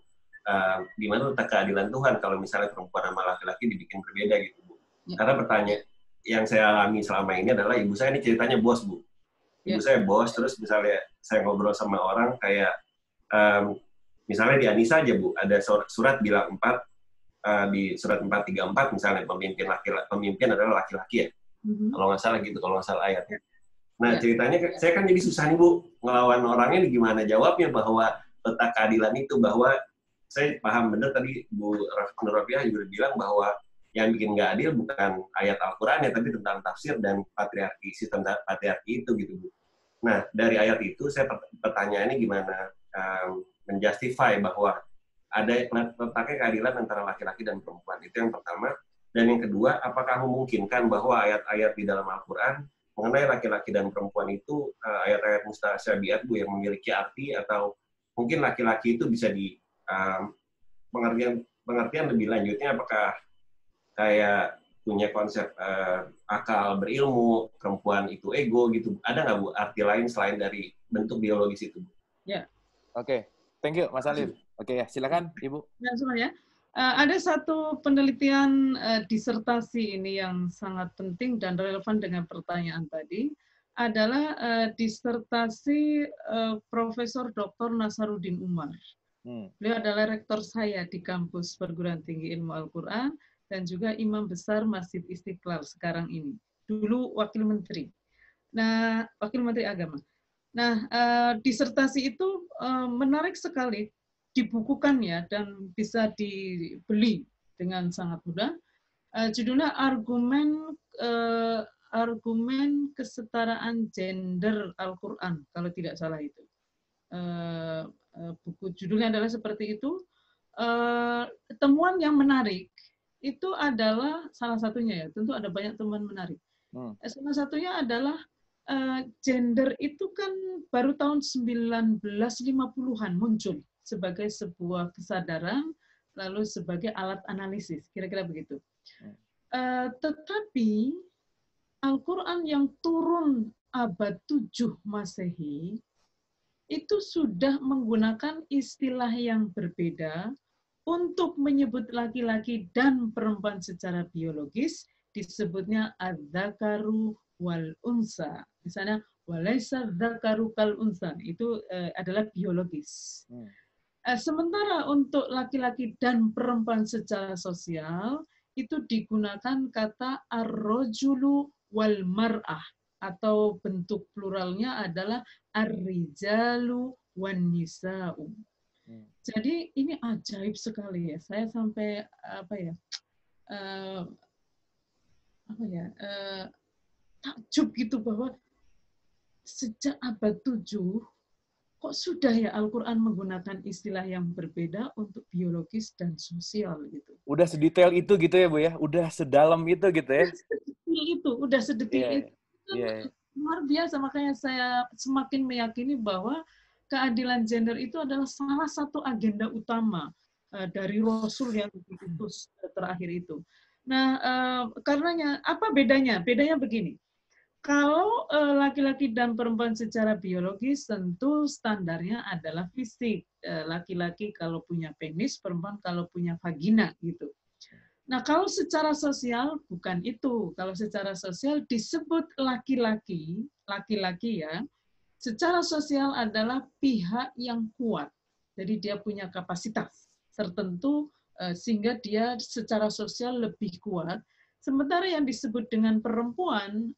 Gimana letak keadilan Tuhan kalau misalnya perempuan sama laki-laki dibikin berbeda gitu, Bu. Karena pertanyaan yang saya alami selama ini adalah ibu saya ini ceritanya bos, Bu. Ibu saya bos, terus misalnya saya ngobrol sama orang kayak misalnya di An-Nisa aja Bu, ada surat bilang 4, di surat 434 misalnya pemimpin adalah laki-laki ya. Kalau nggak salah gitu, kalau nggak salah ayatnya. Nah, ceritanya saya kan jadi susah nih Bu, ngelawan orangnya gimana jawabnya bahwa letak keadilan itu, bahwa saya paham benar tadi Bu Nurrofiah juga bilang bahwa yang bikin nggak adil bukan ayat Al-Quran ya, tapi tentang tafsir dan patriarki, sistem patriarki itu gitu Bu. Nah, dari ayat itu saya pertanyaannya gimana menjustify bahwa ada letaknya keadilan antara laki-laki dan perempuan, itu yang pertama. Dan yang kedua, apakah memungkinkan bahwa ayat-ayat di dalam Al-Quran mengenai laki-laki dan perempuan itu ayat-ayat mustasyabihat Bu yang memiliki arti, atau mungkin laki-laki itu bisa di pengertian lebih lanjutnya, apakah kayak punya konsep akal berilmu, perempuan itu ego gitu. Ada nggak Bu arti lain selain dari bentuk biologis itu Bu? Ya. Oke, thank you Mas Alif. Oke ya, silakan Ibu. Ya, semuanya. Ada satu penelitian disertasi ini yang sangat penting dan relevan dengan pertanyaan tadi, adalah disertasi Profesor Dr. Nasaruddin Umar. Beliau adalah rektor saya di kampus Perguruan Tinggi Ilmu Al-Quran dan juga Imam Besar Masjid Istiqlal sekarang ini. Dulu Wakil Menteri. Nah, Wakil Menteri Agama. Nah, disertasi itu menarik sekali, dibukukan ya, dan bisa dibeli dengan sangat mudah. Judulnya argumen kesetaraan gender Al-Quran, kalau tidak salah itu. Buku judulnya adalah seperti itu. Temuan yang menarik itu adalah salah satunya ya, tentu ada banyak temuan menarik. Salah satunya adalah gender itu kan baru tahun 1950-an muncul sebagai sebuah kesadaran, lalu sebagai alat analisis, kira-kira begitu. Tetapi Al-Quran yang turun abad 7 Masehi itu sudah menggunakan istilah yang berbeda untuk menyebut laki-laki dan perempuan secara biologis, disebutnya adzakaru wal unsa. Misalnya walaisa dzakaru kal unsa, itu adalah biologis. Sementara untuk laki-laki dan perempuan secara sosial itu digunakan kata ar-rajulu wal mar'ah, atau bentuk pluralnya adalah ar-rijalu wan nisa'u. Jadi ini ajaib sekali ya. Saya sampai takjub gitu bahwa sejak abad 7 kok sudah ya Al-Quran menggunakan istilah yang berbeda untuk biologis dan sosial gitu. Udah sedetail itu gitu ya Bu ya? Udah sedalam itu gitu ya? Udah sedetil itu. Luar biasa, makanya saya semakin meyakini bahwa keadilan gender itu adalah salah satu agenda utama dari Rasul yang diutus terakhir itu. Nah, karenanya apa bedanya? Bedanya begini. Kalau laki-laki dan perempuan secara biologis tentu standarnya adalah fisik. Laki-laki kalau punya penis, perempuan kalau punya vagina gitu. Nah, kalau secara sosial bukan itu. Kalau secara sosial disebut laki-laki ya, secara sosial adalah pihak yang kuat. Jadi dia punya kapasitas tertentu sehingga dia secara sosial lebih kuat. Sementara yang disebut dengan perempuan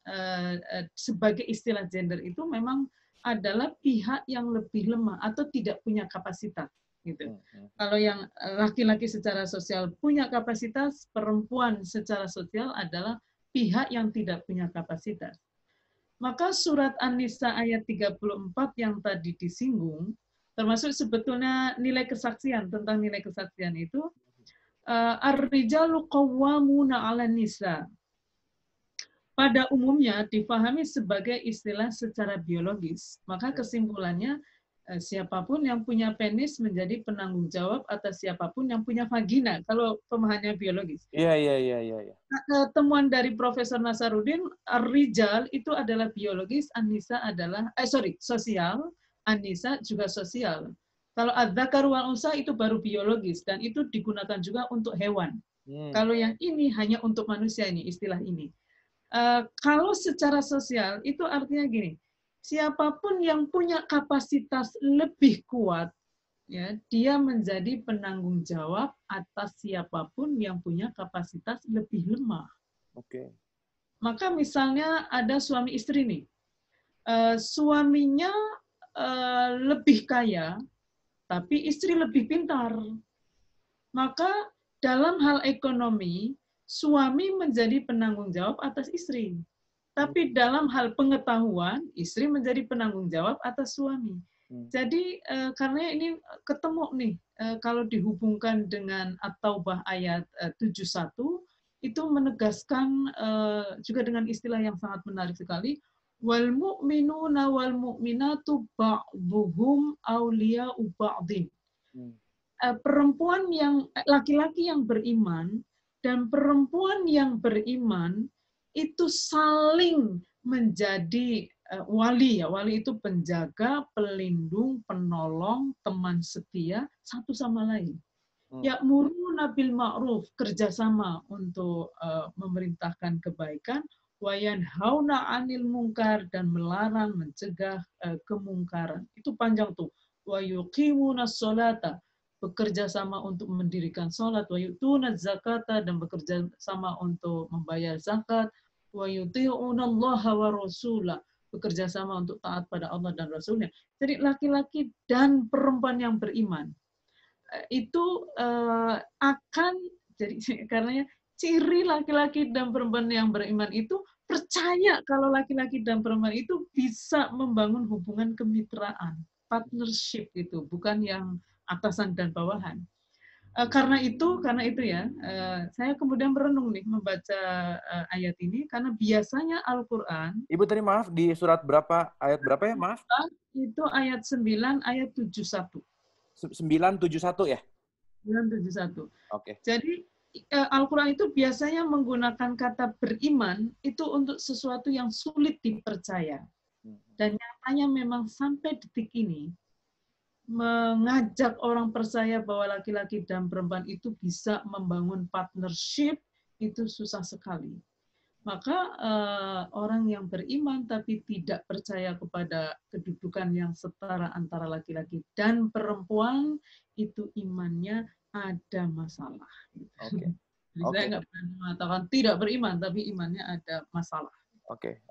sebagai istilah gender itu memang adalah pihak yang lebih lemah atau tidak punya kapasitas. Gitu. Kalau yang laki-laki secara sosial punya kapasitas, perempuan secara sosial adalah pihak yang tidak punya kapasitas. Maka surat An-Nisa ayat 34 yang tadi disinggung, termasuk sebetulnya nilai kesaksian, tentang nilai kesaksian itu, ar-rijalu qawwamuna 'alan nisa. Pada umumnya dipahami sebagai istilah secara biologis. Maka kesimpulannya siapapun yang punya penis menjadi penanggung jawab atas siapapun yang punya vagina, kalau pemahamannya biologis. Iya. Temuan dari Profesor Nasaruddin, ar-rijal itu adalah biologis, an-nisa adalah sosial, an-nisa juga sosial. Kalau adzakaru wal unsa itu baru biologis dan itu digunakan juga untuk hewan. Kalau yang ini hanya untuk manusia, ini istilah ini. Kalau secara sosial itu artinya gini, siapapun yang punya kapasitas lebih kuat ya, dia menjadi penanggung jawab atas siapapun yang punya kapasitas lebih lemah. Oke. Maka misalnya ada suami istri nih, suaminya lebih kaya, tapi istri lebih pintar. Maka dalam hal ekonomi, suami menjadi penanggung jawab atas istri. Tapi dalam hal pengetahuan, istri menjadi penanggung jawab atas suami. Jadi karena ini ketemu nih, kalau dihubungkan dengan At-Taubah ayat 71, itu menegaskan juga dengan istilah yang sangat menarik sekali, wal mu'minuna wal mu'minatu ba'dhuhum awliya'u ba'dhin. Perempuan yang laki-laki yang beriman dan perempuan yang beriman itu saling menjadi wali, ya. Wali itu penjaga, pelindung, penolong, teman setia satu sama lain. Ya'muruna bil ma'ruf, kerjasama untuk memerintahkan kebaikan, wa yanhauna 'anil munkar, dan melarang, mencegah kemungkaran. Itu panjang tuh. Wa yuqimuna sholata, bekerja sama untuk mendirikan sholat, wa yu'tuna zakata, dan bekerja sama untuk membayar zakat, wa yuti'unallaha wa rasulah, bekerja sama untuk taat pada Allah dan Rasulnya. Jadi laki-laki dan perempuan yang beriman itu akan, jadi karena ciri laki-laki dan perempuan yang beriman itu percaya kalau laki-laki dan perempuan itu bisa membangun hubungan kemitraan, partnership itu, bukan yang atasan dan bawahan. Karena itu ya, saya kemudian berenung nih membaca ayat ini, karena biasanya Al-Quran. Ibu tadi maaf, di surat berapa, ayat berapa ya, maaf? Itu ayat 9, ayat 71. 971 ya? 971. Oke. Jadi Al-Quran itu biasanya menggunakan kata beriman itu untuk sesuatu yang sulit dipercaya. Dan nyatanya memang sampai detik ini, mengajak orang percaya bahwa laki-laki dan perempuan itu bisa membangun partnership itu susah sekali. Maka orang yang beriman tapi tidak percaya kepada kedudukan yang setara antara laki-laki dan perempuan, itu imannya ada masalah. Oke. Jadi saya nggak berani mengatakan tidak beriman, tapi imannya ada masalah. Oke.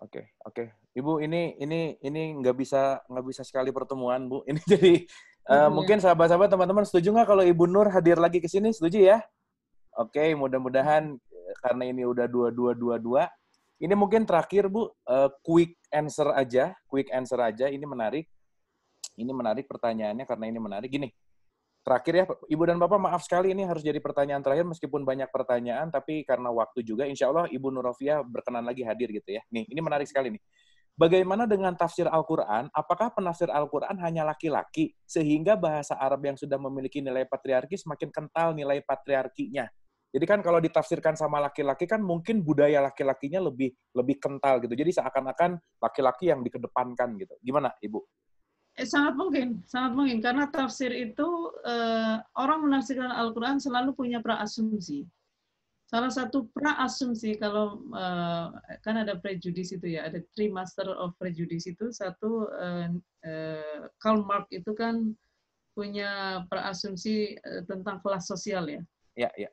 Ibu, ini nggak bisa sekali pertemuan, Bu. Ini jadi mungkin sahabat-sahabat, teman-teman setuju nggak kalau Ibu Nur hadir lagi ke sini? Setuju ya? Oke, mudah-mudahan karena ini udah 2-2-2-2. Ini mungkin terakhir, Bu, quick answer aja. Ini menarik. Ini menarik pertanyaannya karena ini menarik. Gini, terakhir ya, Ibu dan Bapak, maaf sekali ini harus jadi pertanyaan terakhir meskipun banyak pertanyaan, tapi karena waktu juga, insya Allah Ibu Nurofia berkenan lagi hadir gitu ya. Nih, ini menarik sekali nih. Bagaimana dengan tafsir Al-Quran? Apakah penafsir Al-Quran hanya laki-laki, sehingga bahasa Arab yang sudah memiliki nilai patriarki semakin kental nilai patriarkinya? Jadi kan kalau ditafsirkan sama laki-laki kan mungkin budaya laki-lakinya lebih kental gitu. Jadi seakan-akan laki-laki yang dikedepankan gitu. Gimana, Ibu? Sangat mungkin. Karena tafsir itu, orang menafsirkan Al-Quran selalu punya praasumsi. Salah satu praasumsi, kalau kan ada prejudice itu ya, ada three master of prejudice itu. Satu, Karl Marx itu kan punya praasumsi tentang kelas sosial ya. Iya.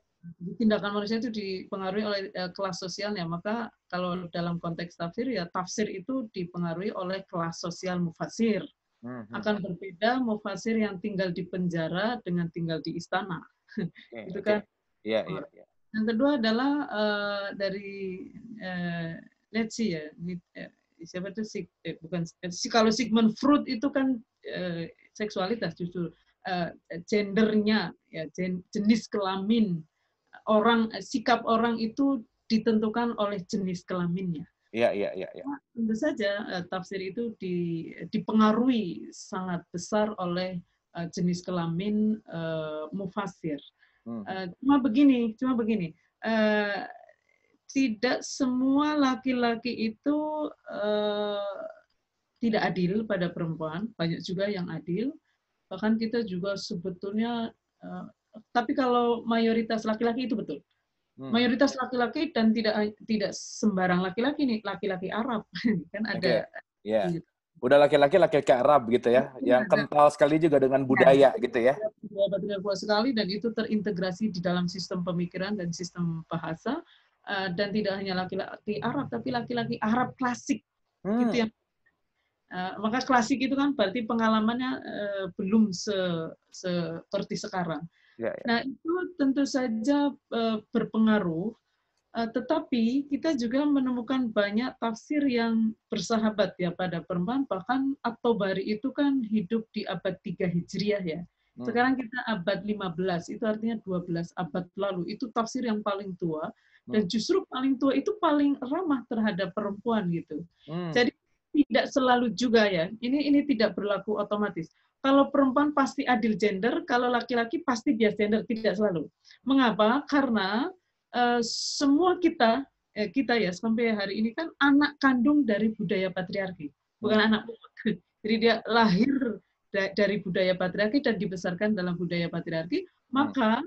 Tindakan manusia itu dipengaruhi oleh kelas sosialnya. Maka kalau dalam konteks tafsir, ya tafsir itu dipengaruhi oleh kelas sosial mufasir. Akan berbeda mufasir yang tinggal di penjara dengan tinggal di istana. Itu kan. Iya. Yang kedua adalah dari let's see ya, siapa itu bukan kalau Sigmund Freud itu kan seksualitas justru gendernya, ya jenis kelamin orang, sikap orang itu ditentukan oleh jenis kelaminnya. Iya. Nah, tentu saja tafsir itu dipengaruhi sangat besar oleh jenis kelamin mufasir. Cuma begini, tidak semua laki-laki itu tidak adil pada perempuan, banyak juga yang adil. Bahkan kita juga sebetulnya, tapi kalau mayoritas laki-laki itu betul. Mayoritas laki-laki dan tidak sembarang laki-laki nih, laki-laki Arab kan ada. Yeah. Udah laki-laki Arab gitu ya, yang kental sekali juga dengan budaya gitu ya. Budaya patriarki kuat sekali, dan itu terintegrasi di dalam sistem pemikiran dan sistem bahasa, dan tidak hanya laki-laki Arab, tapi laki-laki Arab klasik. Gitu yang maka klasik itu kan berarti pengalamannya belum seperti sekarang. Ya. Nah, itu tentu saja berpengaruh. Tetapi kita juga menemukan banyak tafsir yang bersahabat ya pada perempuan. Bahkan At-Tabari itu kan hidup di abad 3 Hijriah ya. Sekarang kita abad 15, itu artinya 12 abad lalu. Itu tafsir yang paling tua, dan justru paling tua itu paling ramah terhadap perempuan gitu. Jadi tidak selalu juga ya. Ini tidak berlaku otomatis. Kalau perempuan pasti adil gender, kalau laki-laki pasti bias gender, tidak selalu. Mengapa? Karena semua kita ya sampai hari ini kan anak kandung dari budaya patriarki, bukan anak. Jadi dia lahir dari budaya patriarki dan dibesarkan dalam budaya patriarki, maka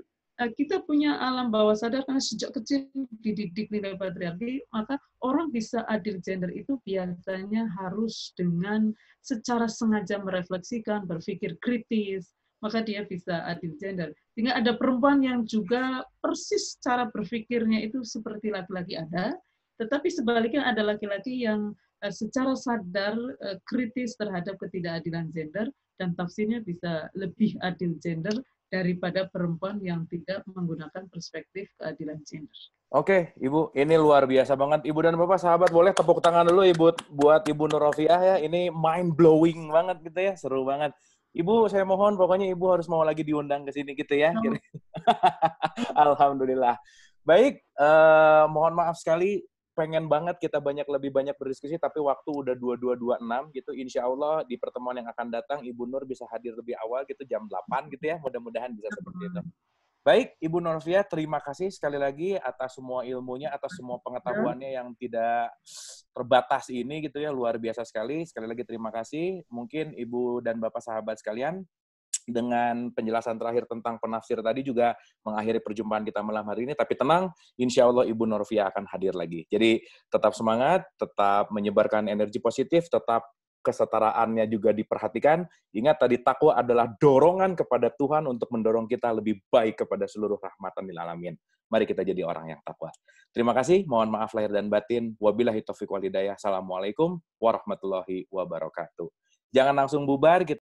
kita punya alam bawah sadar karena sejak kecil dididik nilai patriarki, maka orang bisa adil gender itu biasanya harus dengan secara sengaja merefleksikan, berpikir kritis, maka dia bisa adil gender. Sehingga ada perempuan yang juga persis cara berpikirnya itu seperti laki-laki ada, tetapi sebaliknya ada laki-laki yang secara sadar kritis terhadap ketidakadilan gender, dan tafsirnya bisa lebih adil gender daripada perempuan yang tidak menggunakan perspektif keadilan gender. Oke, Ibu, ini luar biasa banget. Ibu dan Bapak sahabat, boleh tepuk tangan dulu Ibu buat Ibu Nur Rofiah ya. Ini mind blowing banget gitu ya, seru banget. Ibu, saya mohon pokoknya Ibu harus mau lagi diundang ke sini gitu ya. Alhamdulillah. Baik, mohon maaf sekali, pengen banget kita lebih banyak berdiskusi, tapi waktu udah 22.26 gitu. Insya Allah di pertemuan yang akan datang, Ibu Nur bisa hadir lebih awal gitu, jam 8 gitu ya. Mudah-mudahan bisa seperti itu. Baik, Ibu Nur Rofiah, terima kasih sekali lagi atas semua ilmunya, atas semua pengetahuannya yang tidak terbatas ini gitu ya, luar biasa sekali. Sekali lagi terima kasih. Mungkin Ibu dan Bapak sahabat sekalian, dengan penjelasan terakhir tentang penafsir tadi juga mengakhiri perjumpaan kita malam hari ini. Tapi tenang, insya Allah Ibu Nur Rofiah akan hadir lagi. Jadi tetap semangat, tetap menyebarkan energi positif, tetap kesetaraannya juga diperhatikan. Ingat tadi takwa adalah dorongan kepada Tuhan untuk mendorong kita lebih baik kepada seluruh rahmatan lil alamin. Mari kita jadi orang yang takwa. Terima kasih, mohon maaf lahir dan batin. Wabillahi taufiq wal hidayah. Assalamualaikum warahmatullahi wabarakatuh. Jangan langsung bubar.